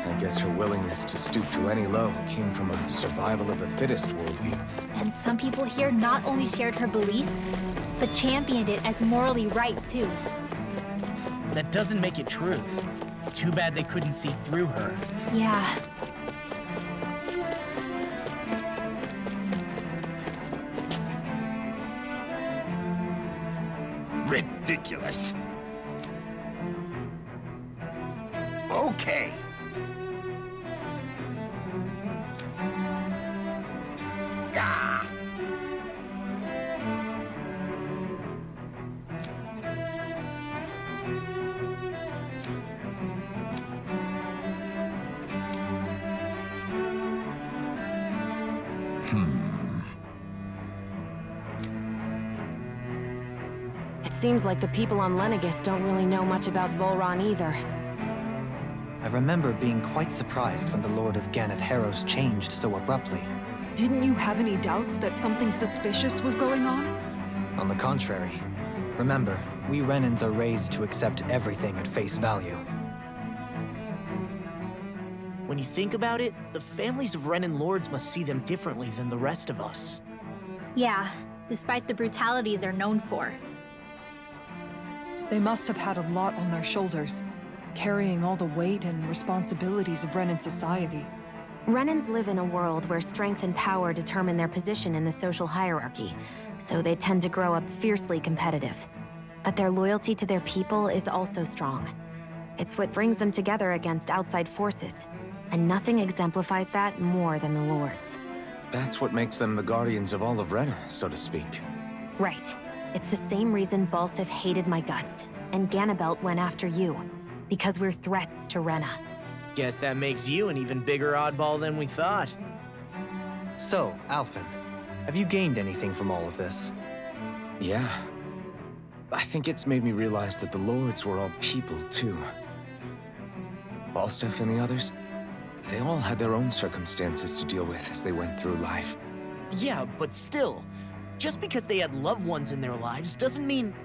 I guess her willingness to stoop to any low came from a survival of the fittest worldview. And some people here not only shared her belief, but championed it as morally right, too. That doesn't make it true. Too bad they couldn't see through her. Yeah. Ridiculous. Okay. Ah! It seems like the people on Lenegis don't really know much about Volron either. I remember being quite surprised when the Lord of Ganath Harros changed so abruptly. Didn't you have any doubts that something suspicious was going on? On the contrary. Remember, we Renans are raised to accept everything at face value. When you think about it, the families of Renan lords must see them differently than the rest of us. Yeah, despite the brutality they're known for. They must have had a lot on their shoulders, carrying all the weight and responsibilities of Renan society. Renans live in a world where strength and power determine their position in the social hierarchy, so they tend to grow up fiercely competitive. But their loyalty to their people is also strong. It's what brings them together against outside forces, and nothing exemplifies that more than the Lords. That's what makes them the guardians of all of Rena, so to speak. Right. It's the same reason Balsif hated my guts, and Ganabelt went after you. Because we're threats to Rena. Guess that makes you an even bigger oddball than we thought. So, Alphen, have you gained anything from all of this? Yeah. I think it's made me realize that the Lords were all people, too. Balsif and the others, they all had their own circumstances to deal with as they went through life. Yeah, but still, just because they had loved ones in their lives doesn't mean...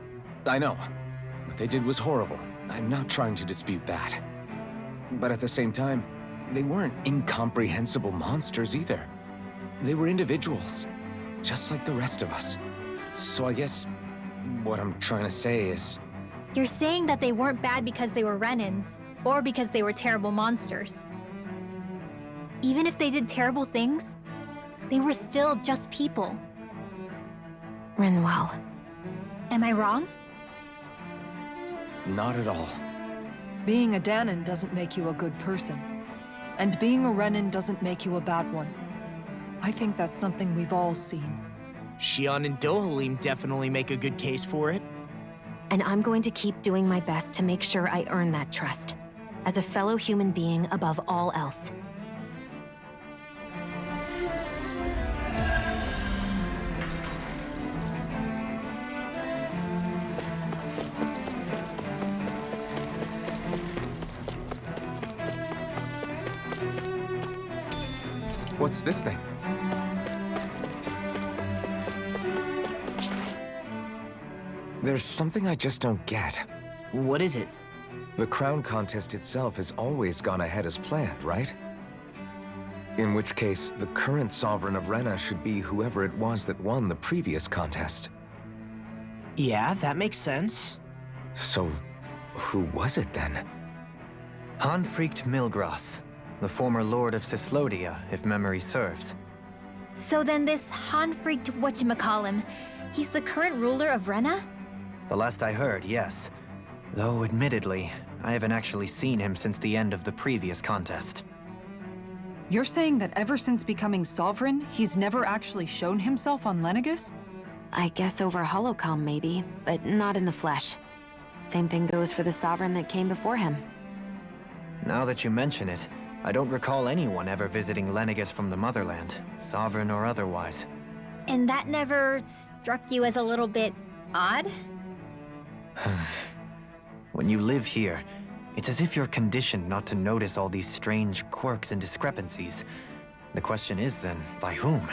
I know. What they did was horrible. I'm not trying to dispute that. But at the same time, they weren't incomprehensible monsters either. They were individuals, just like the rest of us. So I guess what I'm trying to say is... You're saying that they weren't bad because they were Renans, or because they were terrible monsters. Even if they did terrible things, they were still just people. Rinwell. Am I wrong? Not at all. Being a Danan doesn't make you a good person. And being a Renan doesn't make you a bad one. I think that's something we've all seen. Shion and Dohalim definitely make a good case for it. And I'm going to keep doing my best to make sure I earn that trust. As a fellow human being above all else. What's this thing? There's something I just don't get. What is it? The crown contest itself has always gone ahead as planned, right? In which case, the current sovereign of Rena should be whoever it was that won the previous contest. Yeah, that makes sense. So, who was it then? Hanfried Milgras, the former Lord of Cyslodia, if memory serves. So then this Hanfried whatchamacallem, he's the current ruler of Rena? The last I heard, yes. Though, admittedly, I haven't actually seen him since the end of the previous contest. You're saying that ever since becoming Sovereign, he's never actually shown himself on Lenegis? I guess over Holocom maybe, but not in the flesh. Same thing goes for the Sovereign that came before him. Now that you mention it, I don't recall anyone ever visiting Lenegis from the Motherland, Sovereign or otherwise. And that never struck you as a little bit odd? When you live here, it's as if you're conditioned not to notice all these strange quirks and discrepancies. The question is then, by whom?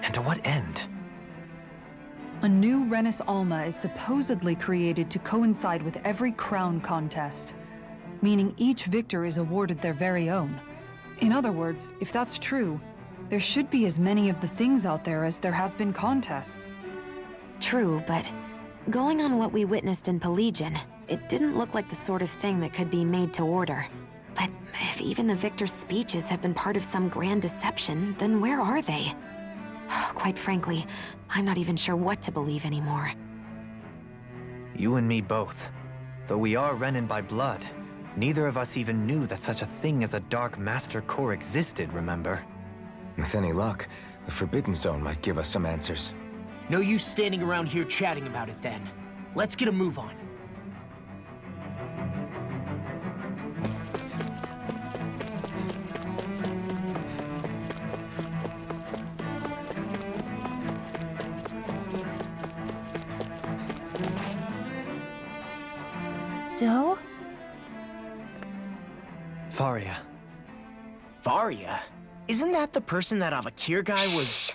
And to what end? A new Renis Alma is supposedly created to coincide with every crown contest, meaning each victor is awarded their very own. In other words, if that's true, there should be as many of the things out there as there have been contests. True, but going on what we witnessed in Pelagian, it didn't look like the sort of thing that could be made to order. But if even the victor's speeches have been part of some grand deception, then where are they? Quite frankly, I'm not even sure what to believe anymore. You and me both. Though we are Renin by blood, neither of us even knew that such a thing as a Dark Master Corps existed, remember? With any luck, the Forbidden Zone might give us some answers. No use standing around here chatting about it then. Let's get a move on. Doe? Faria. Varia? Isn't that the person that Avakir guy was...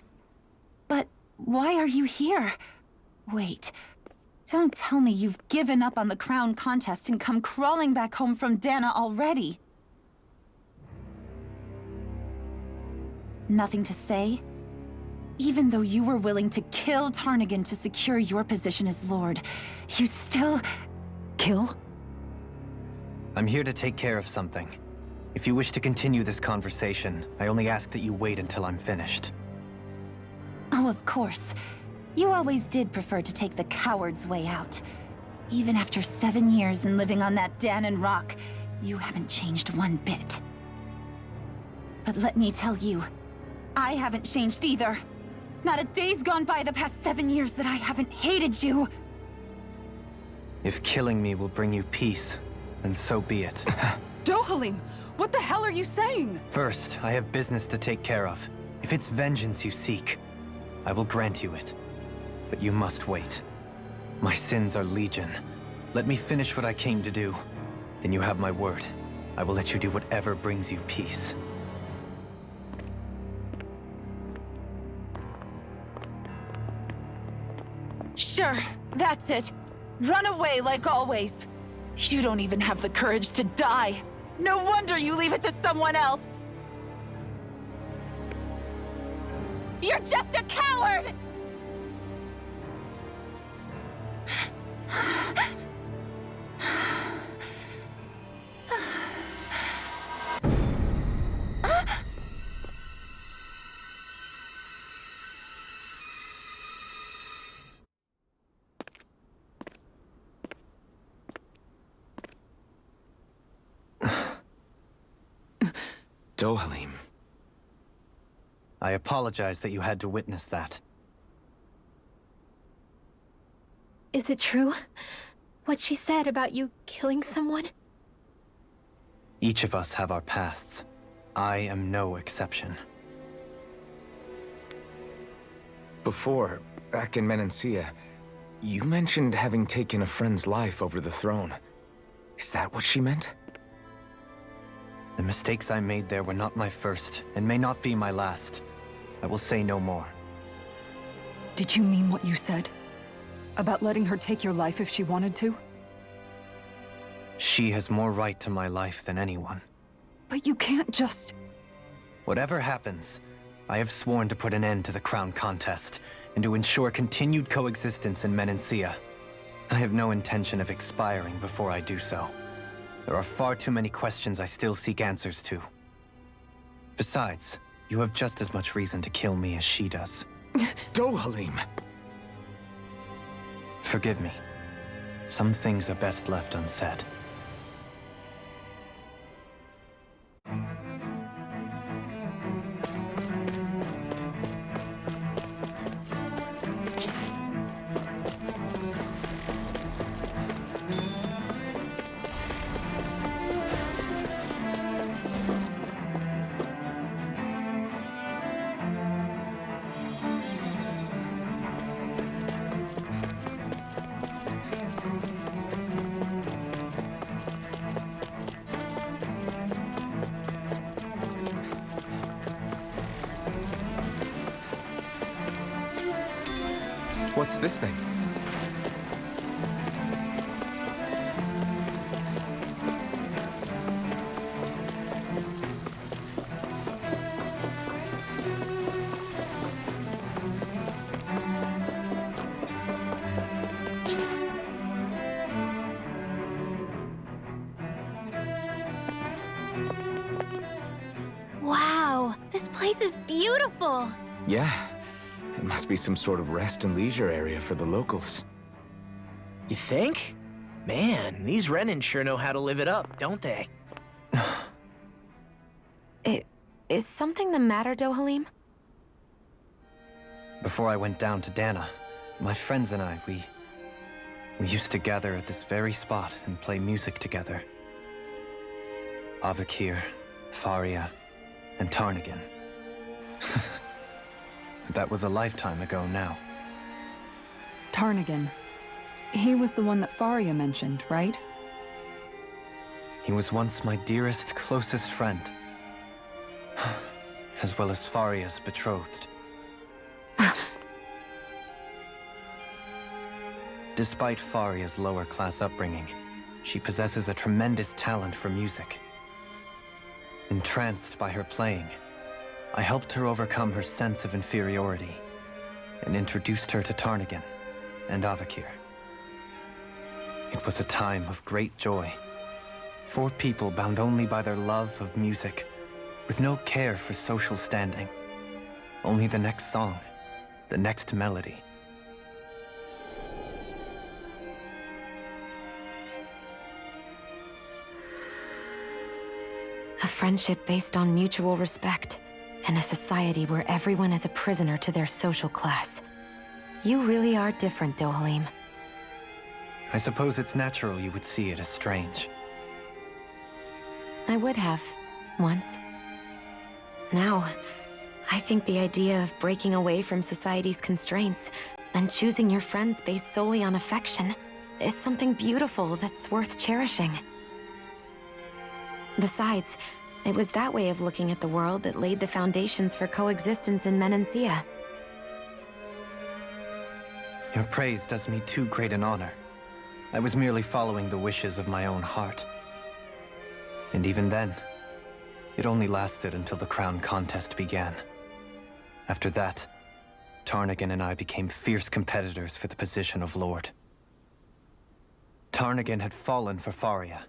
But why are you here? Wait, don't tell me you've given up on the crown contest and come crawling back home from Dana already. Nothing to say? Even though you were willing to kill Tarnigan to secure your position as Lord, you still... kill? I'm here to take care of something. If you wish to continue this conversation, I only ask that you wait until I'm finished. Oh, of course. You always did prefer to take the coward's way out. Even after 7 years and living on that Danon rock, you haven't changed one bit. But let me tell you, I haven't changed either. Not a day's gone by the past 7 years that I haven't hated you. If killing me will bring you peace, then so be it. Dohalim, what the hell are you saying? First, I have business to take care of. If it's vengeance you seek, I will grant you it. But you must wait. My sins are legion. Let me finish what I came to do. Then you have my word. I will let you do whatever brings you peace. Sure, that's it. Run away like always. You don't even have the courage to die. No wonder you leave it to someone else. You're just a coward! Dohalim. I apologize that you had to witness that. Is it true? What she said about you killing someone? Each of us have our pasts. I am no exception. Before, back in Menancia, you mentioned having taken a friend's life over the throne. Is that what she meant? The mistakes I made there were not my first, and may not be my last. I will say no more. Did you mean what you said? About letting her take your life if she wanted to? She has more right to my life than anyone. But you can't just... Whatever happens, I have sworn to put an end to the crown contest, and to ensure continued coexistence in Menancia. I have no intention of expiring before I do so. There are far too many questions I still seek answers to. Besides, you have just as much reason to kill me as she does. Dohalim! Forgive me. Some things are best left unsaid. What's this thing? Wow, this place is beautiful! Yeah. It must be some sort of rest and leisure area for the locals. You think? Man, these Renan sure know how to live it up, don't they? Is something the matter, Dohalim? Before I went down to Dana, my friends and I, we used to gather at this very spot and play music together. Avakir, Faria, and Tarnagin. That was a lifetime ago now. Tarnagin. He was the one that Faria mentioned, right? He was once my dearest, closest friend. As well as Faria's betrothed. Despite Faria's lower-class upbringing, she possesses a tremendous talent for music. Entranced by her playing, I helped her overcome her sense of inferiority, and introduced her to Tarnagin and Avakir. It was a time of great joy. 4 people bound only by their love of music, with no care for social standing. Only the next song, the next melody. A friendship based on mutual respect, and a society where everyone is a prisoner to their social class. You really are different, Dohalim. I suppose it's natural you would see it as strange. I would have, once. Now, I think the idea of breaking away from society's constraints and choosing your friends based solely on affection is something beautiful that's worth cherishing. Besides, it was that way of looking at the world that laid the foundations for coexistence in Menancia. Your praise does me too great an honor. I was merely following the wishes of my own heart. And even then, it only lasted until the crown contest began. After that, Tarnagin and I became fierce competitors for the position of Lord. Tarnagin had fallen for Faria.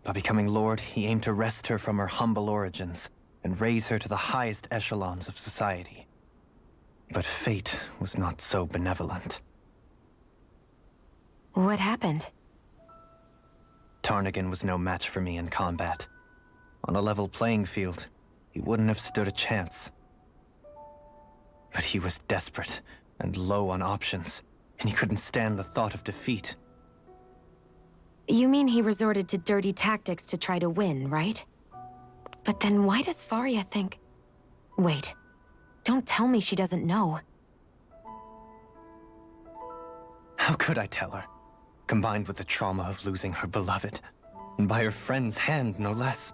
By becoming Lord, he aimed to wrest her from her humble origins and raise her to the highest echelons of society. But fate was not so benevolent. What happened? Tarnagin was no match for me in combat. On a level playing field, he wouldn't have stood a chance. But he was desperate and low on options, and he couldn't stand the thought of defeat. You mean he resorted to dirty tactics to try to win, right? But then why does Faria think... Wait, don't tell me she doesn't know. How could I tell her? Combined with the trauma of losing her beloved, and by her friend's hand, no less.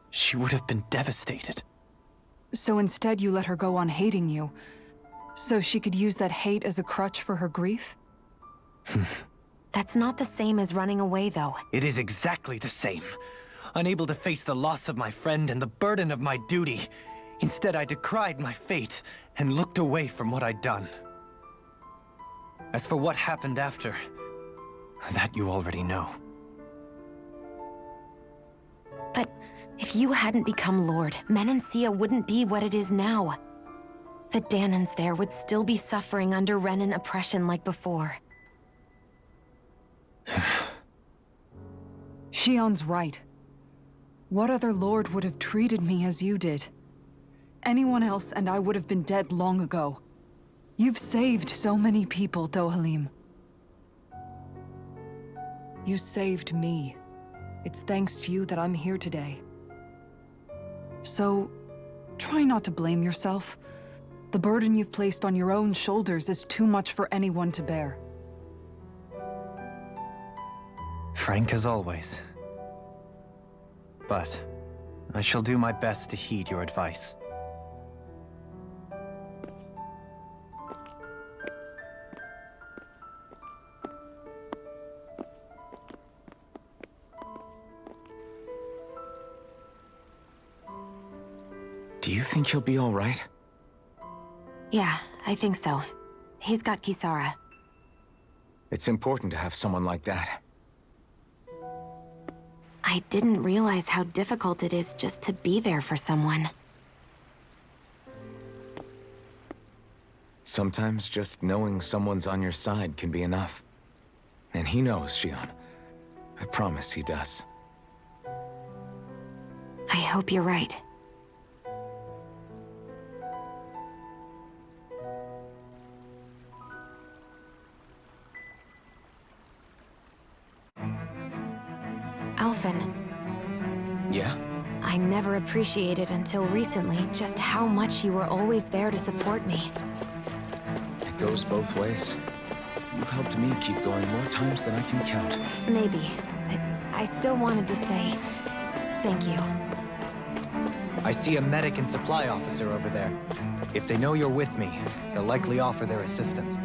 She would have been devastated. So instead you let her go on hating you, so she could use that hate as a crutch for her grief? That's not the same as running away, though. It is exactly the same. Unable to face the loss of my friend and the burden of my duty, Instead, I decried my fate and looked away from what I'd done. As for what happened after, that you already know. But if you hadn't become Lord, Menancia wouldn't be what it is now. The Dahnans there would still be suffering under Renan oppression like before. Shion's right. What other lord would have treated me as you did? Anyone else and I would have been dead long ago. You've saved so many people, Dohalim. You saved me. It's thanks to you that I'm here today. So, try not to blame yourself. The burden you've placed on your own shoulders is too much for anyone to bear. Frank as always. But I shall do my best to heed your advice. Do you think he'll be all right? Yeah, I think so. He's got Kisara. It's important to have someone like that. I didn't realize how difficult it is just to be there for someone. Sometimes just knowing someone's on your side can be enough. And he knows, Shion. I promise he does. I hope you're right. Alphen. Yeah? I never appreciated until recently just how much you were always there to support me. It goes both ways. You've helped me keep going more times than I can count. Maybe, but I still wanted to say thank you. I see a medic and supply officer over there. If they know you're with me, they'll likely offer their assistance.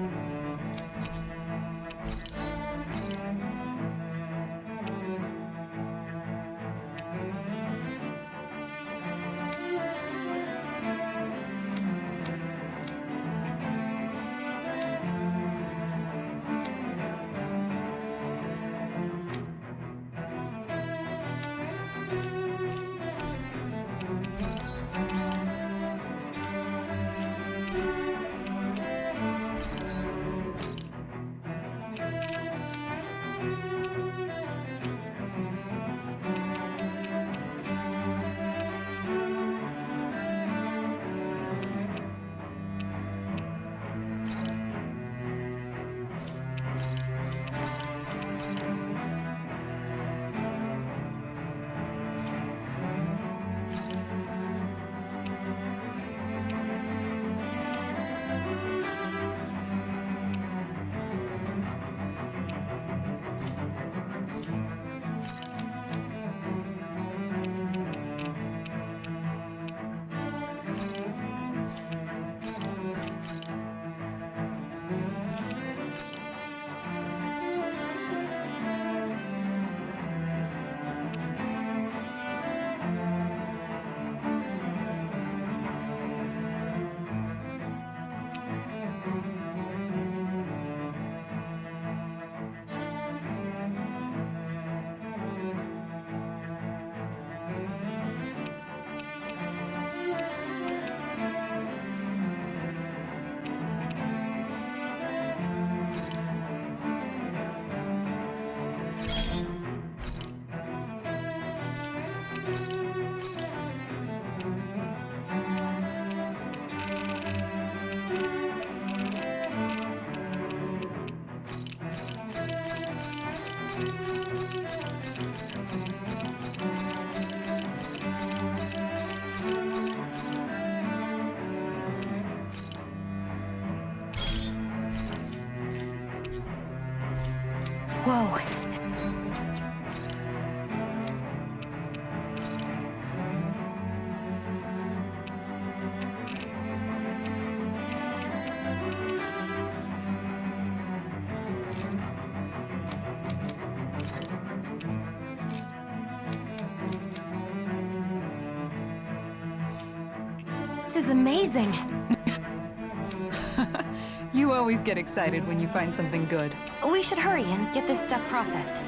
Whoa. is amazing. You always get excited when you find something good. We should hurry and get this stuff processed.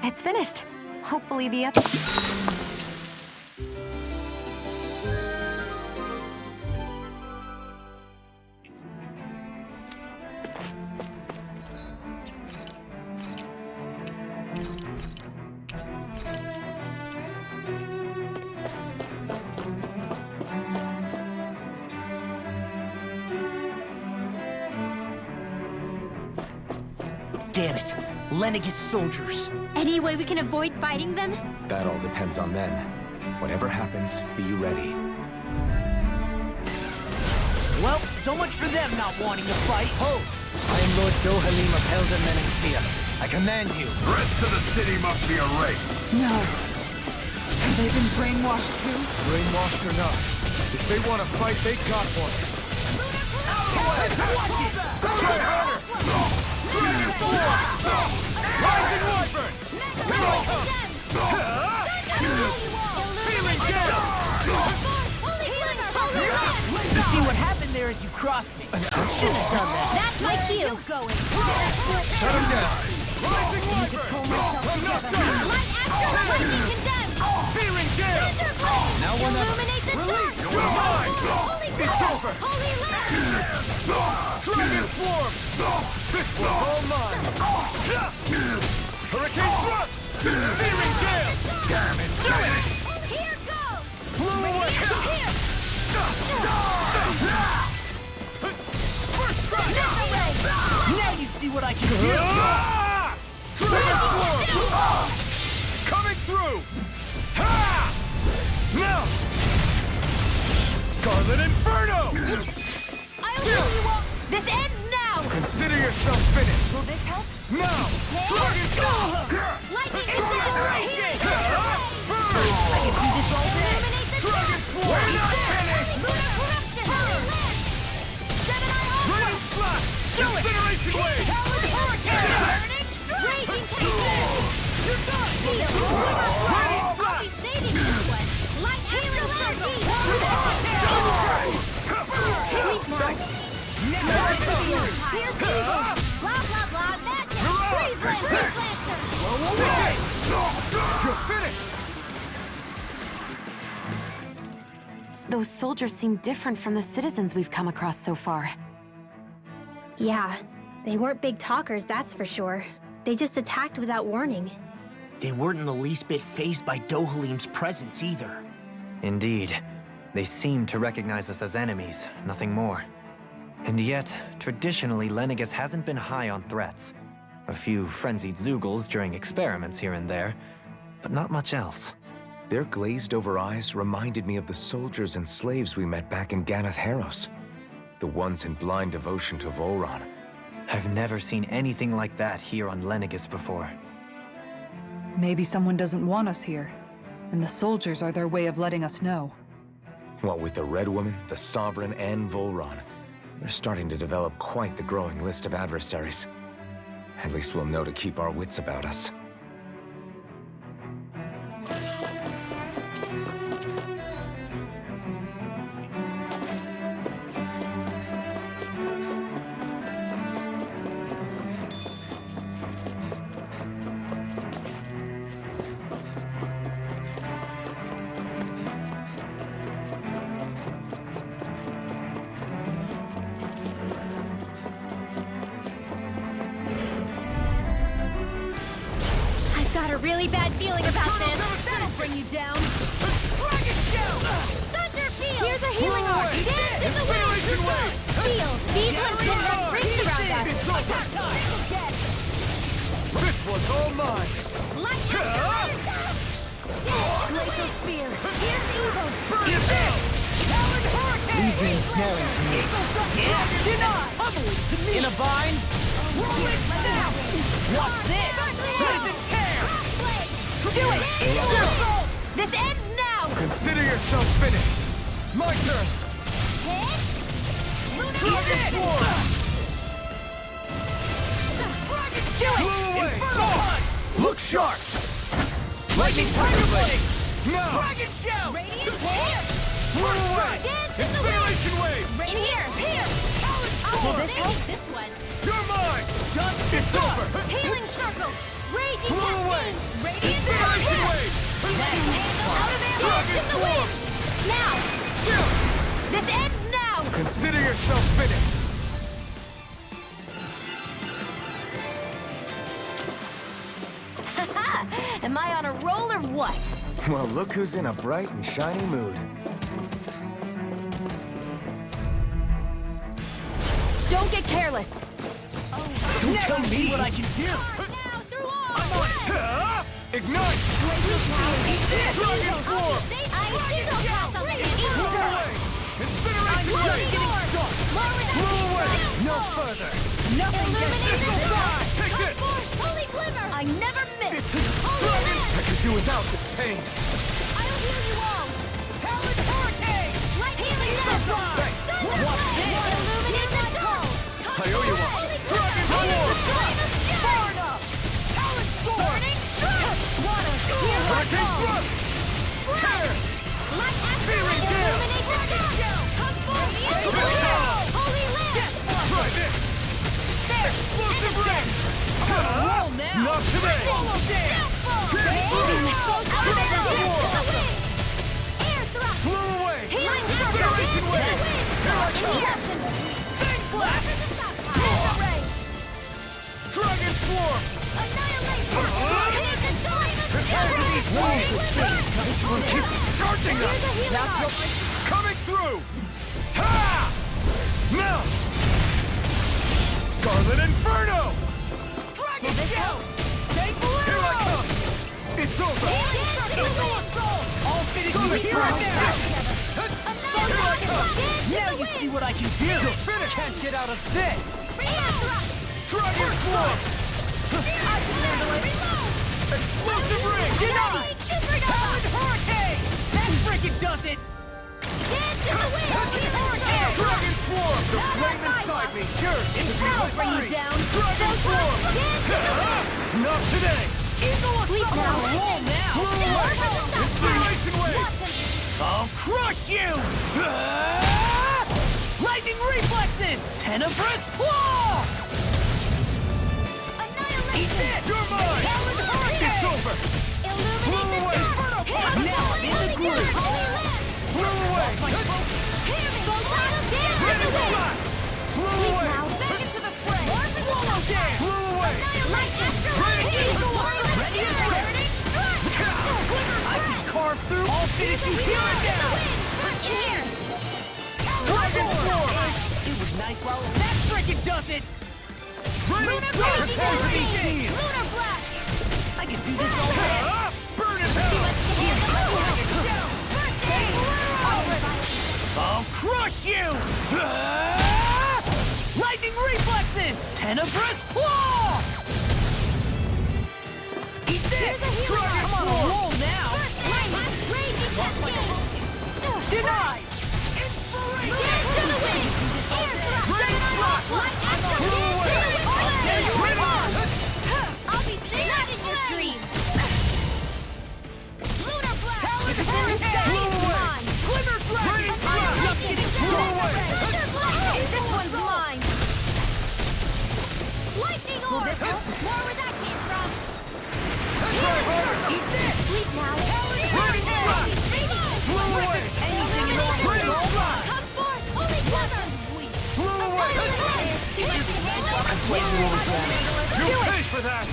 It's finished. Hopefully the Damn it! Lenegis soldiers! Any way we can avoid fighting them? That all depends on them. Whatever happens, be ready. Well, so much for them not wanting to fight. Hold! I am Lord Dohalim of Helden Menenspia. I command you. Threats to the city must be erased. No. Have they been brainwashed too? Brainwashed or not, if they want to fight, they got one. Rising Wyvern! Here I come! Feeling down! You see what happened there as you crossed me. Shouldn't have done that. That's my cue. Shut him down. Rising Wyvern! I'm not done! Light Astral Lightning condemned. Feeling down! Now one illuminate the sun. You're mine! It's over! Holy land. Dragon Swarm! This one's all mine! Hurricane Thrust! Searing Gale! Damn it! Here goes. Blow away! Here. First strike! Now you see what I can do. Dragon Swarm! Coming through! Ha! Now! Scarlet Inferno! I'll heal you all. This ends now. Consider yourself finished! Will this help? Now! Dragon Swarm! Lightning incineration. I can do this all day. Dragon Swarm! We're not finished! Lunar corruption. Holy land. Gemini Rain Blast! Incineration Wave! Hurricane. Raging Cancer. You're done. Rain I'll be Blast! saving this one. Light Astral Energy. Sleep now. Here's the evil. Blah, blah, blah. Magic. Freeze land. Freeze Lancer. You're finished! Those soldiers seem different from the citizens we've come across so far. Yeah, they weren't big talkers, that's for sure. They just attacked without warning. They weren't in the least bit fazed by Dohalim's presence either. Indeed. They seem to recognize us as enemies, nothing more. And yet, traditionally, Lenegis hasn't been high on threats. A few frenzied Zeugles during experiments here and there, but not much else. Their glazed-over eyes reminded me of the soldiers and slaves we met back in Ganath Haros. The ones in blind devotion to Volron. I've never seen anything like that here on Lenegis before. Maybe someone doesn't want us here, and the soldiers are their way of letting us know. What with the Red Woman, the Sovereign, and Volron, we're starting to develop quite the growing list of adversaries. At least we'll know to keep our wits about us. Really bad feeling about this. That'll bring you down. Dragon Show! Thunderfield! Here's a healing orb. Dance in the wind! Feel! These ones can run rings around us. Attack time! This one's all mine. Lightning! Glacial Spear! Here's evil! Burn it down! Talon Hurricane! Leave me ensnaring to me. Deny! Pummeling to me! In a bind? Roll it now! What's this? Prison tear! Do it! Evil! This ends now! Consider yourself finished! My turn! Dragon Sword! Do it! Away! Look sharp! Lightning Tiger Blade! Now! Dragon Shell! Radiant Wave! Flew away! Inspiration Wave! Right here! Here! Will this help? This one. You're mine! Done! It's over! Healing Circle! Raging Flew away! Radiant Inspiration Wave! Out of ammo! Dragon In the Swarm! wind! Now! This ends now! Consider yourself finished! Am I on a roll or what? Well, look who's in a bright and shiny mood. Don't get careless. Don't tell me what I can do! Now, through all! I'm on it! Ignite! Dragon Swarm! Flew away! Incineration Wave! Flew away! No further! Nothing gets Take this! Holy Glimmer! I never miss! I could do without this pain! I'll heal you all! Talon Hurricane! Light healing circle! What's this? Illuminate the soul! I owe you one! Dragon Swarm! Far enough! Talon Sword! Burning strike! Water! Here's my Hurricane soul! Thrust! Tear! Light Searing asteroid! Gale! Illuminate the soul! Come forth! Holy Land! Try this! There! Explosive Ring! Roll now! Not today! Swallow dance! Dragon Swarm! Air thrust! Flew away! Healing Incineration Wave! Here I In come! here! Fang Blast! Array! Dragon Swarm! Annihilation! Hit the soul! Prepare for these waves! This one keeps charging us! Here's a healing orb! Coming through! Ha! Now! Scarlet Inferno! Dragon Shell! Take Here I come! It's over! All finished here and now! Here I come! Now you see what I can do! You're finished! Can't get out of this! Dragon Swarm! I can handle it! Explosive Ring! Denied! Talon Hurricane! That freaking does it! Dance in the wind! Dragon Swarm! The flame inside me! Yours! I'll bring you down! Dragon Swarm! Not today! Sleep now! Roll now! Inspiration Wave! I'll crush you! Lightning Reflexes! Tenebrous Claw! Eat this! You're mine! It's over! Flew away! Now I'm in the groove! Flew away! Flew away! Back into the fray! Swallow Dance! Flew away! Ready? I can carve through! I'll finish you here and now! In here! Dragon Swarm! It was nice while that frickin' does it! Lunar Blast! Lunar Blast! I can do this all day! Burn it hell! I'll crush you! Lightning reflexes! Tenebrous claw! Eat this! Come on a roll now! Denied! I'll be sad in your dreams! Lunar Blast! If it's in the sky, it's mine! Glimmer Dragon! I'm just getting Thunder Blast! This one's mine! Lightning Orb! More where that came from! Eat this! Sleep now! Anything you want! Come forth! Holy Glimmer! You pay for that!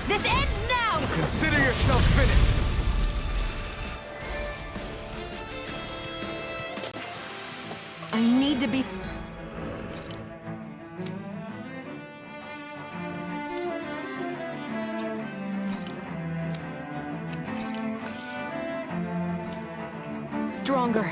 This ends now! Consider yourself finished! I need to be... stronger.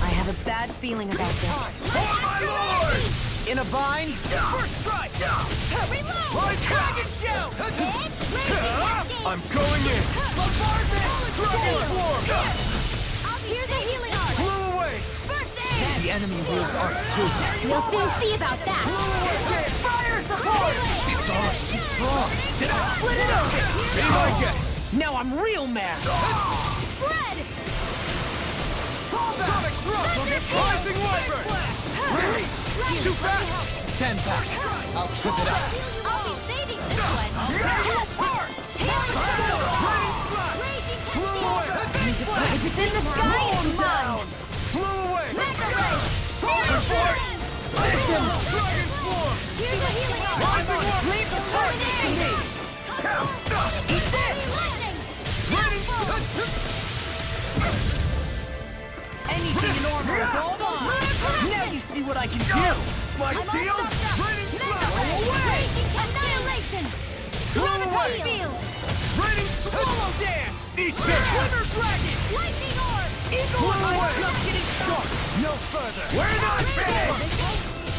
I have a bad feeling about this. In a bind? First strike! Reload! Dragon Shell! I'm going in! Bombardment! Dragon Swarm! Here's a healing art! Blew away! First aid! The enemy wields arts too. You'll soon see about that! Fire's the horse! Its arm's too strong! Did I split it open? Be my guest! Now I'm real mad! Spread! Sonic thrust! Rising Wyvern! Really? Too fast! Stand back. I'll trip it up. I'll be saving this one! Healing Sword! If it's in the sky, it's mine! Blew away! Mega Ray! Searing Flame! Dragon Swarm! Here's a healing art! Rising Wyvern! Leave the target to me! Eat this! Lightning! Anything in order is all mine. Now you see what I can do. My deal? Away! Annihilation! Gravity Field! Raining Swallow Dance. Eat this! Glimmer Dragon. Lightning Orb! Eagle away. I'm just getting started. No further! We're not finished!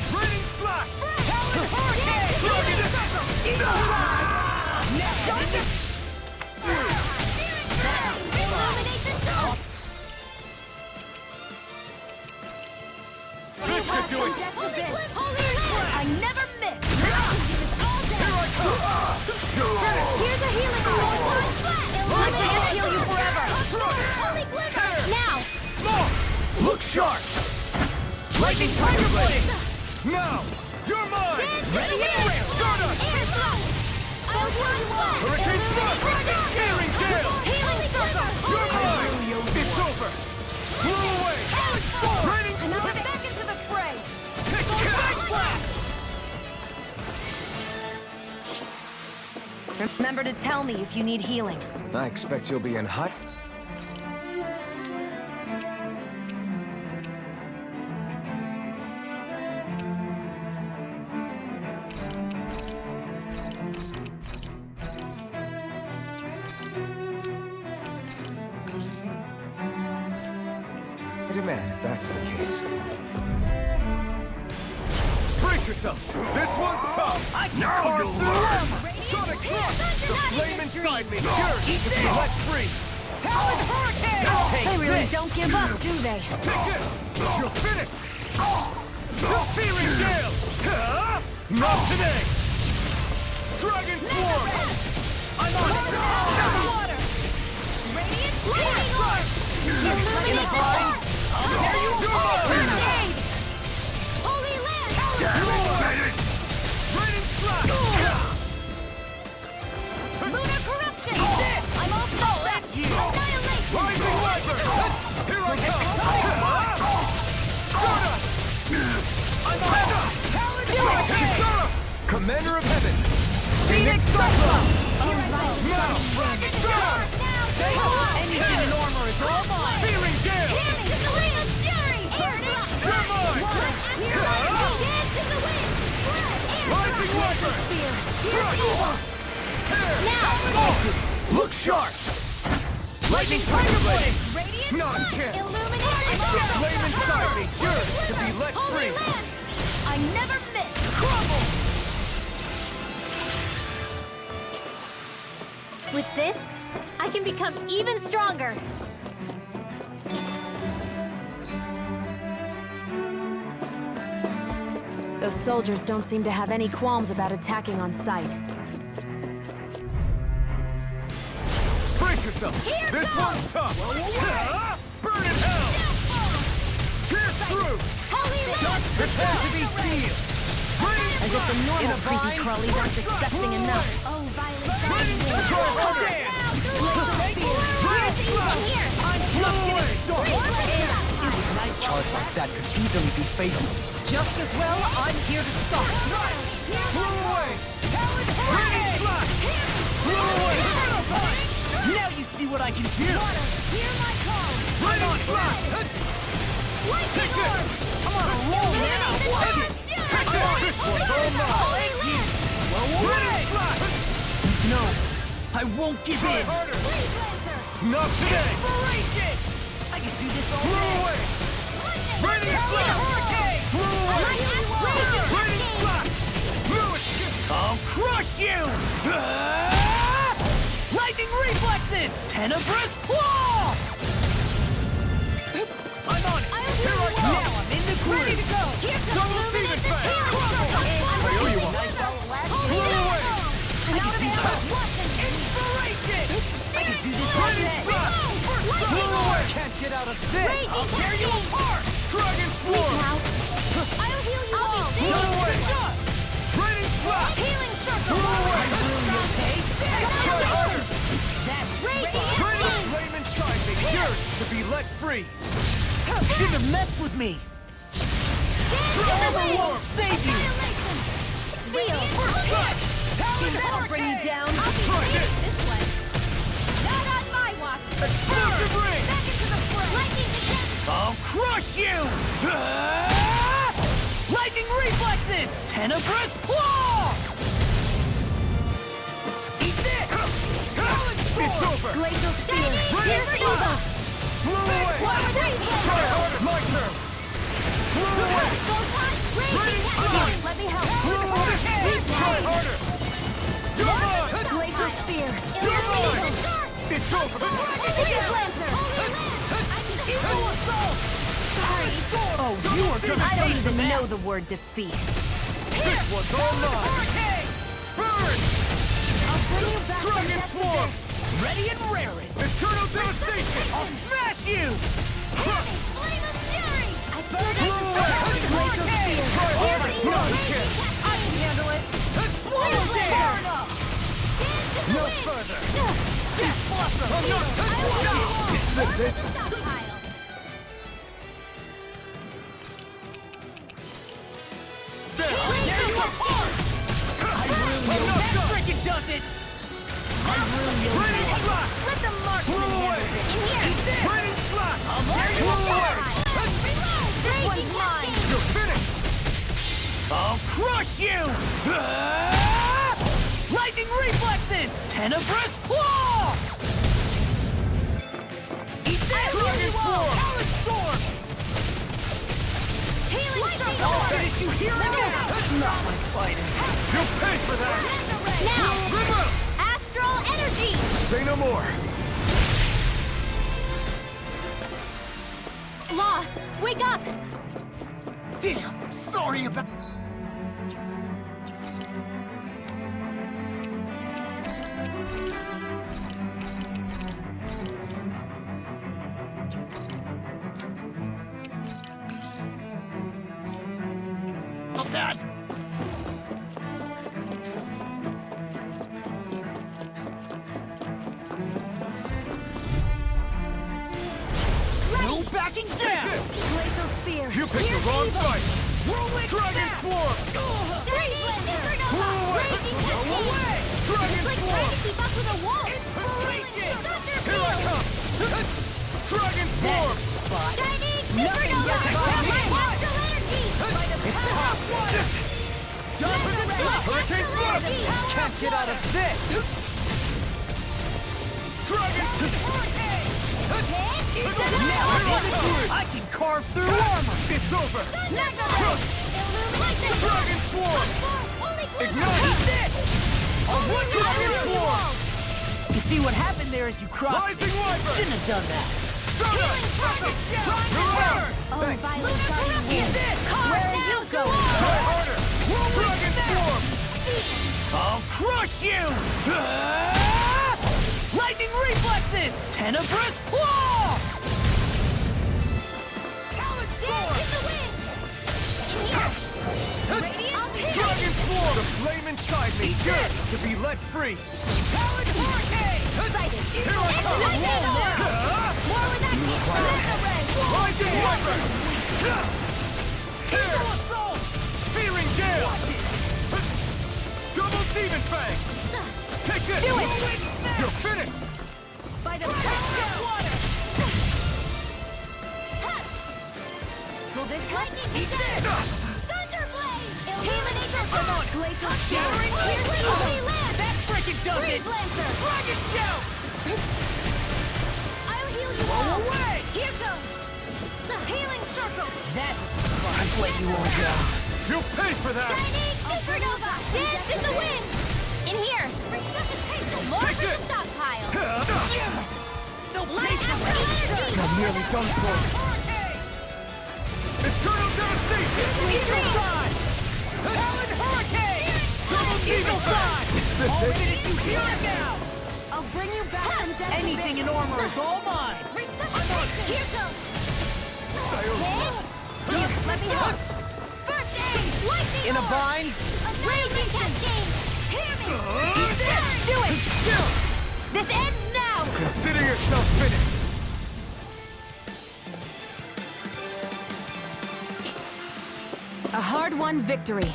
Raining Slash! Talon Hurricane. Dragon Eagle Now don't you... Illuminate the zone! This should do it! I never miss! Here I come! Here's a healing orb! Let me just heal you forever! Holy Glimmer! Now! Look sharp! Lightning Tiger Blade. Now! You're mine! Ready? Stardust! Hurricane Thrust! Searing Gale! Healing Circle! You're mine! It's over! Blew away! Raining And now we're back into the fray! Remember to tell me if you need healing. I expect you'll be in hot... demand if that's the case. Brace yourselves! This one's tough! I can carve through armor! Sonic Thrust! The flame inside me! Here! Let's free! Talon Hurricane! They really don't give up, do they? Take this! You're finished! The Searing Gale! Not today! Dragon Swarm! I'm on it! Water! Radiant Lightning Orb! Illuminate the zone! There you go! Grenade! Holy Land! Raining Slash! Lunar Corruption! I'm all set! That's you! Annihilation! Rising Wyvern! Here I come! Stardust! I'm on it! Commander of Heaven! Phoenix Cyclone! Now! Stardust! Anything in armor is all mine! Searing gale! Damage! The flame of fury! Burn it! You're mine! Dance in the wind! Rising Viper! Now! Look sharp! Lightning Tiger Blade! Radiant Non-chance! Illuminate! Flame inside me! Yours to be let free! I never miss! Crumble! With this, I can become even stronger. Those soldiers don't seem to have any qualms about attacking on sight. Brace yourself! Here This goes! one's tough! Burn in hell! Pierce through! Prepare to be sealed! As if the normal creepy crawlies aren't disgusting enough. Oh, Violet, Try harder! Charge like that could easily be fatal. Just as well, I'm here to stop. Now you see what I can do! Hear my call! Right on! Take this! I'm on a roll now! Take this! This one's all mine! No! I won't give in! Harder! Not today! I can do this all day! Radiant Blast! Radiant Blast! I'll crush you! Lightning reflexes! Tenebrous Claw! I'm on it! Here I come! Now I'm in the groove! Ready to go! Double Demon Fang! I owe you one! Blow away! I can do that! Inspiration! I can do this all day! Blow away! Can't get out of this! I'll tear you apart! Dragon Swarm! I'll heal you all! Blow away! Radiant Blast! Healing circle! Blow away! Try harder! That's Radiant Flame inside me! Yours to be let free! Shouldn't have messed with me! Dragon Warp! Save you! That'll bring you down. Try this! This way. Not on my watch. Explosive Ring! Back into the fray. Lightning attack. I'll crush you! Lightning reflexes! Tenebrous Claw! Eat this! It's over! Glacial Spear. Radiant Blast! Blow away! Try harder! My turn! Blow away! Radiant Blast! Let me help. Blow away! Try harder! You're mine! Glacial Spear. You're mine! It's over! Wicked Lancer. Evil Assault! Sorry. Oh, you are gonna I don't face even the know mask. the word defeat. This one's all mine! Burn! I'll bring you back from Dragon death to Swarm! death. Ready and raring! Eternal Devastation! I'll smash you! Flame of Fury. I burned Blow away! Glacial Spear. Try harder! Here's No the chance! I can handle it. Swallow Far dare! enough. Dance in the No wind. further! Death Blossom! I'm not touching! Is this it? Stockpile. There! I'll tear you apart! I ruin you! That freaking does it! I ruin you! Radiant Blast! Let the marksman Blow away! handle it. In here. Radiant Blast! I'll tear you Blow apart! Reload. This one's mine! You're finished! I'll crush you! Lightning reflexes! Tenebrous Claw! Eat this! Dragon Swarm! Talon Storm! Healing circle. Oh, did you hear it? That's not my fighting! You'll pay for that! Now. River! Astral energy. Say no more. Law, wake up. Damn! Sorry about... that! No backing down! Glacial Spear. You picked the wrong fight! Whirlwind Dragon Swarm! Dirty Inferno. Blow away! Raging Cascade. Dragon It's like Swarm! trying to keep up with a wolf. Inspiration! Here I come! Dragon Swarm! Shining Supernova! Astral Energy! Hurricane Thrust! Can't get out of this! Dragon Hurricane! I can carve through armor! It's over! Illumination! Dragon Swarm! Ignite! Dragon Swarm! You see what happened there as you crossed. Rising Wyvern! Shouldn't have done that. Healing Circle! Oh, Violet Guardian Wind! Where are you going? Try harder! Dragon Swarm! I'll crush you! Lightning reflexes! Tenebrous claw! Talon Dance in the wind! In here! Radiant Dragon Swarm! The flame inside me yearns to be let free! Talon Hurricane! Here I come! More with that Rising Wyvern! Tear! Searing Gale! Double Demon Fang! Take this! Do it! You're finished! By the power of water! Will this lightning be dead? Thunderblade! Illuminator! I'm on! Glacial Shattering Holy Land! That freaking does it! Freeze Lancer! Dragon Shout! I'll heal you Go all! away! Here goes! The Healing Circle! That's I've let you all down. You'll pay for that! Shining Supernova! Dance in the wind! In here! Resuscitation! More Take for it! the stockpile! Light Astral Energy! I'm nearly done for. Eternal Devastation! Eagle Side! Talon Hurricane! Double Demon Side! It's the minute you hear it now! I'll bring you back from death. Anything in armor is all mine. Resuscitation! Here goes! Here, let me help! First aid! Lightning In a orb! bind? A raging cascade! Hear me! Do it! This ends now! Consider yourself finished! A hard-won victory.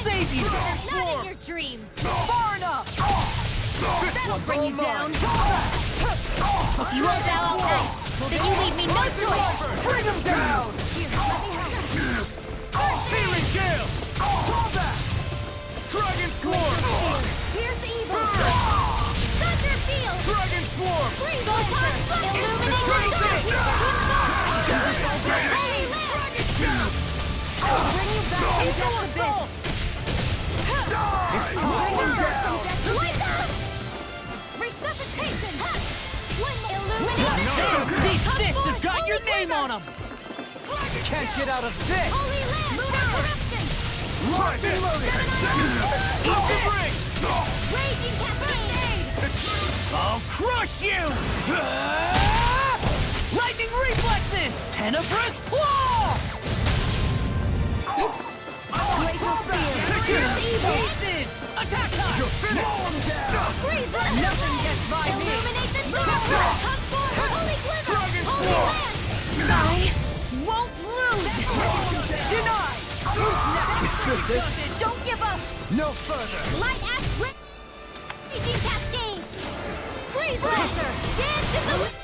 Save you! Not in your dreams! Far enough! That'll bring you down! You rose out all night, then you leave me no choice! Bring him down! Here, let me help! Searing Gale! Combat! Dragon Swarm! Here's evil! Thunder Field! Dragon Swarm! Freeze Lancer! Illuminate I'll bring you back from death abyss! Bring you back from death abyss! Wake up! Resuscitation! Illuminate! These fists have got your name on them. Can't get out of this! Holy Land! Lunar Eruption! Locked and loaded! Eat the ring! Raging Cascade! I'll crush you! Lightning reflexes! Tenebrous claw! Glacial Spear! Aces! Attack time! You're finished! Freeze Lancer! Nothing gets by me! Illuminate the Storm! Come forward! Holy Glimmer! Dragon Holy Swarm! Land! I won't lose! Denied! Is this it? Don't give up! No further! Light Axe Raging Cascade! Freeze Lancer! Dance in the wind!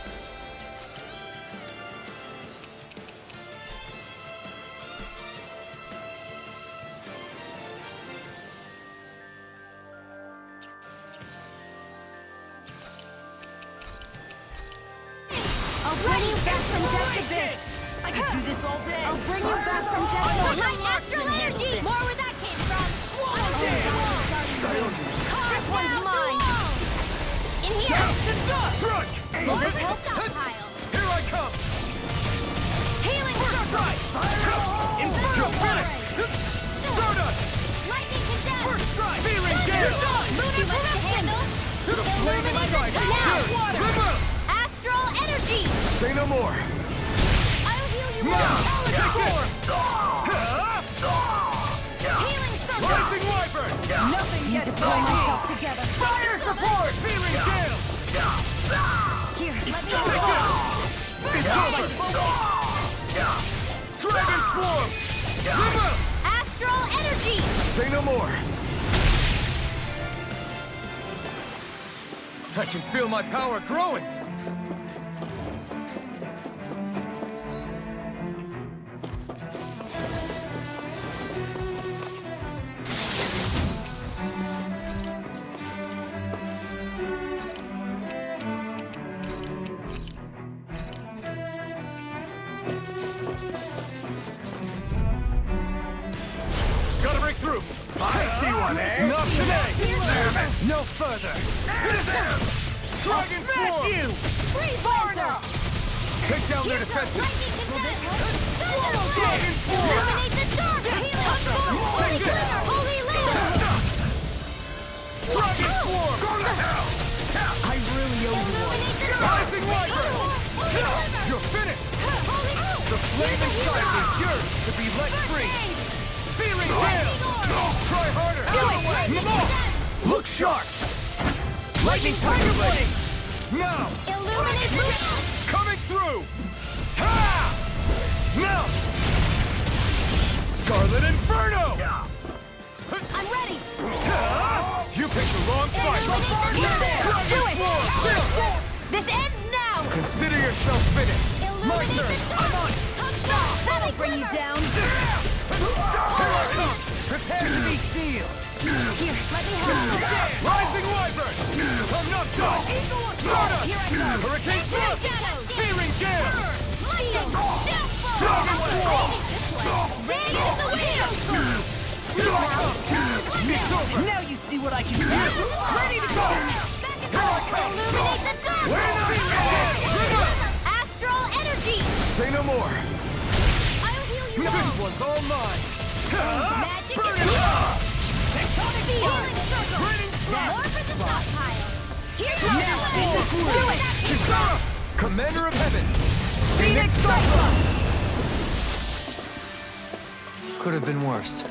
I'll bring you back from death abyss! I could do this all day! I'll bring you back from death abyss! Light Astral Energy! More where that came from! This one's mine! In here! Strike! Will this help stockpile? Here I come! Healing Circle! Inferno Panic! Stardust! Lightning Condemned! First strike! Searing Gale! Lunar Eruption! Flaming Strike! Now! Live up! Astral Energy! Say no more! I'll heal Rising Wyvern! Nothing gets by me! Together. Fire support! Feeling gale! Here, let me It's over! Dragon Swarm! Come Astral energy! Say no more. I can feel my power growing! Gotta break through! I see one, eh? Not today! No further! Dragon Swarm! You! Freeze Lancer! Take down their defenses! Dragon Swarm! Illuminate the dark! Holy Glitter! Holy Lamp! Dragon Swarm! Go to hell! I really owe you one. Rising Wyvern! You're finished! The flame inside me is yours to be let free! Feeling gale! Try harder! Look sharp! Lightning Tiger Blade! Now! Illuminate the Coming through! Ha! Now! Scarlet Inferno! I'm ready! You picked the wrong fight! Do it! This ends now! Consider yourself finished! My turn! I'm on it! That'll bring you down! Prepare to be sealed! Here, let me help! Rising Wyvern! I'm not done! Stardust! Hurricane Thrust! Searing Gale! Lightning! Dragon Swarm! It's over. Now you see what I can do. Ready to go! Illuminate the dark! Astral energy! Say no more. I'll heal you all! This one's all mine! Magic Burn is it up! Healing circle! More for the stockpile! Here's Do it! Kisara! Commander of Heaven! Phoenix Cyclone! Could have been worse.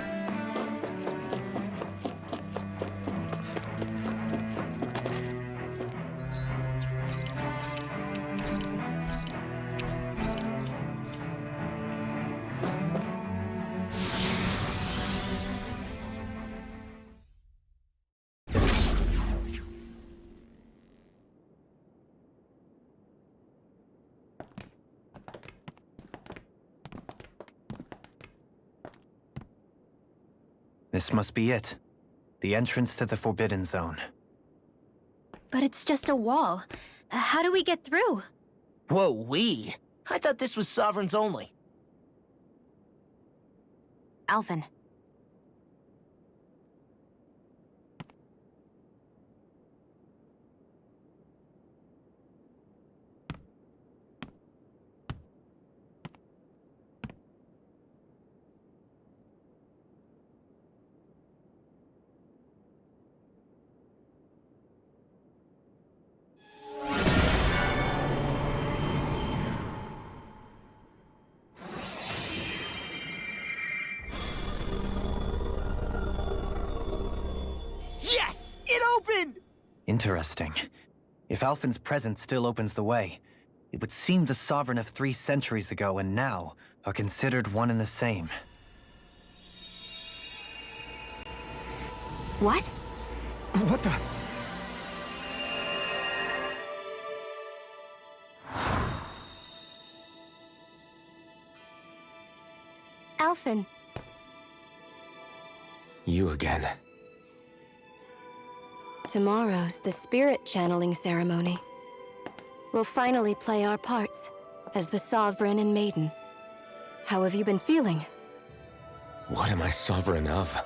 This must be it. The entrance to the Forbidden Zone. But it's just a wall. How do we get through? Whoa, we? I thought this was Sovereigns only. Alphen. Yes! It opened! Interesting. If Alphen's presence still opens the way, it would seem the Sovereign of 3 centuries ago and now are considered one and the same. What? What the? Alphen. You again. Tomorrow's the spirit channeling ceremony. We'll finally play our parts as the Sovereign and Maiden. How have you been feeling? What am I sovereign of?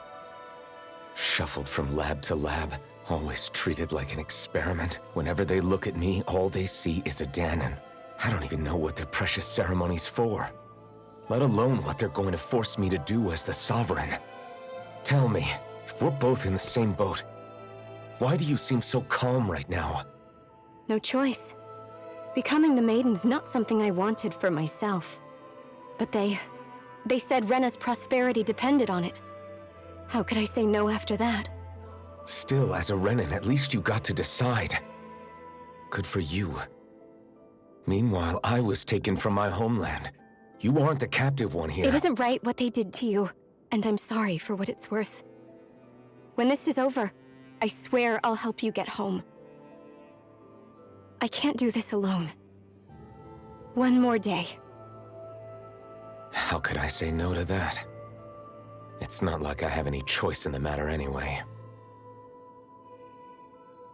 Shuffled from lab to lab, always treated like an experiment. Whenever they look at me, all they see is a Dahnan. I don't even know what their precious ceremony's for. Let alone what they're going to force me to do as the Sovereign. Tell me, if we're both in the same boat, why do you seem so calm right now? No choice. Becoming the Maiden's not something I wanted for myself. But they said Rena's prosperity depended on it. How could I say no after that? Still, as a Renan, at least you got to decide. Good for you. Meanwhile, I was taken from my homeland. You aren't the captive one here. It isn't right what they did to you, and I'm sorry for what it's worth. When this is over, I swear I'll help you get home. I can't do this alone. One more day. How could I say no to that? It's not like I have any choice in the matter anyway.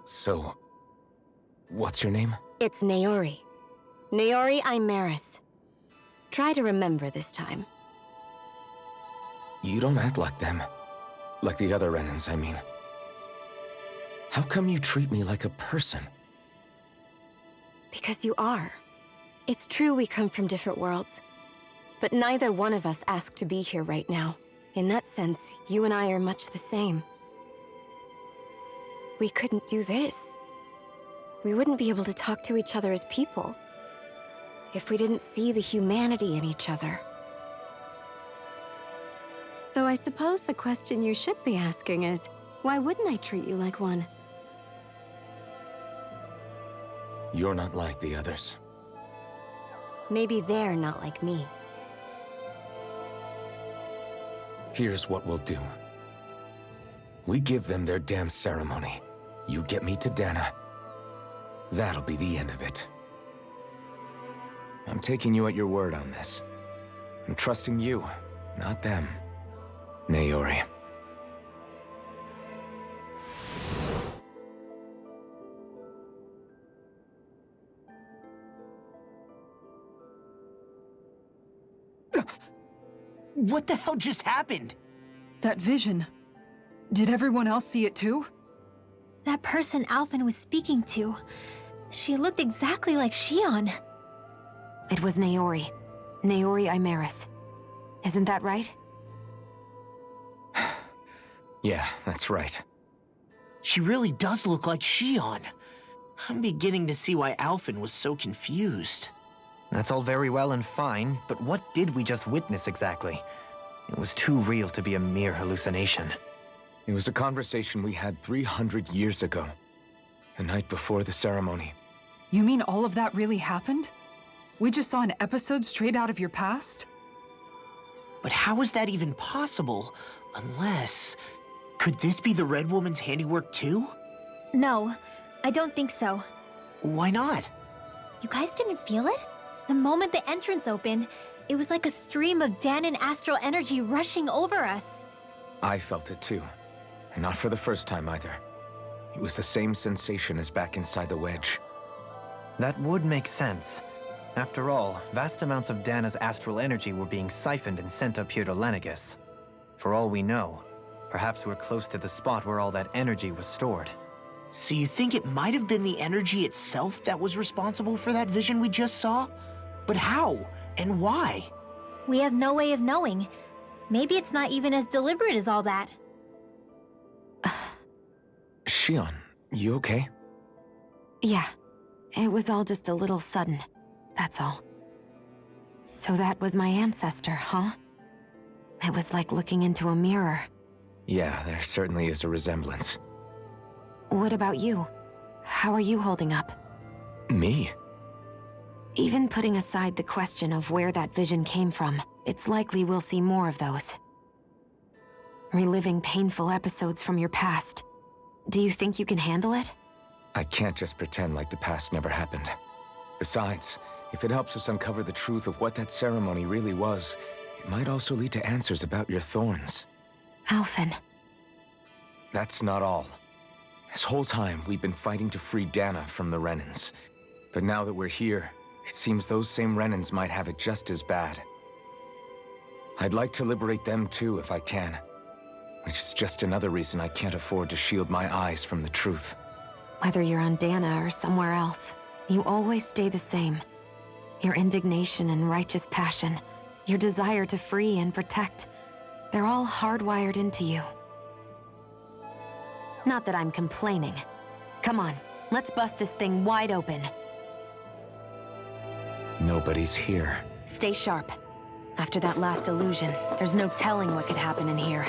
So, what's your name? It's Naori. Naori Imaris. Try to remember this time. You don't act like them. Like the other Renans, I mean. How come you treat me like a person? Because you are. It's true we come from different worlds. But neither one of us asked to be here right now. In that sense, you and I are much the same. We couldn't do this. We wouldn't be able to talk to each other as people if we didn't see the humanity in each other. So I suppose the question you should be asking is, why wouldn't I treat you like one? You're not like the others. Maybe they're not like me. Here's what we'll do. We give them their damn ceremony. You get me to Dana. That'll be the end of it. I'm taking you at your word on this. I'm trusting you, not them. Naori. What the hell just happened? That vision. Did everyone else see it too? That person Alphen was speaking to, she looked exactly like Shion. It was Naori. Naori Imaris. Isn't that right? Yeah, that's right. She really does look like Shion. I'm beginning to see why Alphen was so confused. That's all very well and fine, but what did we just witness exactly? It was too real to be a mere hallucination. It was a conversation we had 300 years ago. The night before the ceremony. You mean all of that really happened? We just saw an episode straight out of your past? But how is that even possible? Unless... Could this be the Red Woman's handiwork too? No, I don't think so. Why not? You guys didn't feel it? The moment the entrance opened, it was like a stream of Danan astral energy rushing over us. I felt it too. And not for the first time either. It was the same sensation as back inside the wedge. That would make sense. After all, vast amounts of Dana's astral energy were being siphoned and sent up here to Lenegis. For all we know, perhaps we're close to the spot where all that energy was stored. So you think it might have been the energy itself that was responsible for that vision we just saw? But how? And why? We have no way of knowing. Maybe it's not even as deliberate as all that. Shion, you okay? Yeah. It was all just a little sudden. That's all. So that was my ancestor, huh? It was like looking into a mirror. Yeah, there certainly is a resemblance. What about you? How are you holding up? Me? Even putting aside the question of where that vision came from, it's likely we'll see more of those. Reliving painful episodes from your past. Do you think you can handle it? I can't just pretend like the past never happened. Besides, if it helps us uncover the truth of what that ceremony really was, it might also lead to answers about your thorns. Alphen. That's not all. This whole time, we've been fighting to free Dana from the Renans. But now that we're here, it seems those same Renans might have it just as bad. I'd like to liberate them too if I can. Which is just another reason I can't afford to shield my eyes from the truth. Whether you're on Dana or somewhere else, you always stay the same. Your indignation and righteous passion, your desire to free and protect, they're all hardwired into you. Not that I'm complaining. Come on, let's bust this thing wide open. Nobody's here. Stay sharp. After that last illusion, there's no telling what could happen in here.